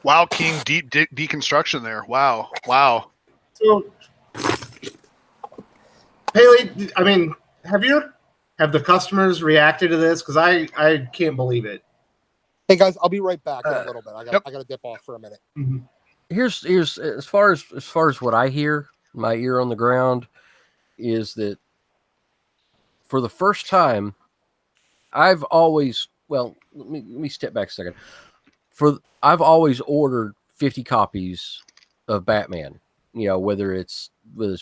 Wow, King, deep deconstruction there. Wow. So, Haley, I mean, have the customers reacted to this? Because I can't believe it. Hey guys, I'll be right back in a little bit. I got to dip off for a minute. Mm-hmm. Here's as far as what I hear, my ear on the ground, is that for the first time, I've always well, let me step back a second. I've always ordered 50 copies of Batman. Whether it's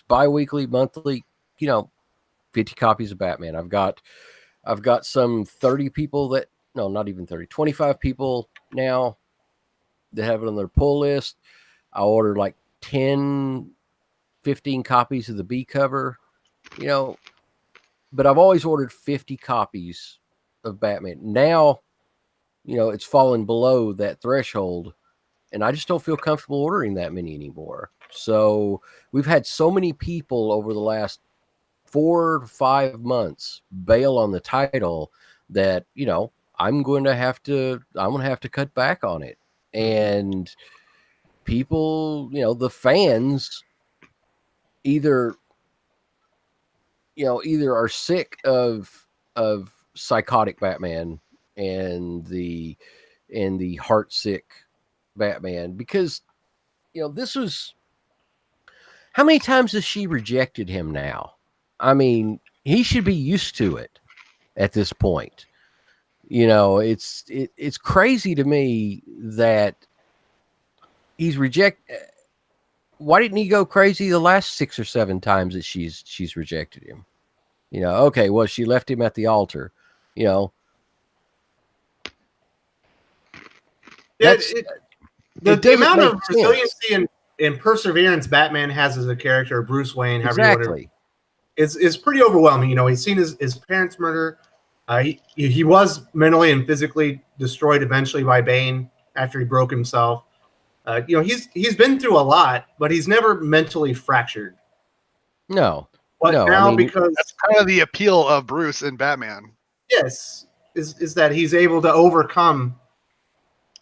bi-weekly, monthly, 50 copies of Batman. I've got some 30 people not even 30, 25 people now that have it on their pull list. I ordered like 10, 15 copies of the B cover, but I've always ordered 50 copies of Batman. Now, it's fallen below that threshold, and I just don't feel comfortable ordering that many anymore. So we've had so many people over the last 4 to 5 months bail on the title that, I'm going to have to cut back on it. And people, the fans either are sick of psychotic Batman and the heart sick Batman, because this was, how many times has she rejected him now? I mean, he should be used to it at this point. It's crazy to me that he's why didn't he go crazy the last 6 or 7 times that she's rejected him? Okay, well, she left him at the altar. Yeah, the amount of resiliency and perseverance Batman has as a character, Bruce Wayne, exactly, is pretty overwhelming. He's seen his parents murder. He was mentally and physically destroyed eventually by Bane after he broke himself. He's been through a lot, but he's never mentally fractured. No. But now, because that's kind of the appeal of Bruce and Batman. Yes, is that he's able to overcome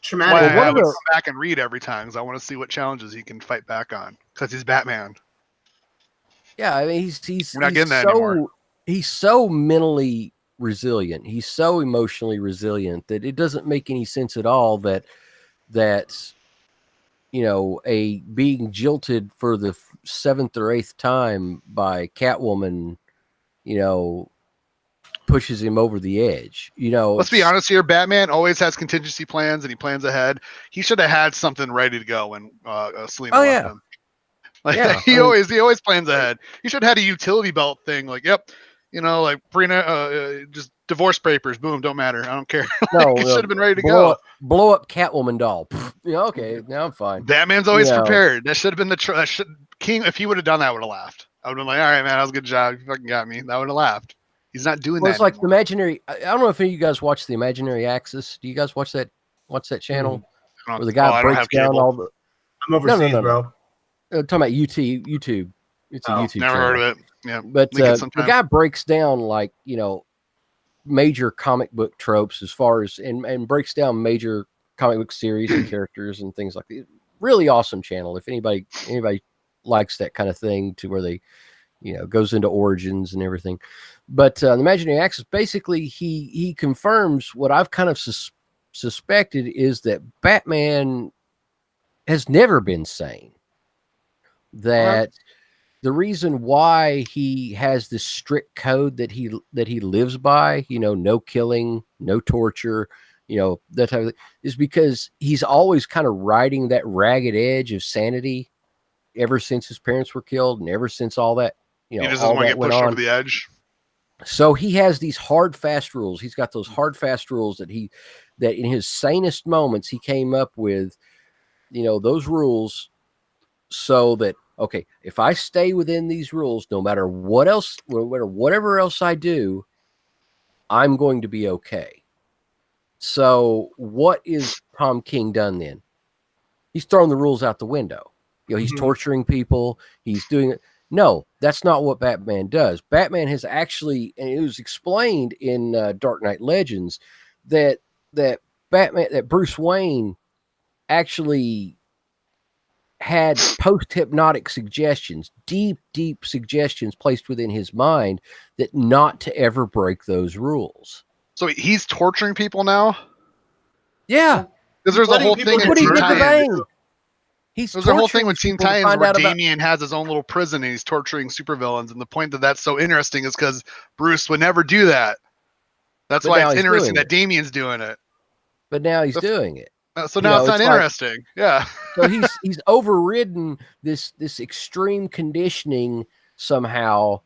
traumatic. Well, I would come back and read every time because I want to see what challenges he can fight back on, because he's Batman. Yeah, I mean, he's not getting that anymore. He's so mentally resilient. He's so emotionally resilient that it doesn't make any sense at all that being jilted for the 7th or 8th time by Catwoman, pushes him over the edge. Let's be honest here. Batman always has contingency plans, and he plans ahead. He should have had something ready to go when Selina left him. He always plans ahead. He should have had a utility belt thing. Like, yep, like just divorce papers. Boom, don't matter. I don't care. It should have been ready to go. Blow up Catwoman doll. Okay, now I'm fine. Batman's always prepared. That should have been King. If he would have done that, I would have laughed. I would have been like, all right, man, that was a good job. You fucking got me. That would have laughed. He's not doing that. It's like the imaginary. I don't know if any of you guys watch the Imaginary Axis. Do you guys watch that? Watch that channel where the guy breaks down all the. I'm overseas, bro. I'm talking about YouTube. It's a YouTube. Never channel. Heard of it. Yeah, but the guy breaks down like major comic book tropes as far as and breaks down major comic book series and characters and things like that. Really awesome channel. If anybody likes that kind of thing, to where they goes into origins and everything. But the Imaginary Axis, basically he confirms what I've kind of suspected, is that Batman has never been sane. That the reason why he has this strict code that he lives by, no killing, no torture, that type of thing, is because he's always kind of riding that ragged edge of sanity ever since his parents were killed and ever since all that, he doesn't want to get pushed over the edge. So he has these hard, fast rules. He's got those hard, fast rules that in his sanest moments, he came up with, those rules, so that, okay, if I stay within these rules, no matter whatever else I do, I'm going to be okay. So what is Tom King done then? He's thrown the rules out the window. He's torturing people. He's doing it. No, that's not what Batman does. Batman has actually, and it was explained in Dark Knight Legends, that Bruce Wayne actually had post-hypnotic suggestions, deep suggestions placed within his mind that not to ever break those rules. So he's torturing people now? Yeah. Because there's a whole thing in Teen Titans. There's a whole thing with Teen Titans where Damian has his own little prison and he's torturing supervillains. And the point that's so interesting is because Bruce would never do that. That's why it's interesting that Damian's doing it. But now he's doing it. So now it's not interesting. Yeah. So he's overridden this extreme conditioning somehow.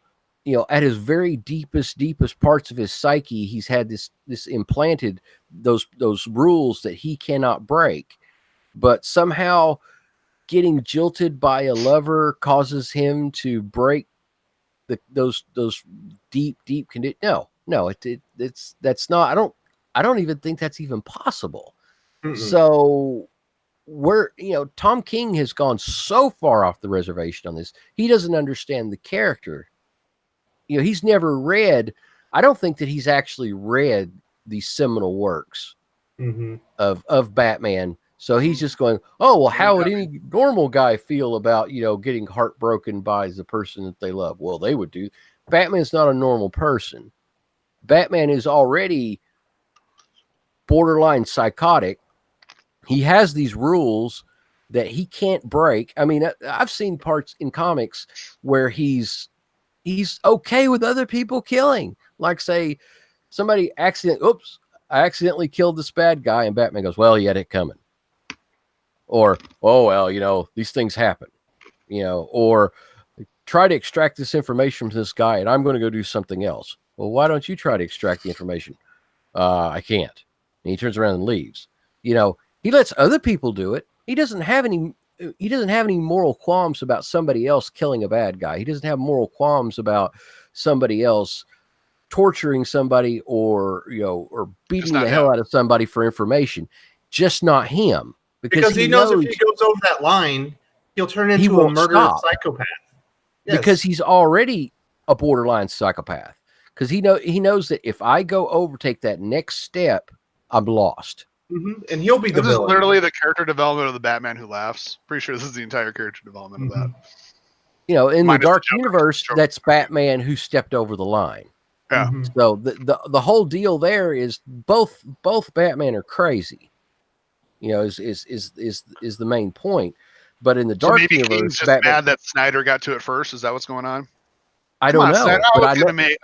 At his very deepest parts of his psyche, he's had this implanted those rules that he cannot break. But somehow getting jilted by a lover causes him to break those deep conditions. No, that's not. I don't even think that's even possible. Mm-mm. So Tom King has gone so far off the reservation on this. He doesn't understand the character. He's never read. I don't think that he's actually read the seminal works of Batman. So he's just going, oh, well, how would any normal guy feel about, getting heartbroken by the person that they love? Well, they would do. Batman's not a normal person. Batman is already borderline psychotic. He has these rules that he can't break. I mean, I've seen parts in comics where he's okay with other people killing. Like, say, somebody I accidentally killed this bad guy, and Batman goes, well, he had it coming. Or, oh, well, these things happen. Or try to extract this information from this guy, and I'm going to go do something else. Well, why don't you try to extract the information? I can't. And he turns around and leaves. He lets other people do it. He doesn't have any moral qualms about somebody else killing a bad guy. He doesn't have moral qualms about somebody else torturing somebody or beating the hell out of somebody for information. Just not him. Because he knows if he goes over that line, he'll turn into a murderous psychopath. Yes. Because he's already a borderline psychopath. Because he knows that if I take that next step, I'm lost. Mm-hmm. And he'll be the villain. This is literally the character development of the Batman Who Laughs. Pretty sure this is the entire character development of that. In the Dark Universe, that's Batman who stepped over the line. Yeah. Mm-hmm. So the whole deal there is both Batman are crazy. Is the main point. But in the Dark Universe, King's just mad that Snyder got to it first. Is that what's going on? I don't know. Snyder, I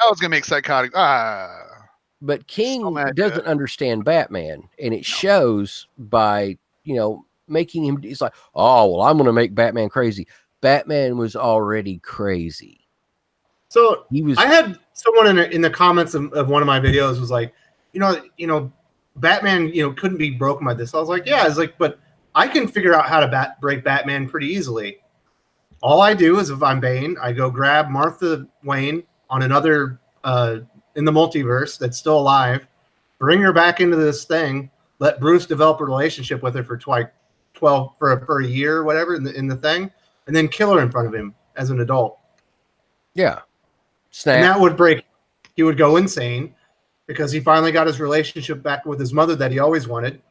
was gonna make psychotic. But King doesn't understand Batman, and it shows by making him. He's like, oh well, I'm gonna make Batman crazy. Batman was already crazy. So I had someone in the comments of one of my videos was like, Batman, couldn't be broken by this. I was like, yeah. It's like, but I can figure out how to break Batman pretty easily. All I do is if I'm Bane, I go grab Martha Wayne on another in the multiverse that's still alive, bring her back into this thing, let Bruce develop a relationship with her for for a year or whatever in the thing, and then kill her in front of him as an adult. Yeah. Snap. And that would break. He would go insane because he finally got his relationship back with his mother that he always wanted,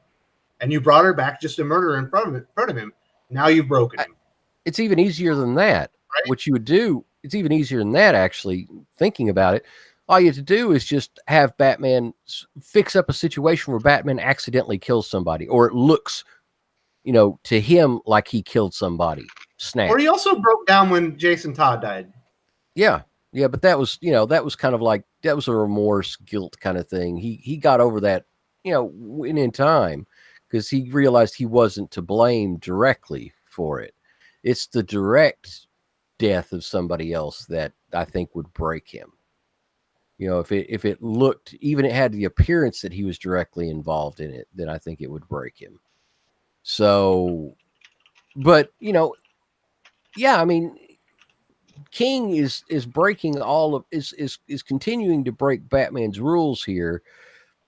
and you brought her back just to murder her in front of him. Now you've broken him. It's even easier than that. Right? What you would do, it's even easier than that, actually, thinking about it. All you have to do is just have Batman fix up a situation where Batman accidentally kills somebody, or it looks, to him like he killed somebody. Snap. Or he also broke down when Jason Todd died. Yeah. Yeah, but that was, that was kind of like, that was a remorse, guilt kind of thing. He got over that, in time, because he realized he wasn't to blame directly for it. It's the direct death of somebody else that I think would break him. If it looked, even it had the appearance that he was directly involved in it, then I think it would break him. So, but yeah, I mean, King is breaking is continuing to break Batman's rules here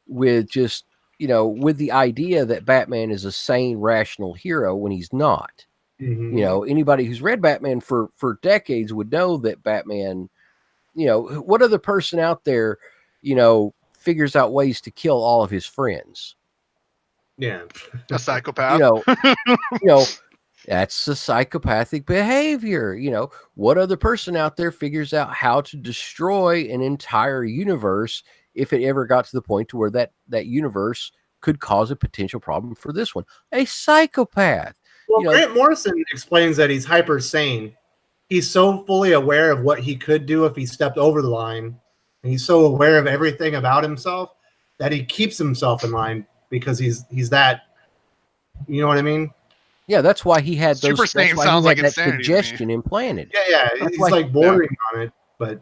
with just, with the idea that Batman is a sane, rational hero when he's not. Mm-hmm. Anybody who's read Batman for decades would know that Batman, what other person out there, figures out ways to kill all of his friends? Yeah. A psychopath. That's a psychopathic behavior. What other person out there figures out how to destroy an entire universe if it ever got to the point to where that universe could cause a potential problem for this one? A psychopath. Well, Grant Morrison explains that he's hyper sane. He's so fully aware of what he could do if he stepped over the line. And he's so aware of everything about himself that he keeps himself in line because he's that. You know what I mean? Yeah, that's why he had those. Super Saiyan sounds like that insanity suggestion implanted. Yeah. He's like bordering on it, but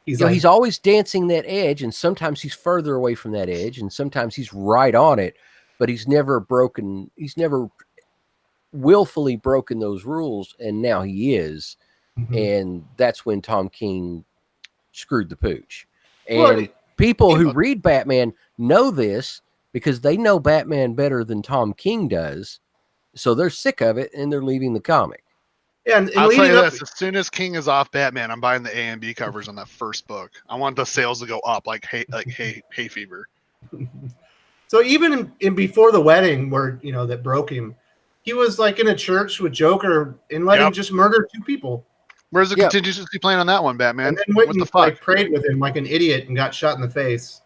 he's he's always dancing that edge, and sometimes he's further away from that edge, and sometimes he's right on it, but he's never broken. He's never willfully broken those rules, and now he is, and that's when Tom King screwed the pooch. And people who read Batman know this because they know Batman better than Tom King does, so they're sick of it and they're leaving the comic. Yeah, and I'll tell you this: as soon as King is off Batman, I'm buying the A and B covers on that first book. I want the sales to go up like hay fever. So even in Before the Wedding, where that broke him, he was like in a church with Joker and let him just murder 2 people. Where's the contingency plan on that one, Batman? And then went and like prayed with him like an idiot and got shot in the face.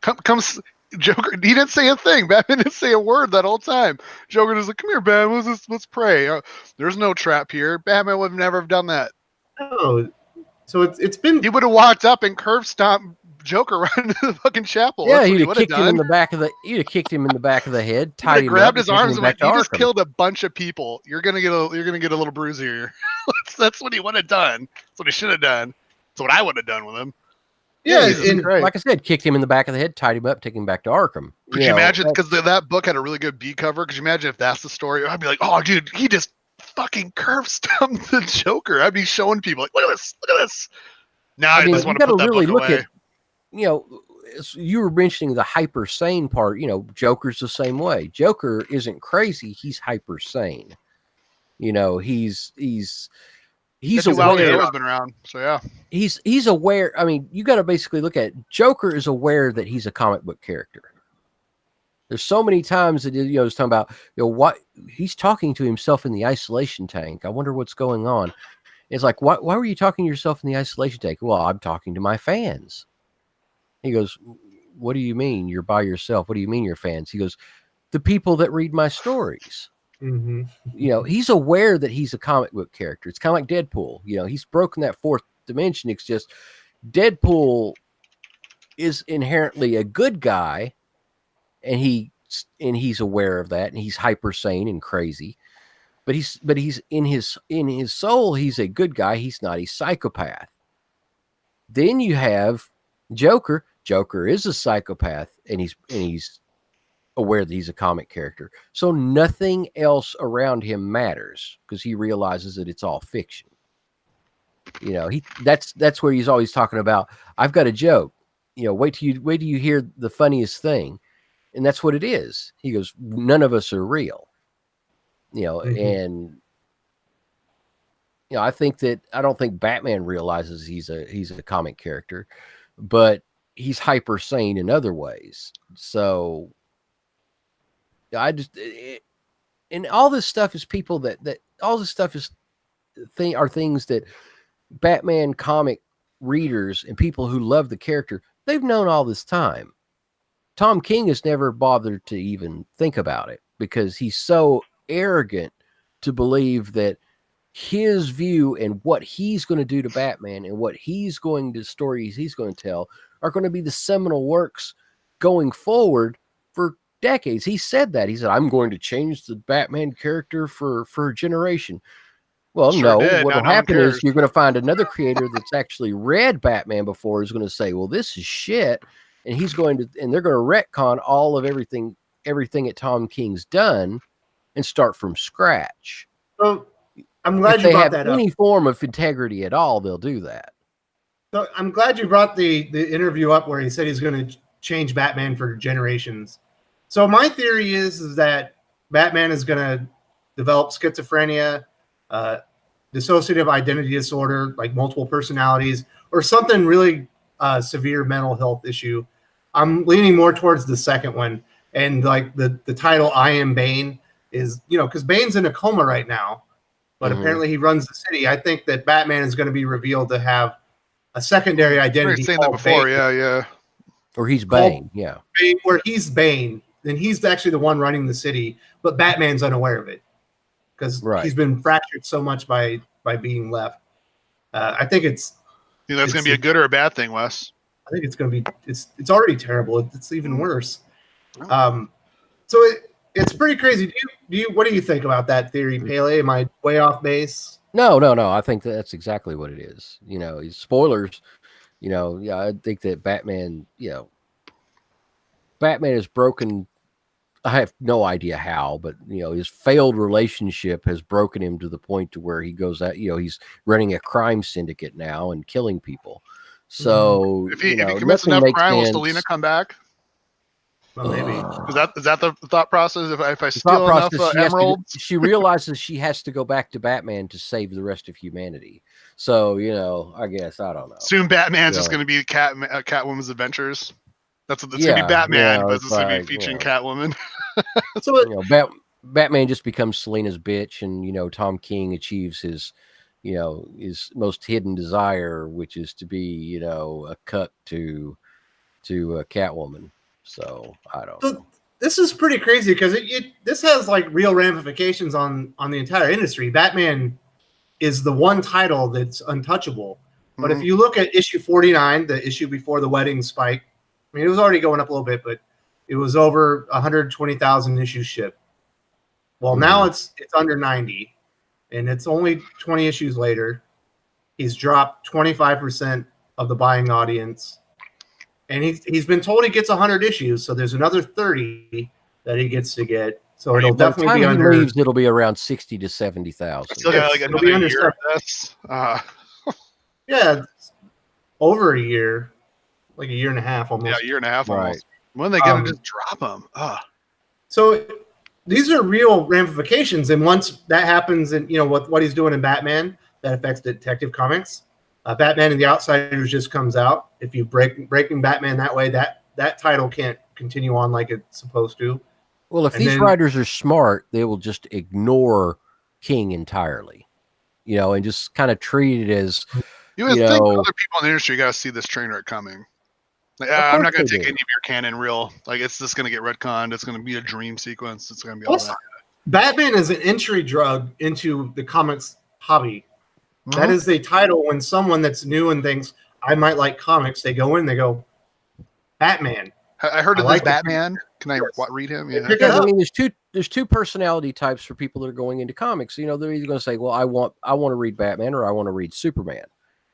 Comes Joker. He didn't say a thing. Batman didn't say a word that whole time. Joker was like, "Come here, Batman. Let's pray." There's no trap here. Batman would never have done that. Oh, so it's been. He would have walked up and curb stomped Joker right into the fucking chapel. Yeah, he'd have kicked him in the back of the. You'd have kicked him in the back of the head. Tied him grabbed up, his arms and went, "You just Arkham. killed a bunch of people. You're gonna get a little bruise here." That's what he would have done. That's what he should have done. That's what I would have done with him. Yeah, and like I said, kicked him in the back of the head, tied him up, took him back to Arkham. Could you imagine? Because that book had a really good B cover. Could you imagine if that's the story? I'd be like, "Oh, dude, he just fucking curve stomped the Joker." I'd be showing people like, "Look at this, look at this." Now I just want to put that book away. You were mentioning the hyper sane part. Joker's the same way. Joker isn't crazy; he's hyper sane. He's aware. Always been around, so yeah. He's aware. I mean, you got to basically look at Joker is aware that he's a comic book character. There's so many times that it's talking about what he's talking to himself in the isolation tank. I wonder what's going on. It's like, why were you talking to yourself in the isolation tank? Well, I'm talking to my fans. He goes, what do you mean you're by yourself? What do you mean your fans? He goes, the people that read my stories. He's aware that he's a comic book character. It's kind of like Deadpool. He's broken that 4th dimension. It's just Deadpool is inherently a good guy, and he's aware of that, and he's hyper sane and crazy. But he's in his soul, he's a good guy. He's not a psychopath. Then you have Joker. Joker is a psychopath, and he's aware that he's a comic character. So nothing else around him matters because he realizes that it's all fiction. That's where he's always talking about, I've got a joke. Wait till you hear the funniest thing. And that's what it is. He goes, none of us are real. And I don't think Batman realizes he's a comic character, but he's hyper sane in other ways. So and all this stuff is people that all this stuff is are things that Batman comic readers and people who love the character, they've known all this time. Tom King has never bothered to even think about it because he's so arrogant to believe that his view and what he's going to do to Batman and what stories he's going to tell are going to be the seminal works going forward for decades. He said that. He said, I'm going to change the Batman character for a generation. Well, no, what will happen is you're going to find another creator that's actually read Batman before is going to say, well, this is shit. And they're going to retcon all of everything that Tom King's done and start from scratch. So I'm glad you brought that up. If they have any form of integrity at all, they'll do that. So I'm glad you brought the interview up where he said he's going to change Batman for generations. So my theory is that Batman is going to develop schizophrenia, dissociative identity disorder, like multiple personalities, or something really severe mental health issue. I'm leaning more towards the second one. And like the title, I Am Bane, is, because Bane's in a coma right now, but apparently he runs the city. I think that Batman is going to be revealed to have a secondary identity. I've seen that before, Bane. Yeah. Or he's Bane, yeah. Bane, where he's Bane, then he's actually the one running the city, but Batman's unaware of it because he's been fractured so much by being left. I think it's. You think that's going to be a good or a bad thing, Wes? I think it's going to be it's already terrible. It's even worse. So it's pretty crazy. What do you think about that theory, Pele? Am I way off base? No. I think that's exactly what it is. Spoilers. I think that Batman. Batman is broken. I have no idea how, but his failed relationship has broken him to the point to where he goes out. He's running a crime syndicate now and killing people. So if he commits enough crime, will Selina come back? Well, maybe. Is that the thought process? If I steal enough emeralds, she realizes she has to go back to Batman to save the rest of humanity. So I guess I don't know. Soon Batman's just going to be Catwoman's adventures. It's going to be Batman, but it's going to be featuring Catwoman. So Batman just becomes Selina's bitch, and Tom King achieves his most hidden desire, which is to be a cut to Catwoman. So I don't know. This is pretty crazy because this has like real ramifications on the entire industry. Batman is the one title that's untouchable. But if you look at issue 49, the issue before the wedding spike, I mean, it was already going up a little bit, but it was over 120,000 issues shipped. Well, now it's under 90, and it's only 20 issues later. He's dropped 25% of the buying audience. And he's been told he gets 100 issues, so there's another 30 that he gets to get. So it'll definitely be under. Leaves, it'll be around 60 to 70,000. Still got like another year of this. Yeah, over a year, like a year and a half almost. Yeah, a year and a half almost. Right. When are they gonna just drop them? So these are real ramifications, and once that happens, and what he's doing in Batman, that affects Detective Comics. Batman and the Outsiders just comes out. If you breaking Batman that way, that title can't continue on like it's supposed to. Well, if these writers are smart, they will just ignore King entirely, and just kind of treat it as you would think other people in the industry got to see this train wreck coming. Like, I'm not going to take any of your canon real. Like, it's just going to get retconned. It's going to be a dream sequence. It's going to be all that. Batman is an entry drug into the comics hobby. That is a title when someone that's new and thinks, I might like comics, they go in, they go, Batman. I heard of this Batman. Can I read him? Yeah. I mean, there's two personality types for people that are going into comics. They're either going to say, well, I want to read Batman or I want to read Superman.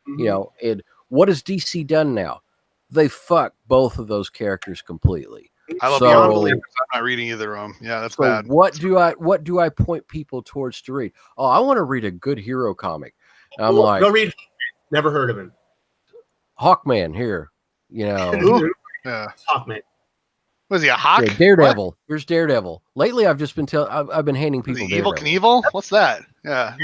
And what has DC done now? They fuck both of those characters completely. I love Beyond Believers. I'm not reading either of them. Yeah, that's bad. What do I point people towards to read? Oh, I want to read a good hero comic. I'm like, go read. Never heard of him. Hawkman here, Yeah, Hawkman. Was he a hawk? Yeah, Daredevil. What? Here's Daredevil. Lately, I've just been I've been handing people Evil Knievel. What's that? Yeah,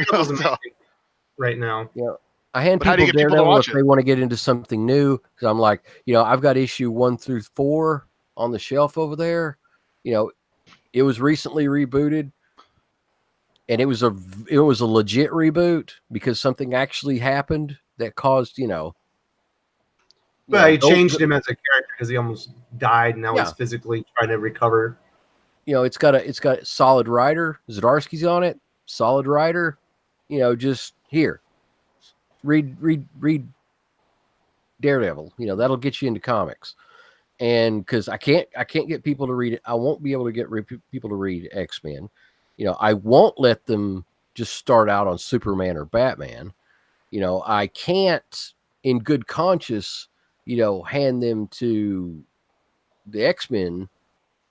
right now. Yeah, I hand people Daredevil if they want to get into something new. Because I'm like, I've got issue 1 through 4 on the shelf over there. It was recently rebooted. And it was a legit reboot because something actually happened that caused, Well, he changed him as a character because he almost died, and now he's physically trying to recover. It's got solid writer. Zdarsky's on it. Solid writer. Just here. Read Daredevil. That'll get you into comics. And because I can't get people to read it, I won't be able to get people to read X-Men. I won't let them just start out on Superman or Batman. I can't, in good conscience, hand them to the X-Men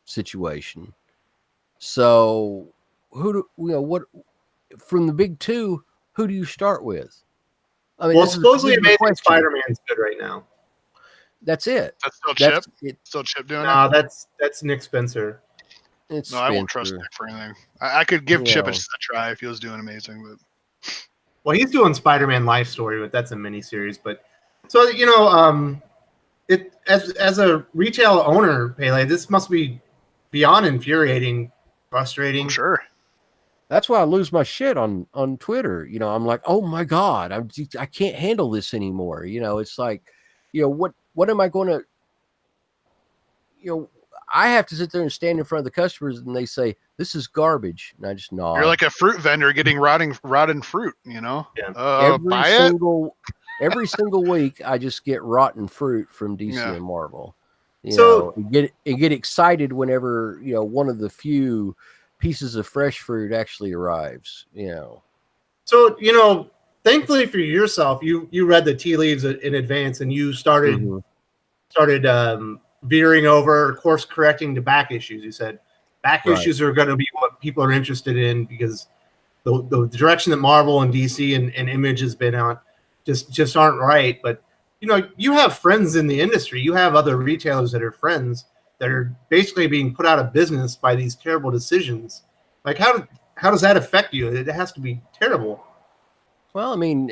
situation. So, what from the big two, who do you start with? I mean, supposedly Amazing Spider-Man's good right now. That's it. That's still Chip. Still Chip doing it. No, that's Nick Spencer. I won't trust Nick for anything. I could give Chip a try if he was doing amazing, but he's doing Spider-Man Life Story, but that's a miniseries. But so it as a retail owner, Pele, this must be beyond infuriating, frustrating. I'm sure. That's why I lose my shit on Twitter. I'm like, oh my god, I can't handle this anymore. It's like, what am I going to, I have to sit there and stand in front of the customers and they say, this is garbage. And I just nod. You're like a fruit vendor getting rotten fruit, Yeah. Every every single week I just get rotten fruit from DC Yeah. and Marvel. So get excited whenever one of the few pieces of fresh fruit actually arrives. So thankfully for yourself, you read the tea leaves in advance, and you started veering over, course correcting to back issues. You said back issues are going to be what people are interested in because the direction that Marvel and DC and Image has been on just aren't right. But you have friends in the industry. You have other retailers that are friends that are basically being put out of business by these terrible decisions. Like how does that affect you? It has to be terrible. Well, I mean,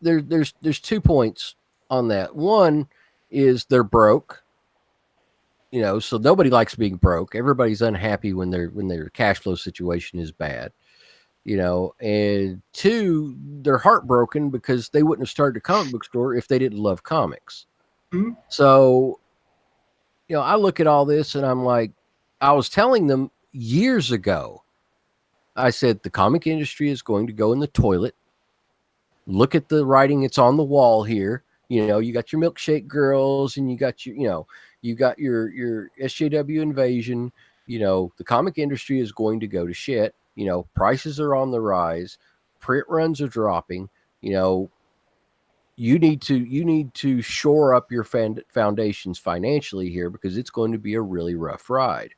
there's 2 points on that. One is they're broke, so nobody likes being broke. Everybody's unhappy when their cash flow situation is bad, and 2, they're heartbroken because they wouldn't have started a comic book store if they didn't love comics. Mm-hmm. So, I look at all this and I'm like, I was telling them years ago, I said, the comic industry is going to go in the toilet. Look at the writing. It's on the wall here. You got your milkshake girls and you got your SJW invasion. The comic industry is going to go to shit. Prices are on the rise. Print runs are dropping. You need to shore up your foundations financially here because it's going to be a really rough ride.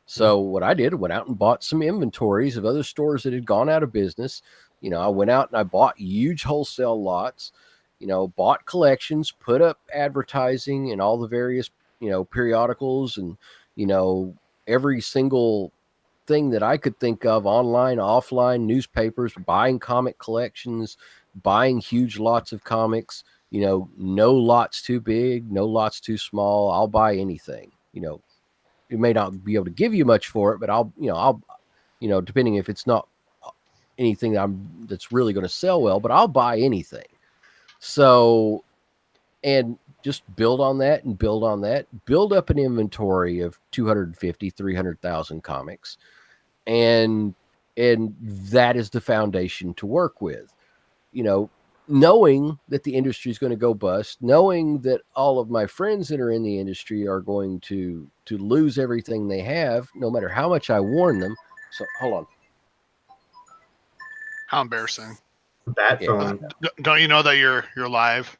So what I did, I went out and bought some inventories of other stores that had gone out of business. I went out and I bought huge wholesale lots, bought collections, put up advertising in all the various, periodicals and, every single thing that I could think of, online, offline, newspapers, buying comic collections, buying huge lots of comics, no lots too big, no lots too small. I'll buy anything, it may not be able to give you much for it, but I'll depending if it's not anything that's really going to sell well, but I'll buy anything. So, and just build on that and build on that, build up an inventory of 250, 300,000 comics. And that is the foundation to work with, knowing that the industry is going to go bust, knowing that all of my friends that are in the industry are going to lose everything they have, no matter how much I warn them. So hold on. How embarrassing. Bat phone. Don't you know that you're live?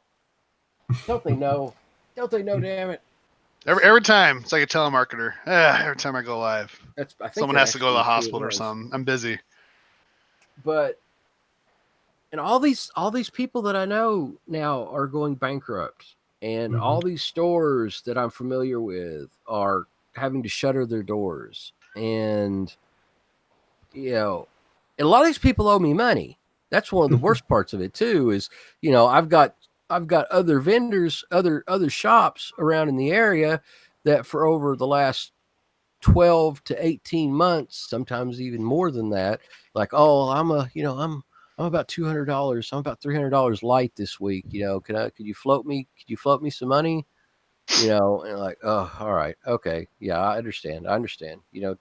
Don't they know? Don't they know, damn it? Every time it's like a telemarketer. Every time I go live, I think someone has to go to the hospital or something. I'm busy. But and all these people that I know now are going bankrupt, and all these stores that I'm familiar with are having to shutter their doors, and and a lot of these people owe me money. That's one of the worst parts of it too. Is I've got other vendors, other shops around in the area that for over the last 12 to 18 months, sometimes even more than that, like, oh, I'm about $200. I'm about $300 light this week. Could you float me? Could you float me some money? And like, oh, all right. Okay. Yeah, I understand.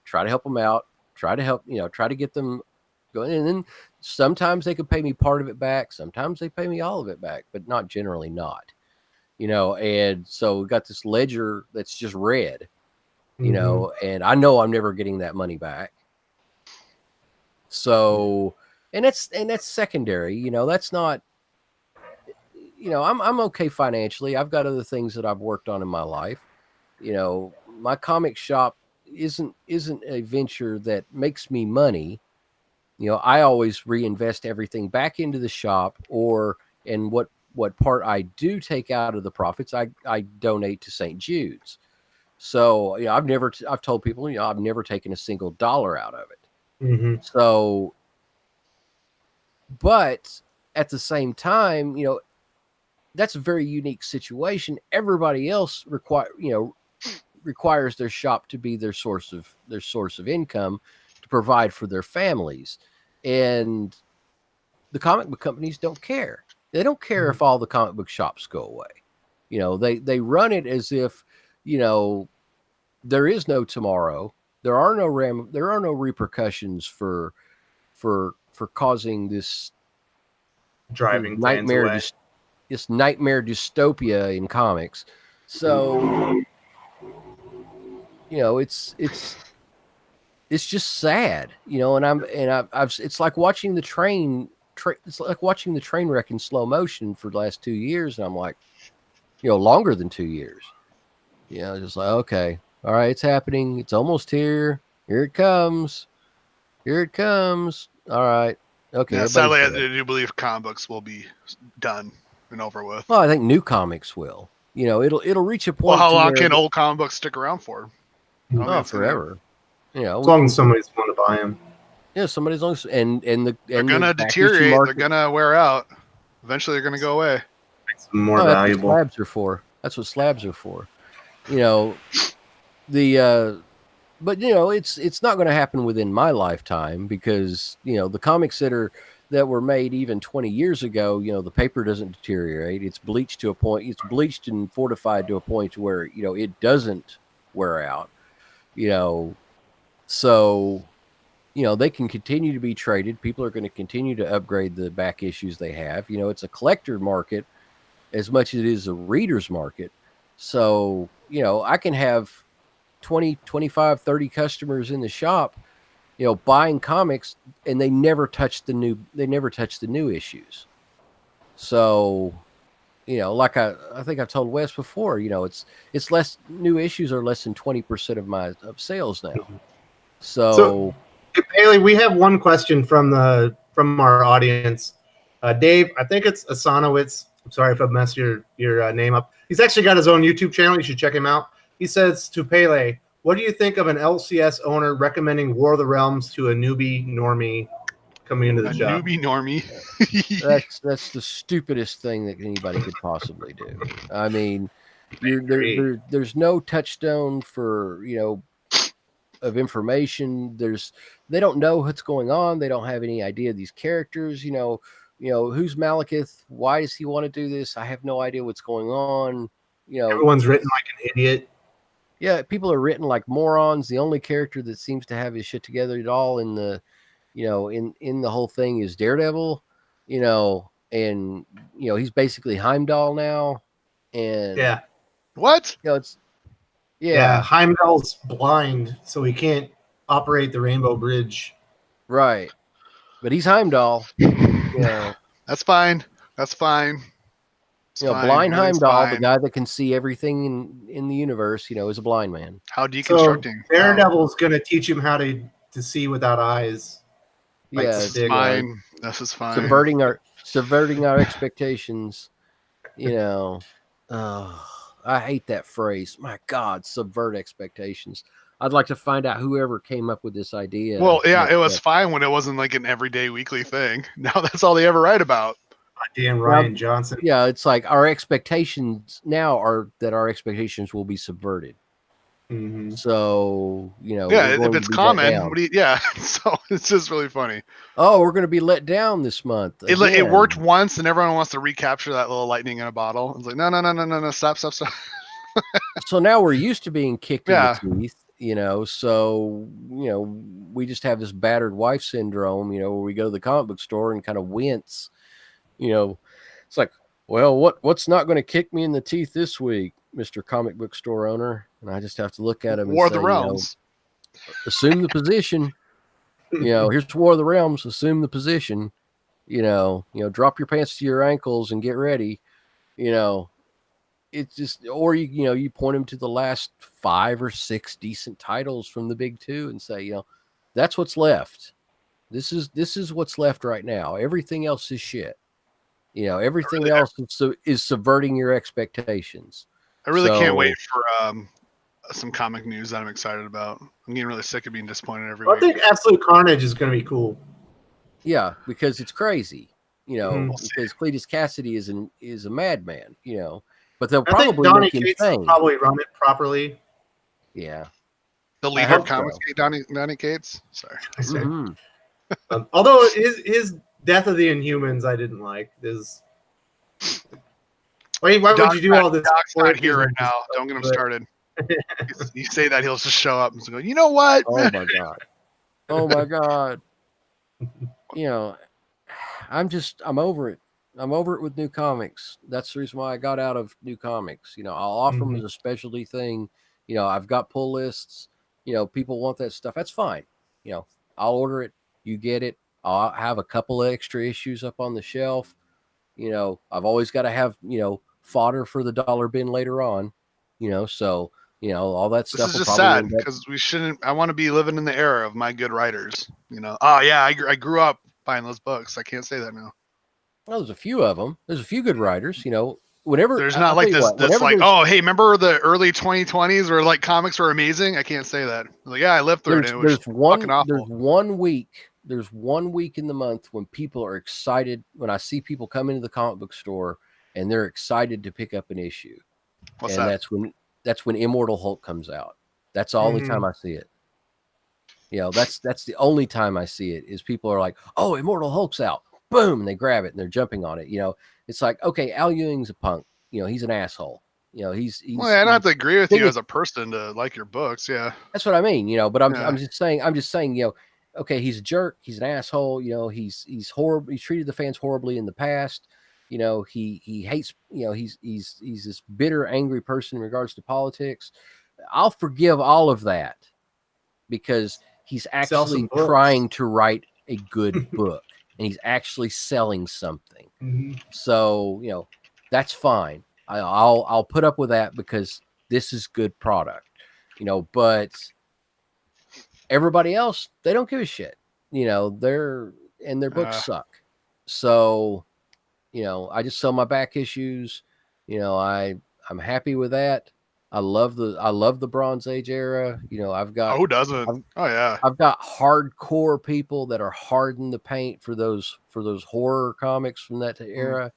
Try to help them out. Try to get them going. And then sometimes they could pay me part of it back. Sometimes they pay me all of it back, but not generally not, and so we got this ledger that's just red, and I know I'm never getting that money back. So, and that's secondary, that's not, I'm okay financially. I've got other things that I've worked on in my life. My comic shop isn't a venture that makes me money. I always reinvest everything back into the shop, and what part I do take out of the profits, I donate to St. Jude's. So, I've told people, I've never taken a single dollar out of it. So, but at the same time, that's a very unique situation. Everybody else requires their shop to be their source of income to provide for their families. And the comic book companies don't care. They don't care if all the comic book shops go away. They run it as if, there is no tomorrow. There are no repercussions for causing this driving nightmare nightmare dystopia in comics. So, it's just sad, and I've it's like watching the train. It's like watching the train wreck in slow motion for the last 2 years, and I'm like, longer than 2 years. Just like, okay, all right, it's happening. It's almost here. Here it comes. Here it comes. All right. Okay. Yeah, sadly, I do believe comic books will be done and over with. Well, I think new comics will. It'll reach a point. Well, how long can old comic books stick around for? Forever. As long as somebody's going to buy them. Yeah, somebody's long they're gonna deteriorate. They're gonna wear out. Eventually, they're gonna go away. Makes them more valuable. That's what slabs are for. That's what slabs are for. But it's not going to happen within my lifetime because the comics that were made even 20 years ago, the paper doesn't deteriorate. It's bleached to a point. It's bleached and fortified to a point where it doesn't wear out. So they can continue to be traded. People are going to continue to upgrade the back issues they have. It's a collector market as much as it is a reader's market. So, I can have 20, 25, 30 customers in the shop, buying comics, and they never touch the new issues. So, like I think I've told Wes before, it's less, new issues are less than 20% of sales now. So Haley, we have one question from our audience. Dave, I think it's Asanowitz. I'm sorry if I messed your name up. He's actually got his own YouTube channel. You should check him out. He says to Pele, what do you think of an LCS owner recommending War of the Realms to a newbie normie coming into the shop? Newbie normie. That's the stupidest thing that anybody could possibly do. I mean, there's no touchstone for, of information. They don't know what's going on. They don't have any idea of these characters, who's Malekith? Why does he want to do this? I have no idea what's going on. Everyone's written like an idiot. Yeah, people are written like morons. The only character that seems to have his shit together at all in the, in the whole thing is Daredevil, and he's basically Heimdall now. And yeah, what? It's Heimdall's blind, so he can't operate the Rainbow Bridge. Right, but he's Heimdall. That's fine. That's fine. Blind Heimdall, the guy that can see everything in the universe, is a blind man. How deconstructing? So Daredevil's going to teach him how to see without eyes. Like it's fine. This is fine. Subverting our expectations. I hate that phrase. My God, subvert expectations. I'd like to find out whoever came up with this idea. Well, yeah, it was fine when it wasn't like an everyday weekly thing. Now that's all they ever write about. Dan Ryan Johnson. Yeah, it's like our expectations now are that our expectations will be subverted. Mm-hmm. So, if it's common, so it's just really funny. Oh, we're going to be let down this month. It worked once, and everyone wants to recapture that little lightning in a bottle. It's like, no, stop. So now we're used to being kicked in the teeth, so, we just have this battered wife syndrome, where we go to the comic book store and kind of wince. It's like, well, what's not going to kick me in the teeth this week, Mr. Comic Book Store owner? And I just have to look at him and War say, of the Realms. Assume the position. Here's War of the Realms. Assume the position. Drop your pants to your ankles and get ready. It's just, or you point him to the last 5 or 6 decent titles from the big 2 and say, that's what's left. This is what's left right now. Everything else is shit. Everything else is subverting your expectations. I really can't wait for some comic news that I'm excited about. I'm getting really sick of being disappointed every week. I think Absolute Carnage is going to be cool. Yeah, because it's crazy. We'll because Cletus Cassidy is a madman. But they'll I think probably Donny make him Cates sane. will probably run it properly. Yeah. The leader of comics, Donny Cates. Sorry. Mm-hmm. Although his Death of the Inhumans, I didn't like. Why would you do all this? Doc's not here right now. Don't get him started. You say that, he'll just show up and go, you know what? Oh my God. Oh my God. I'm over it. I'm over it with New Comics. That's the reason why I got out of New Comics. I'll offer them as a specialty thing. I've got pull lists. People want that stuff. That's fine. I'll order it. You get it. I'll have a couple of extra issues up on the shelf. I've always got to have, fodder for the dollar bin later on. So, all that stuff. This is just sad because we shouldn't. I want to be living in the era of my good writers. Oh yeah, I grew up buying those books. I can't say that now. Well, there's a few of them. There's a few good writers. Whenever there's not like this like, oh hey, remember the early 2020s where like comics were amazing? I can't say that. Like, yeah, I lived through it. It was fucking awful. There's 1 week in the month when people are excited. When I see people come into the comic book store and they're excited to pick up an issue, What's that? That's when Immortal Hulk comes out. That's the only time I see it. That's the only time I see it is people are like, oh, Immortal Hulk's out. Boom, and they grab it and they're jumping on it. It's like, okay, Al Ewing's a punk. He's an asshole. He's well, I don't have to agree with you as a person to like your books. Yeah, that's what I mean. But I'm just saying. Okay, he's a jerk. He's an asshole. He's horrible. He's treated the fans horribly in the past. He hates. He's this bitter, angry person in regards to politics. I'll forgive all of that because he's actually trying to write a good book. And he's actually selling something. So, that's fine. I'll put up with that because this is good product, but everybody else, they don't give a shit. Their books suck. So, I just sell my back issues. I'm happy with that. I love the Bronze Age era. I've got who doesn't? I've got hardcore people that are hard in the paint for those horror comics from that era.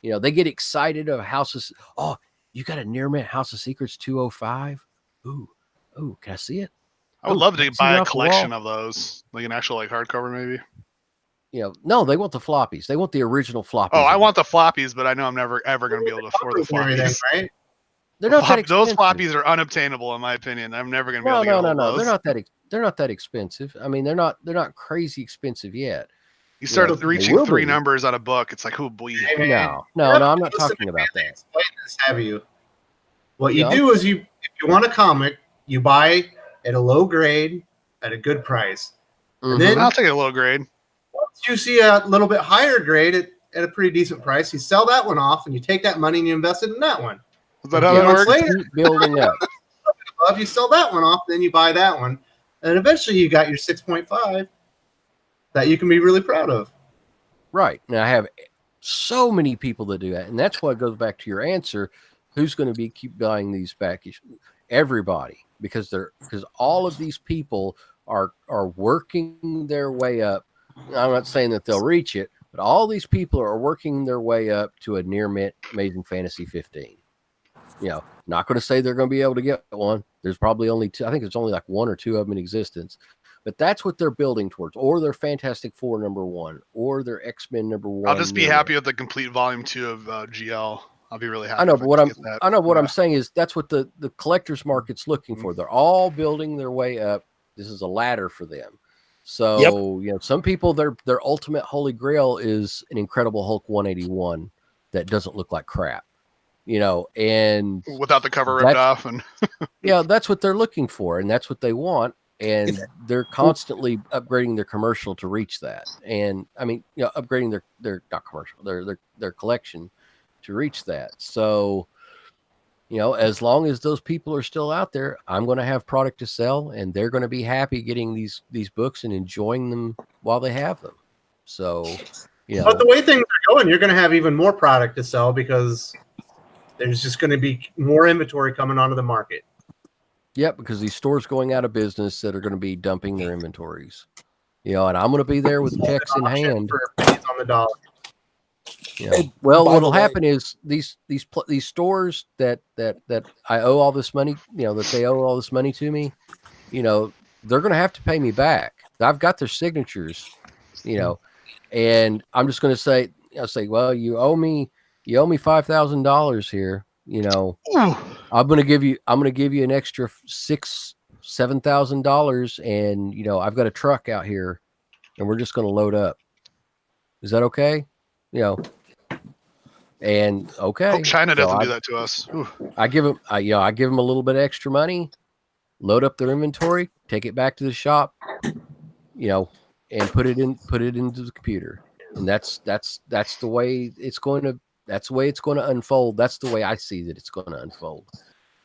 They get excited of Houses. Oh, you got a near mint House of Secrets 205? Ooh, can I see it? I would love to buy a collection of those, like an actual like hardcover maybe. No, they want the floppies. They want the original floppies. Oh, I want the floppies, but I know I'm never ever going to be able to afford the floppies. Right? They're not that expensive. Those floppies are unobtainable in my opinion. I'm never going to be able to get those. They're not that expensive. I mean, they're not crazy expensive yet. You started reaching 3 numbers on a book. It's like, oh boy. No, I'm not talking about that. Explain this, have you? What you do is if you want a comic, you buy at a low grade at a good price. And then I'll take a low grade. Once you see a little bit higher grade at a pretty decent price, you sell that one off and you take that money and you invest it in that one. Is that how that works? Later, building up. You sell that one off, then you buy that one. And eventually you got your 6.5 that you can be really proud of. Right. Now I have so many people that do that. And that's why it goes back to your answer. Who's going to keep buying these back issues? Everybody. Because all of these people are working their way up. I'm not saying that they'll reach it, but all these people are working their way up to a near mint Amazing Fantasy 15. Not going to say they're going to be able to get one. There's probably only 2. I think there's only like 1 or 2 of them in existence. But that's what they're building towards, or their Fantastic Four #1, or their X-Men #1. I'll just be happy with the complete volume 2 of GL. I'll be really happy. I know, but what I'm saying is that's what the collector's market's looking for. They're all building their way up. This is a ladder for them. So some people their ultimate holy grail is an Incredible Hulk 181 that doesn't look like crap. And without the cover ripped off, and that's what they're looking for, and that's what they want. And they're constantly upgrading their commercial to reach that. And I mean, upgrading their not commercial, their collection to reach that. So, as long as those people are still out there, I'm going to have product to sell, and they're going to be happy getting these books and enjoying them while they have them. So, But the way things are going, you're going to have even more product to sell because there's just going to be more inventory coming onto the market. Yep, because these stores going out of business that are going to be dumping their inventories. And I'm going to be there with checks in hand. For pennies on the dollar. Well, what'll happen is these stores that I owe all this money, that they owe all this money to me, they're going to have to pay me back. I've got their signatures, and I'm just going to say, well, you owe me $5,000 here. I'm going to give you an extra $7,000, and I've got a truck out here, and we're just going to load up. Is that okay? And okay, Hope China so doesn't do that to us. Ooh. I give them, I give them a little bit of extra money, load up their inventory, take it back to the shop, and put it into the computer. And that's the way it's going to. That's the way it's going to unfold. That's the way I see that it's going to unfold.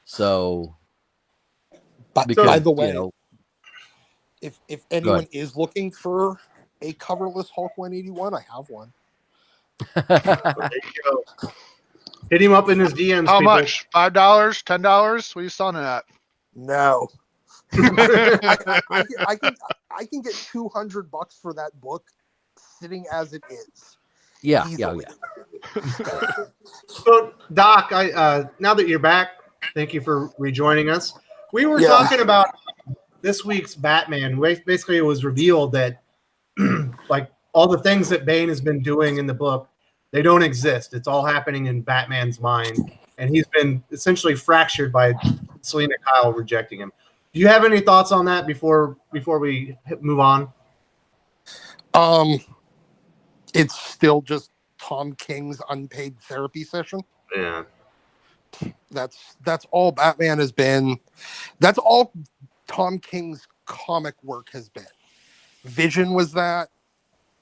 So, by the way, if anyone is looking for a coverless Hulk 181, I have one. There you go. Hit him up in his DMs. How people. much? $5? $10? What are you selling it at? No. I can get $200 for that book sitting as it is. Yeah. So, Doc, now that you're back, thank you for rejoining us. We were talking about this week's Batman. Basically, it was revealed that like all the things that Bane has been doing in the book, they don't exist. It's all happening in Batman's mind, and he's been essentially fractured by Selena Kyle rejecting him. Do you have any thoughts on that before we move on? It's still just Tom King's unpaid therapy session. Yeah. That's all Batman has been. That's all Tom King's comic work has been. Vision was that.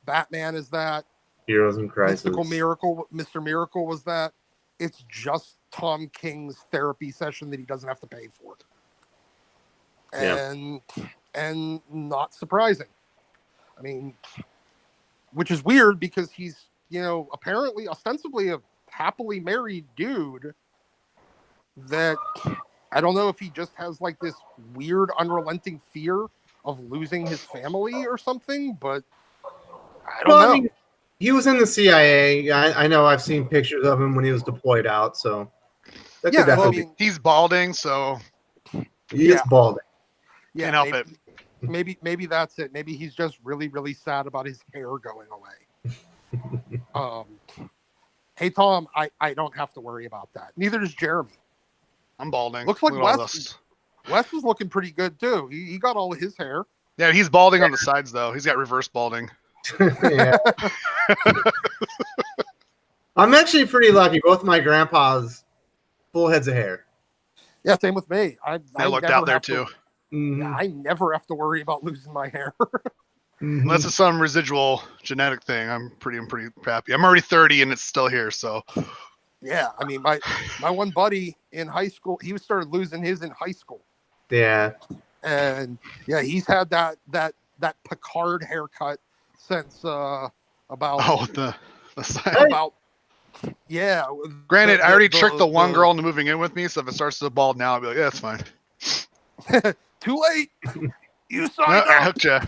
Batman is that. Heroes in Crisis. Mr. Miracle was that. It's just Tom King's therapy session that he doesn't have to pay for. And not surprising. I mean, which is weird because he's, apparently ostensibly a happily married dude that I don't know if he just has like this weird unrelenting fear of losing his family or something, but I don't know. I mean, he was in the CIA. I know I've seen pictures of him when he was deployed out, so that could definitely he's balding, so he is balding. Can't help it. Maybe that's it. Maybe he's just really, really sad about his hair going away. Hey Tom, I don't have to worry about that. Neither does Jeremy. I'm balding. Looks like Wes is looking pretty good too. He got all of his hair. Yeah, he's balding on the sides though. He's got reverse balding. Yeah. I'm actually pretty lucky. Both my grandpas, full heads of hair. Yeah, same with me. I looked out there too. I never have to worry about losing my hair. Unless it's some residual genetic thing, I'm pretty happy. I'm already 30 and it's still here, so. Yeah, I mean, my one buddy in high school, he started losing his in high school. Yeah. And yeah, he's had that Picard haircut since about the side. About yeah. Granted, I already tricked the one girl into moving in with me, so if it starts to bald now, I'll be like, yeah, it's fine. Too late. You signed up. I hooked you.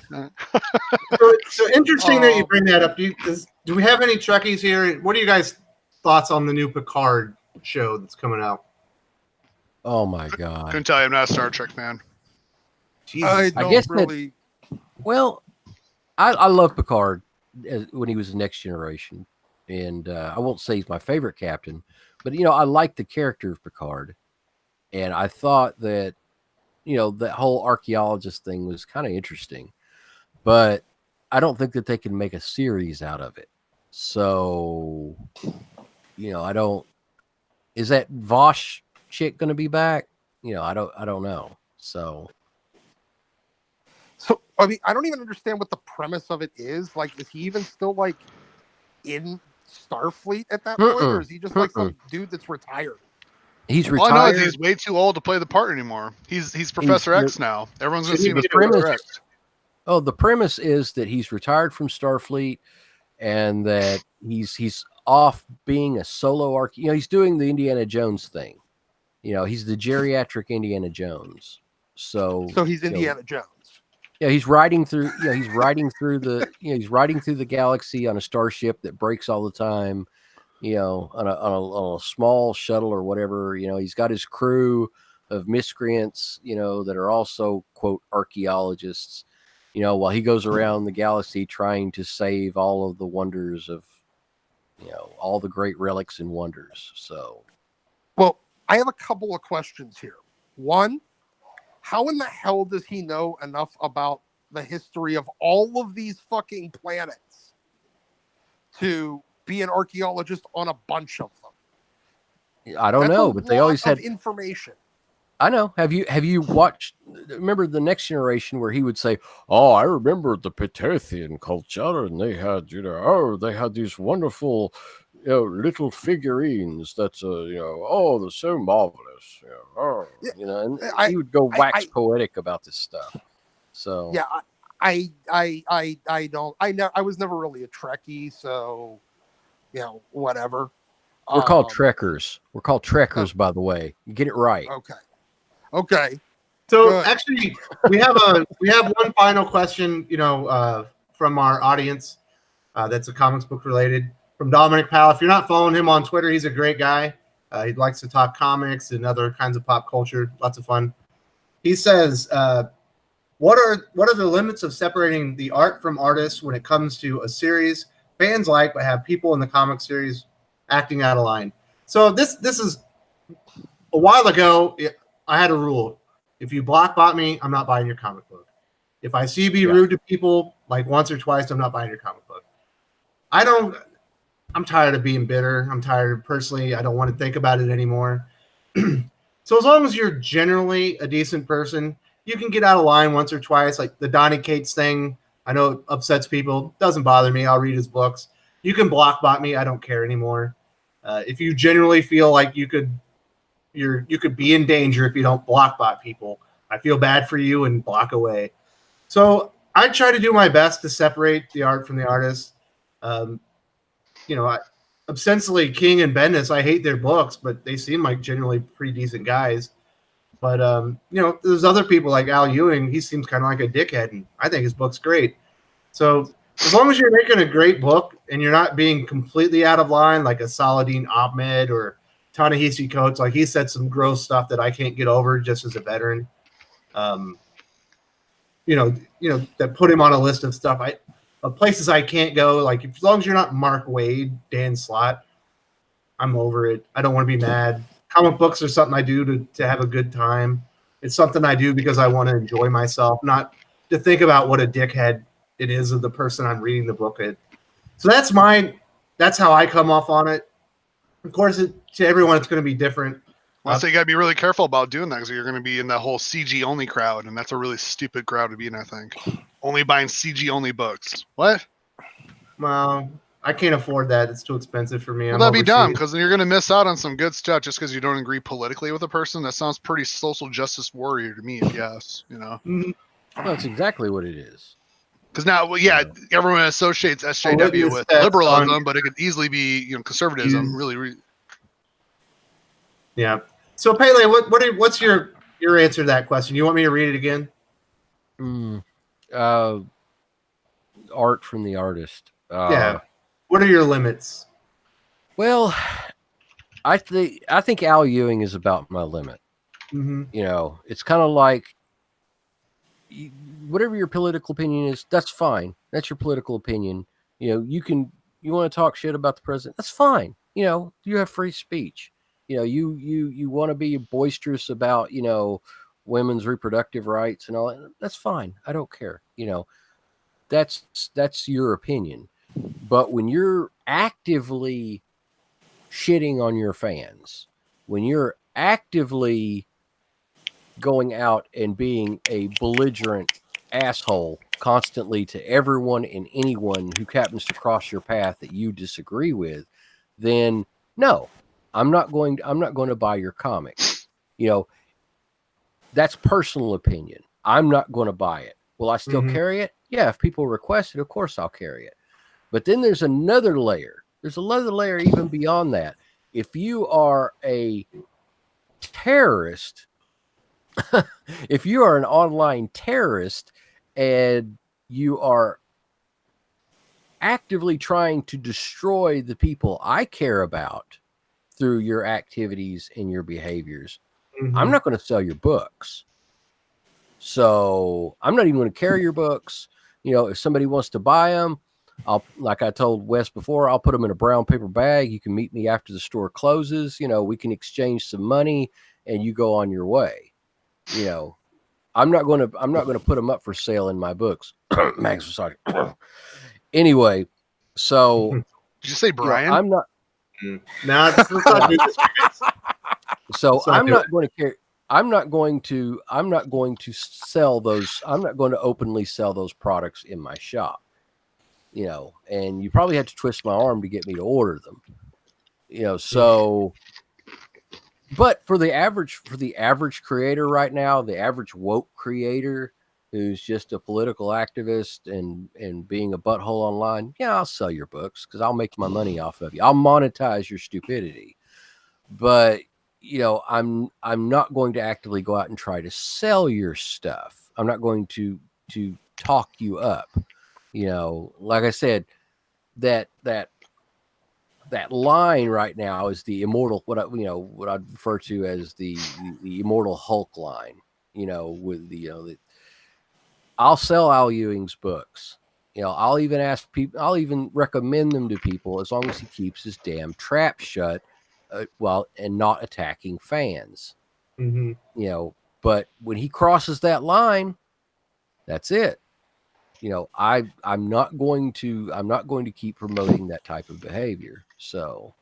So interesting that you bring that up. Do we have any Trekkies here? What are you guys' thoughts on the new Picard show that's coming out? Oh my god! Couldn't tell you. I'm not a Star Trek fan. Jesus. I guess really. I love Picard when he was the Next Generation, and I won't say he's my favorite captain, but I like the character of Picard, and I thought that that whole archaeologist thing was kind of interesting, but I don't think that they can make a series out of it. So, I don't. Is that Vosh chick going to be back? I don't know. So, I mean, I don't even understand what the premise of it is. Like, is he even still like in Starfleet at that point, or is he just like some dude that's retired? He's retired. All I know is he's way too old to play the part anymore. He's Professor X now. Everyone's going to see him as Professor X. Oh, the premise is that he's retired from Starfleet and that he's off being a solo he's doing the Indiana Jones thing. He's the geriatric Indiana Jones. So he's Indiana Jones. Yeah, he's riding through he's riding through the galaxy on a starship that breaks all the time. On a small shuttle or whatever, he's got his crew of miscreants, that are also, quote, archaeologists, while he goes around the galaxy trying to save all of the wonders of, all the great relics and wonders. So, well, I have a couple of questions here. One, how in the hell does he know enough about the history of all of these fucking planets to be an archaeologist on a bunch of them. I don't know, but they always had information. I know. Have you watched? Remember the Next Generation where he would say, "Oh, I remember the Peterthian culture, and they had, they had these wonderful, little figurines that, they're so marvelous." And he would go wax poetic about this stuff. So yeah, I was never really a Trekkie, so whatever. We're called Trekkers. We're called Trekkers, by the way. Get it right. Okay. So Good. actually, we have one final question, from our audience. That's a comics book related from Dominic Powell. If you're not following him on Twitter, he's a great guy. He likes to talk comics and other kinds of pop culture. Lots of fun. He says, "What are the limits of separating the art from artists when it comes to a series fans like, but have people in the comic series acting out of line?" So this is a while ago. I had a rule. If you bot me, I'm not buying your comic book. If I see you be rude to people like once or twice, I'm not buying your comic book. I'm tired of being bitter. I'm tired personally. I don't want to think about it anymore. So as long as you're generally a decent person, you can get out of line once or twice. Like the Donny Cates thing, I know it upsets people. Doesn't bother me. I'll read his books. You can bot me. I don't care anymore. If you generally feel like you could be in danger if you don't bot people, I feel bad for you and block away. So I try to do my best to separate the art from the artist. Ostensibly King and Bendis, I hate their books, but they seem like generally pretty decent guys. But there's other people like Al Ewing. He seems kind of like a dickhead, and I think his book's great. So as long as you're making a great book and you're not being completely out of line, like a Saladin Ahmed or Ta-Nehisi Coates, like he said some gross stuff that I can't get over just as a veteran. That put him on a list of stuff of places I can't go. Like as long as you're not Mark Waid, Dan Slott, I'm over it. I don't want to be mad. Comic books are something I do to have a good time. It's something I do because I want to enjoy myself, not to think about what a dickhead it is of the person I'm reading the book with. So that's how I come off on it. Of course, to everyone, it's going to be different. Well, so you got to be really careful about doing that because you're going to be in the whole CG only crowd, and that's a really stupid crowd to be in, I think. Only buying CG only books. What? Well, I can't afford that. It's too expensive for me. Well, that'd be dumb because then you're going to miss out on some good stuff just because you don't agree politically with a person. That sounds pretty social justice warrior to me, yes. Mm-hmm. Well, that's exactly what it is. Because now, everyone associates SJW with liberalism, but it could easily be, conservatism. Really. Yeah. So Pele, what's your answer to that question? You want me to read it again? Art from the artist. Yeah. What are your limits? Well, I think Al Ewing is about my limit. Mm-hmm. It's kind of like whatever your political opinion is, that's fine. That's your political opinion. You want to talk shit about the president, that's fine. You have free speech. You want to be boisterous about, women's reproductive rights and all that. That's fine. I don't care. That's your opinion. But when you're actively shitting on your fans, when you're actively going out and being a belligerent asshole constantly to everyone and anyone who happens to cross your path that you disagree with, then no, I'm not going to buy your comic. That's personal opinion. I'm not going to buy it. Will I still carry it? Yeah, if people request it, of course I'll carry it. But then there's another layer. There's another layer even beyond that. If you are a terrorist, if you are an online terrorist and you are actively trying to destroy the people I care about through your activities and your behaviors, I'm not going to sell your books. So I'm not even going to carry your books. If somebody wants to buy them, like I told Wes before, I'll put them in a brown paper bag. You can meet me after the store closes. We can exchange some money and you go on your way. I'm not going to put them up for sale in my books. Max was sorry. Anyway, so Did you say Brian? You know, I'm not. No, let's not do this, guys. So I'm not going to care. I'm not going to sell those. I'm not going to openly sell those products in my shop. You know, and you probably have to twist my arm to get me to order them. You know, so. But for the average creator right now, the average woke creator who's just a political activist and being a butthole online, yeah, I'll sell your books because I'll make my money off of you. I'll monetize your stupidity. But you know, I'm not going to actively go out and try to sell your stuff. I'm not going to talk you up. You know, like I said, that line right now is the immortal, what I'd refer to as the immortal Hulk line. You know, with I'll sell Al Ewing's books. You know, I'll even ask people. I'll even recommend them to people as long as he keeps his damn trap shut, and not attacking fans. Mm-hmm. You know, but when he crosses that line, that's it. You know, I'm not going to keep promoting that type of behavior. So,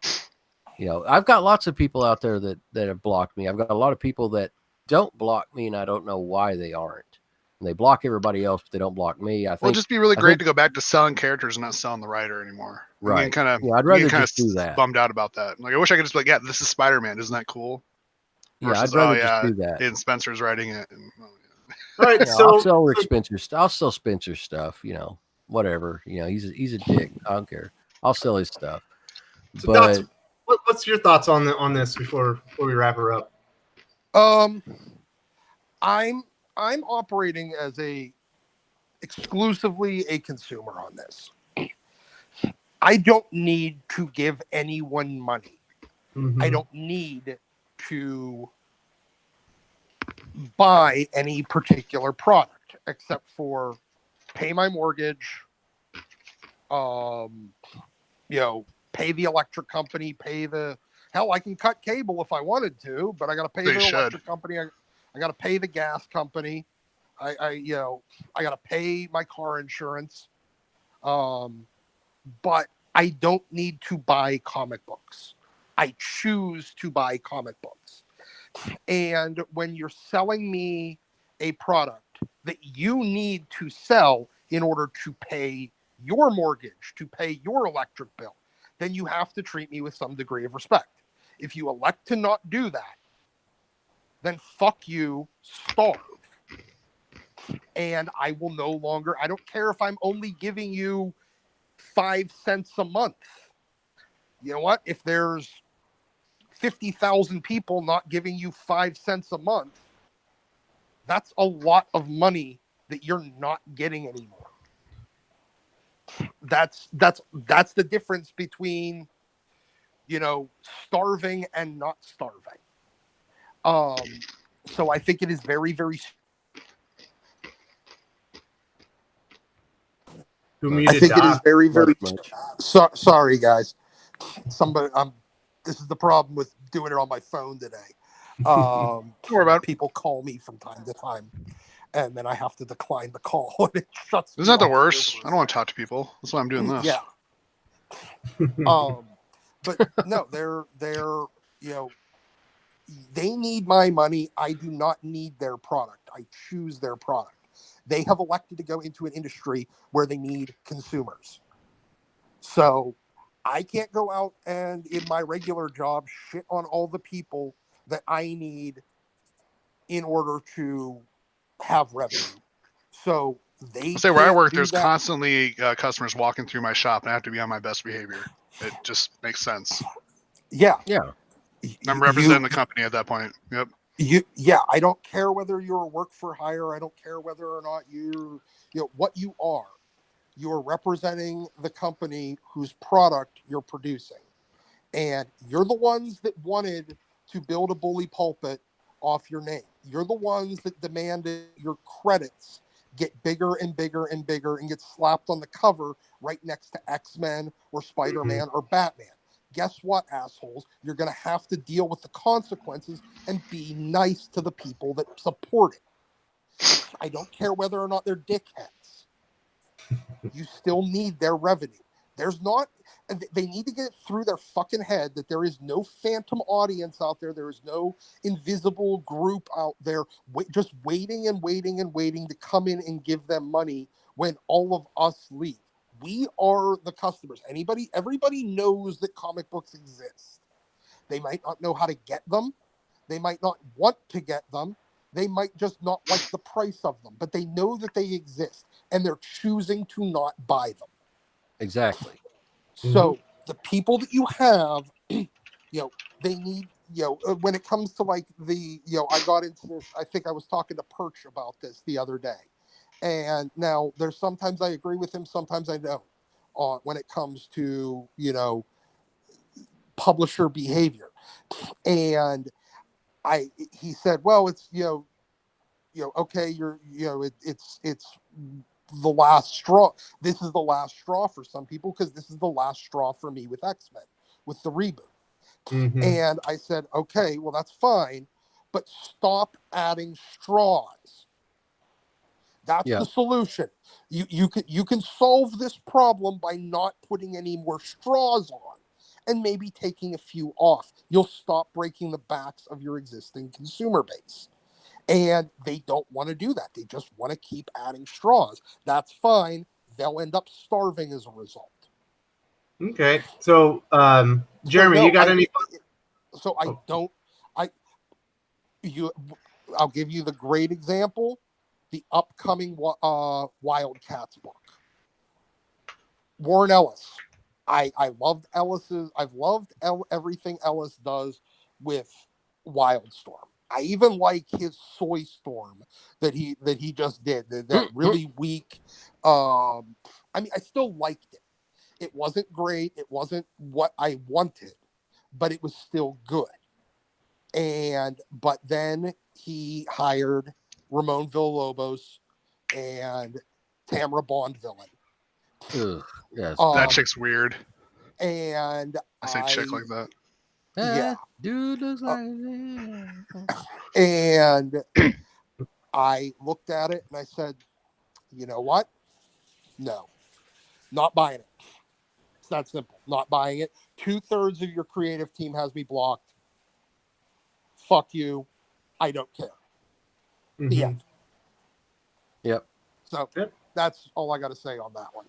you know, I've got lots of people out there that have blocked me. I've got a lot of people that don't block me, and I don't know why they aren't. And they block everybody else, but they don't block me. I think it'll just be really great to go back to selling characters and not selling the writer anymore. Right. I mean, kind of. Yeah, I'd rather just do that. Bummed out about that. Like, I wish I could just be like, yeah, this is Spider-Man. Isn't that cool? Versus, yeah, I'd rather just do that. And Spencer's writing it. And, right. You know, So I'll sell Rick Spencer. I'll sell Spencer stuff. You know, whatever. You know, he's a dick. I don't care. I'll sell his stuff. So but what's your thoughts on this before we wrap her up? I'm operating as exclusively a consumer on this. I don't need to give anyone money. Mm-hmm. I don't need to buy any particular product except for pay my mortgage, you know, pay the electric company, hell, I can cut cable if I wanted to, but I got to pay the electric company. I got to pay the gas company. I got to pay my car insurance. But I don't need to buy comic books. I choose to buy comic books. And when you're selling me a product that you need to sell in order to pay your mortgage, to pay your electric bill, then you have to treat me with some degree of respect. If you elect to not do that, then fuck you, starve. And I will no longer, I don't care if I'm only giving you 5 cents a month. You know what? If there's 50,000 people not giving you 5 cents a month, that's a lot of money that you're not getting anymore. That's the difference between, you know, starving and not starving. So I think it is very, very. I think it is very, very. Sorry, guys. Somebody, this is the problem with doing it on my phone today. Don't worry about it. People call me from time to time, and then I have to decline the call, and it shuts. Isn't that the worst? I don't want to talk to people. That's why I'm doing this. Yeah. But no, they're you know, they need my money. I do not need their product. I choose their product. They have elected to go into an industry where they need consumers. So I can't go out and in my regular job shit on all the people that I need in order to have revenue. So they say where I work, there's constantly customers walking through my shop, and I have to be on my best behavior. It just makes sense. Yeah. Yeah. I'm representing the company at that point. Yep. Yeah, I don't care whether you're a work for hire. I don't care whether or not what you are. You're representing the company whose product you're producing. And you're the ones that wanted to build a bully pulpit off your name. You're the ones that demanded your credits get bigger and bigger and bigger and get slapped on the cover right next to X-Men or Spider-Man or Batman. Guess what, assholes? You're going to have to deal with the consequences and be nice to the people that support it. I don't care whether or not they're dickheads. You still need their revenue. There's not. They need to get it through their fucking head that there is no phantom audience out there. There is no invisible group out there just waiting and waiting and waiting to come in and give them money when all of us leave. We are the customers. Everybody knows that comic books exist. They might not know how to get them. They might not want to get them. They might just not like the price of them, but they know that they exist and they're choosing to not buy them. Exactly. So the people that you have, they need, when it comes to like the, I got into this, I think I was talking to Perch about this the other day. And now there's sometimes I agree with him, sometimes I don't, when it comes to, publisher behavior. And he said, well, it's, okay, it's the last straw. This is the last straw for some people because this is the last straw for me with X-Men, with the reboot. And I said, okay, well, that's fine, but stop adding straws. That's the solution. You can solve this problem by not putting any more straws on and maybe taking a few off. You'll stop breaking the backs of your existing consumer base. And they don't want to do that. They just want to keep adding straws. That's fine. They'll end up starving as a result. Okay. So, Jeremy, you got any? So I'll give you the great example. The upcoming Wildcats book. Warren Ellis. I've loved everything Ellis does with Wildstorm. I even like his Soy Storm that he just did. That really weak. I still liked it. It wasn't great. It wasn't what I wanted, but it was still good. But then he hired Ramon Villalobos and Tamara Bondvillain. Yes, that chick's weird. And I say chick like that. Yeah, dude looks like and I looked at it and I said, you know what? No, not buying it. It's that simple. Not buying it. 2/3 of your creative team has me blocked. Fuck you. I don't care. The end. Yep. So that's all I got to say on that one.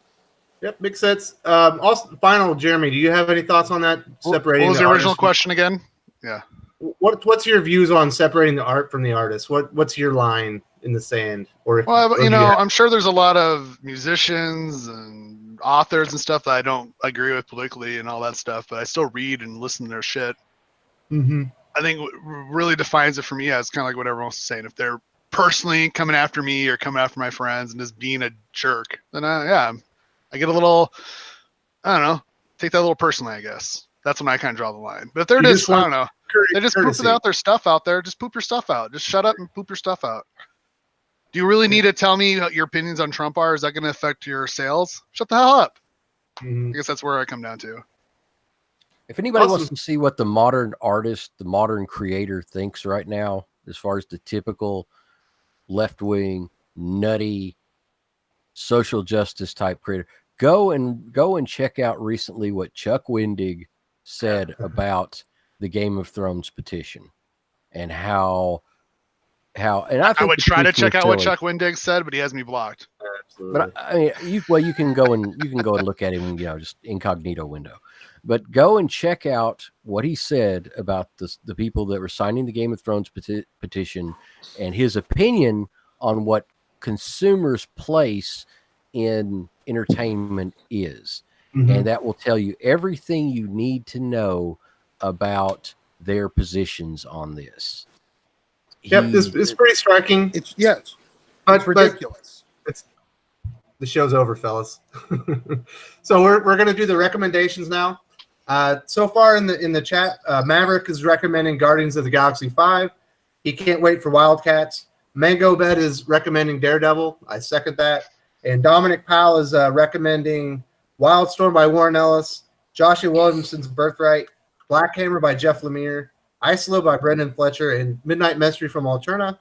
Yep, makes sense. Also, final, Jeremy, do you have any thoughts on that? Separating what was the original question again? Yeah. What's your views on separating the art from the artist? What's your line in the sand? I'm sure there's a lot of musicians and authors and stuff that I don't agree with politically and all that stuff, but I still read and listen to their shit. I think what really defines it for me is kind of like what everyone's saying. If they're personally coming after me or coming after my friends and just being a jerk, then I get a little, I don't know, take that a little personally, I guess. That's when I kind of draw the line. But if they're just I don't know, they just poop out their stuff out there, just poop your stuff out. Just shut up and poop your stuff out. Do you really need to tell me what your opinions on Trump are? Is that going to affect your sales? Shut the hell up. I guess that's where I come down to. If anybody wants to see what the modern artist, the modern creator thinks right now, as far as the typical left-wing, nutty, social justice type creator, go and check out recently what Chuck Wendig said about the Game of Thrones petition and how and I would try to check out what Chuck Wendig said, but he has me blocked. Absolutely. But I mean, you can go and look at him, just incognito window. But go and check out what he said about the people that were signing the Game of Thrones petition and his opinion on what consumers' place in entertainment is. And that will tell you everything you need to know about their positions on this. It's pretty striking. It's ridiculous. The show's over, fellas. So we're going to do the recommendations now. So far in the chat, Maverick is recommending Guardians of the Galaxy 5. He can't wait for Wildcats. Mango Bed is recommending Daredevil. I second that. And Dominic Powell is recommending Wildstorm by Warren Ellis, Joshua Williamson's Birthright, Black Hammer by Jeff Lemire, Isolo by Brendan Fletcher, and Midnight Mystery from Alterna.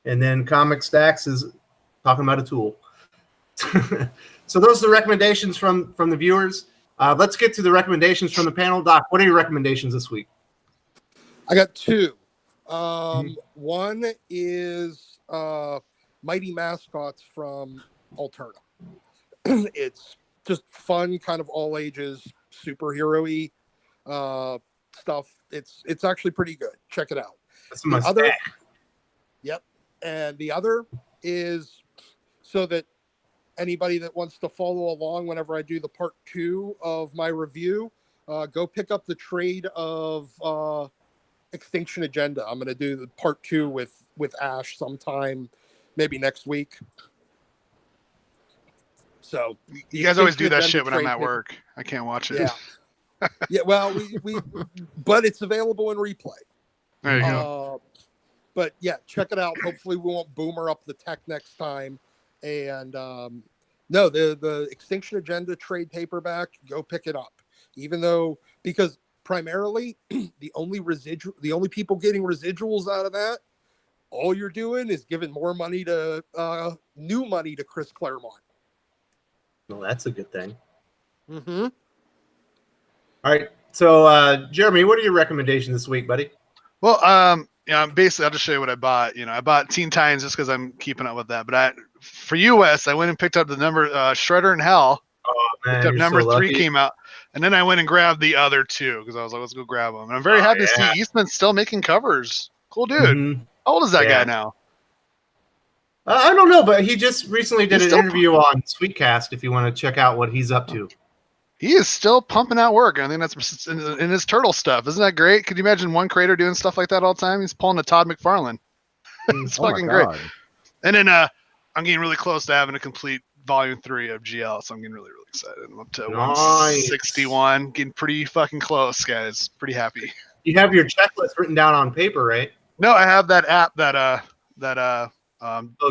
And then Comic Stacks is talking about a tool. So those are the recommendations from the viewers. Let's get to the recommendations from the panel. Doc, what are your recommendations this week? I got two. One is Mighty Mascots from Alterna. It's just fun, kind of all ages, superhero-y stuff. It's actually pretty good. Check it out. That's my stack. Yep. And the other is so that anybody that wants to follow along whenever I do the part 2 of my review, go pick up the trade of Extinction Agenda. I'm going to do the part 2 with Ash sometime, maybe next week. So you guys always do that shit when I'm at work. I can't watch it. Yeah. Yeah. Well, but it's available in replay. There you go. But yeah, check it out. Hopefully we won't boomer up the tech next time. And no, the Extinction Agenda trade paperback, go pick it up. Because primarily the only people getting residuals out of that, all you're doing is giving more money to new money to Chris Claremont. Well, that's a good thing. Mm-hmm. All right. So Jeremy, what are your recommendations this week, buddy? Well, basically I'll just show you what I bought. I bought Teen Titans just because I'm keeping up with that. But for US, I went and picked up the number Shredder in Hell. Oh man, picked up number 3 came out, and then I went and grabbed the other 2 because I was like, let's go grab them. And I'm very happy to see Eastman still making covers. Cool dude. Mm-hmm. How old is that guy now? I don't know, but he just recently did an interview on Sweetcast. If you want to check out what he's up to, he is still pumping out work. I think that's in his turtle stuff. Isn't that great? Could you imagine one creator doing stuff like that all the time? He's pulling a Todd McFarlane. It's fucking great. And then I'm getting really close to having a complete volume 3 of GL, so I'm getting really, really excited. I'm up to 161, getting pretty fucking close, guys. Pretty happy. You have your checklist written down on paper, right? No, I have that app that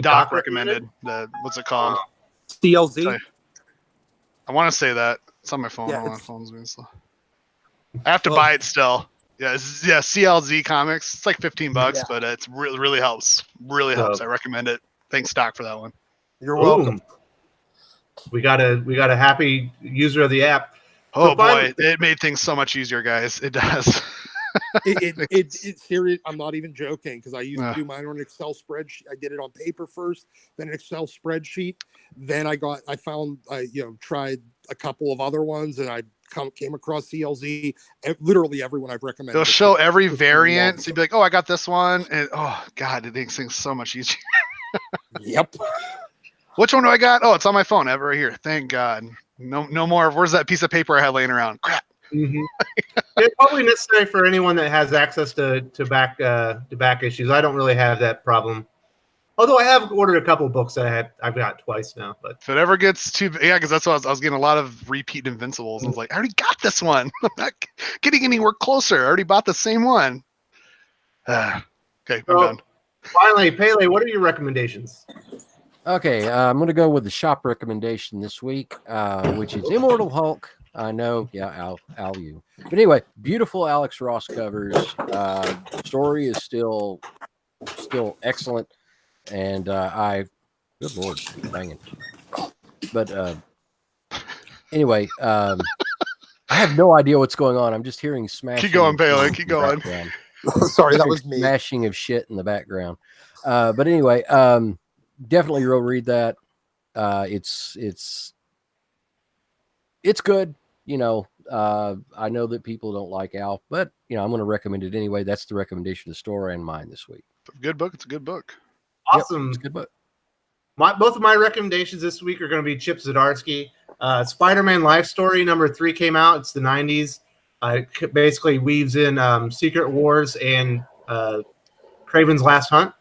Doc recommended. What's it called? CLZ. I want to say that. It's on my phone. Yeah, I have to buy it still. Yeah, CLZ Comics. It's like $15, but it's really helps. Really helps. I recommend it. Thanks, Doc, for that one. You're welcome. We got a happy user of the app. Oh boy, it made things so much easier, guys. It does. It's serious. I'm not even joking because I used to do mine on an Excel spreadsheet. I did it on paper first, then an Excel spreadsheet. Then I tried a couple of other ones, and I came across CLZ. Literally everyone I've recommended. They'll show every variant. So you'd be like, oh, I got this one, and oh god, it makes things so much easier. Yep. Which one do I got? Oh, it's on my phone. I have it right here. Thank God. No more. Where's that piece of paper I had laying around? Crap. Mm-hmm. It's probably necessary for anyone that has access to back issues. I don't really have that problem. Although I have ordered a couple books that I've got twice now. But if it ever gets too, because that's what I was getting a lot of repeat Invincibles. I was like, I already got this one. I'm not getting anywhere closer. I already bought the same one. Okay, I'm done. Finally, Pele, what are your recommendations? Okay, I'm going to go with the shop recommendation this week, which is Immortal Hulk. I know, yeah, Al, you. But anyway, beautiful Alex Ross covers. Story is still excellent, and good Lord, banging. But anyway, I have no idea what's going on. I'm just hearing smashing. Keep going, Bailey. Keep going. Sorry, that was me. Smashing of shit in the background. But anyway, definitely go read that. It's good. I know that people don't like Al, but I'm going to recommend it anyway. That's the recommendation of the store and mine this week. Good book. It's a good book. Awesome. It's a good book. Both of my recommendations this week are going to be Chip Zdarsky. Spider-Man Life Story number 3 came out. It's the 90s. It basically weaves in Secret Wars and Kraven's Last Hunt.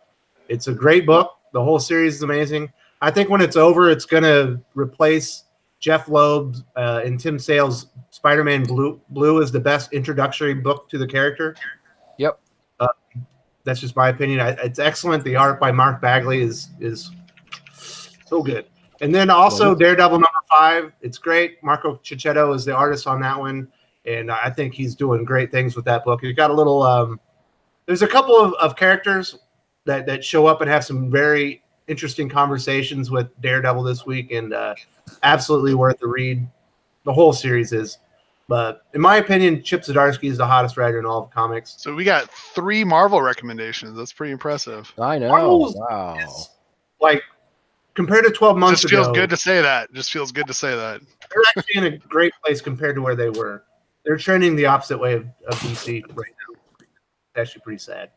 It's a great book. The whole series is amazing. I think when it's over, it's going to replace Jeff Loeb and Tim Sale's Spider-Man Blue is the best introductory book to the character. Yep. That's just my opinion. It's excellent. The art by Mark Bagley is so good. And then also Daredevil number 5. It's great. Marco Cicchetto is the artist on that one. And I think he's doing great things with that book. You've got a little there's a couple of characters that show up and have some very interesting conversations with Daredevil this week, and absolutely worth the read. The whole series is. But in my opinion, Chip Zdarsky is the hottest writer in all of comics. So we got 3 Marvel recommendations. That's pretty impressive. I know. Marvel's Wow. Like, compared to 12 months Just ago. feels good to say that. Just feels good to say that. They're actually in a great place compared to where they were. They're trending the opposite way of DC right now. It's actually pretty sad.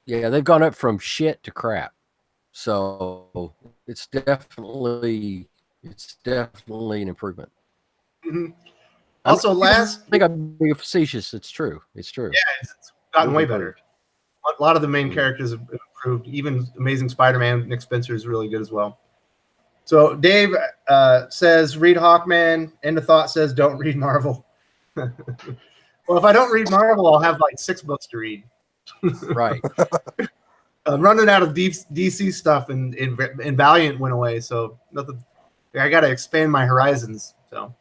Yeah, they've gone up from shit to crap. So it's definitely an improvement. Mm-hmm. Also, I think I'm being facetious. It's true. It's true. Yeah, it's gotten way better. A lot of the main characters have improved. Even Amazing Spider-Man, Nick Spencer is really good as well. So Dave says, read Hawkman. End of thought says, don't read Marvel. Well, if I don't read Marvel, I'll have like 6 books to read. Right. I'm running out of DC stuff, and Valiant went away, so nothing. I got to expand my horizons. So,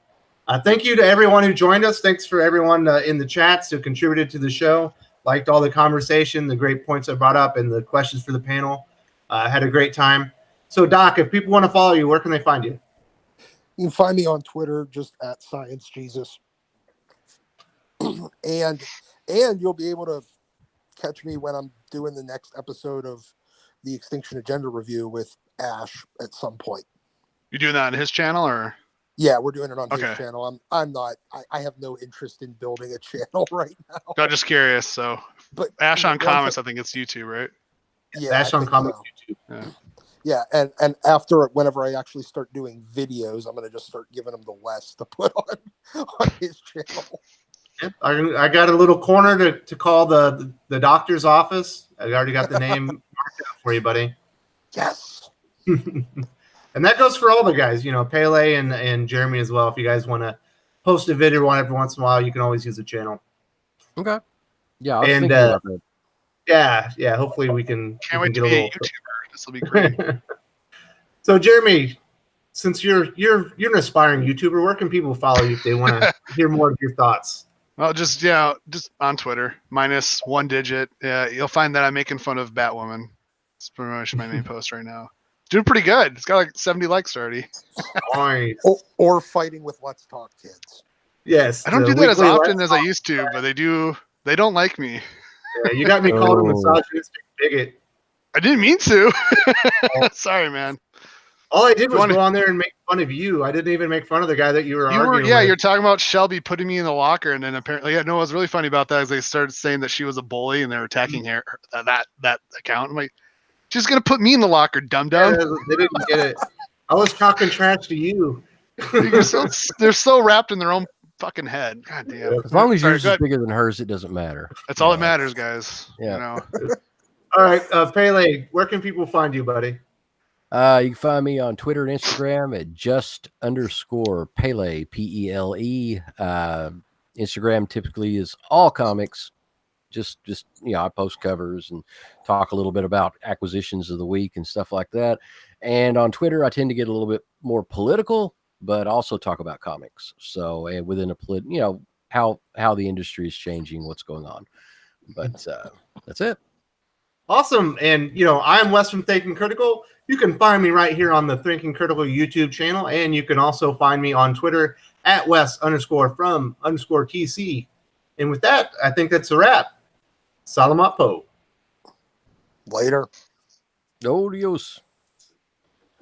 thank you to everyone who joined us. Thanks for everyone in the chats who contributed to the show. Liked all the conversation, the great points I brought up, and the questions for the panel. Had a great time. So, Doc, if people want to follow you, where can they find you? You can find me on Twitter, just at ScienceJesus. and you'll be able to catch me when I'm doing the next episode of the Extinction Agenda review with Ash at some point. You doing that on his channel, or? Yeah, we're doing it on his channel. I have no interest in building a channel right now. I'm just curious. So, but Ash on Comics, I think it's YouTube, right? Yeah, Ash on Comics, so. YouTube. Yeah, and after, whenever I actually start doing videos, I'm going to just start giving him the less to put on his channel. Yep. I got a little corner to call the doctor's office. I already got the name marked out for you, buddy. Yes. And that goes for all the guys, Pele and Jeremy as well. If you guys want to post a video every once in a while, you can always use the channel. Okay. Yeah. I was thinking about that. Yeah. Hopefully we can. Can't wait to be a YouTuber. This will be great. So Jeremy, since you're an aspiring YouTuber, where can people follow you if they want to hear more of your thoughts? Well, just on Twitter, -1 digit. Yeah, you'll find that I'm making fun of Batwoman. It's pretty much my main post right now. Doing pretty good. It's got like 70 likes already. Nice. Or fighting with Let's Talk Kids. Yes. I don't do that as often as I used to, but they do. They don't like me. Yeah, you got me called a misogynistic bigot. I didn't mean to. Sorry, man. All I did was go on there and make fun of you. I didn't even make fun of the guy that you were arguing with. Yeah, you're talking about Shelby putting me in the locker, and then apparently, what was really funny about that is they started saying that she was a bully, and they were attacking her that account. I'm like, she's gonna put me in the locker, dum dum. Yeah, they didn't get it. I was talking trash to you. They're so wrapped in their own fucking head. God damn. As long as yours is bigger than hers, it doesn't matter. That's all that matters, guys. Yeah. All right, Pele, where can people find you, buddy? You can find me on Twitter and Instagram at @just_Pele, Pele. Instagram typically is all comics. Just I post covers and talk a little bit about acquisitions of the week and stuff like that. And on Twitter, I tend to get a little bit more political, but also talk about comics. So, and within how the industry is changing, what's going on. But that's it. Awesome. And, I'm Wes from Thinking Critical. You can find me right here on the Thinking Critical YouTube channel. And you can also find me on Twitter at Wes_from_TC. And with that, I think that's a wrap. Salamat po. Later. Adios.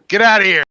Get out of here.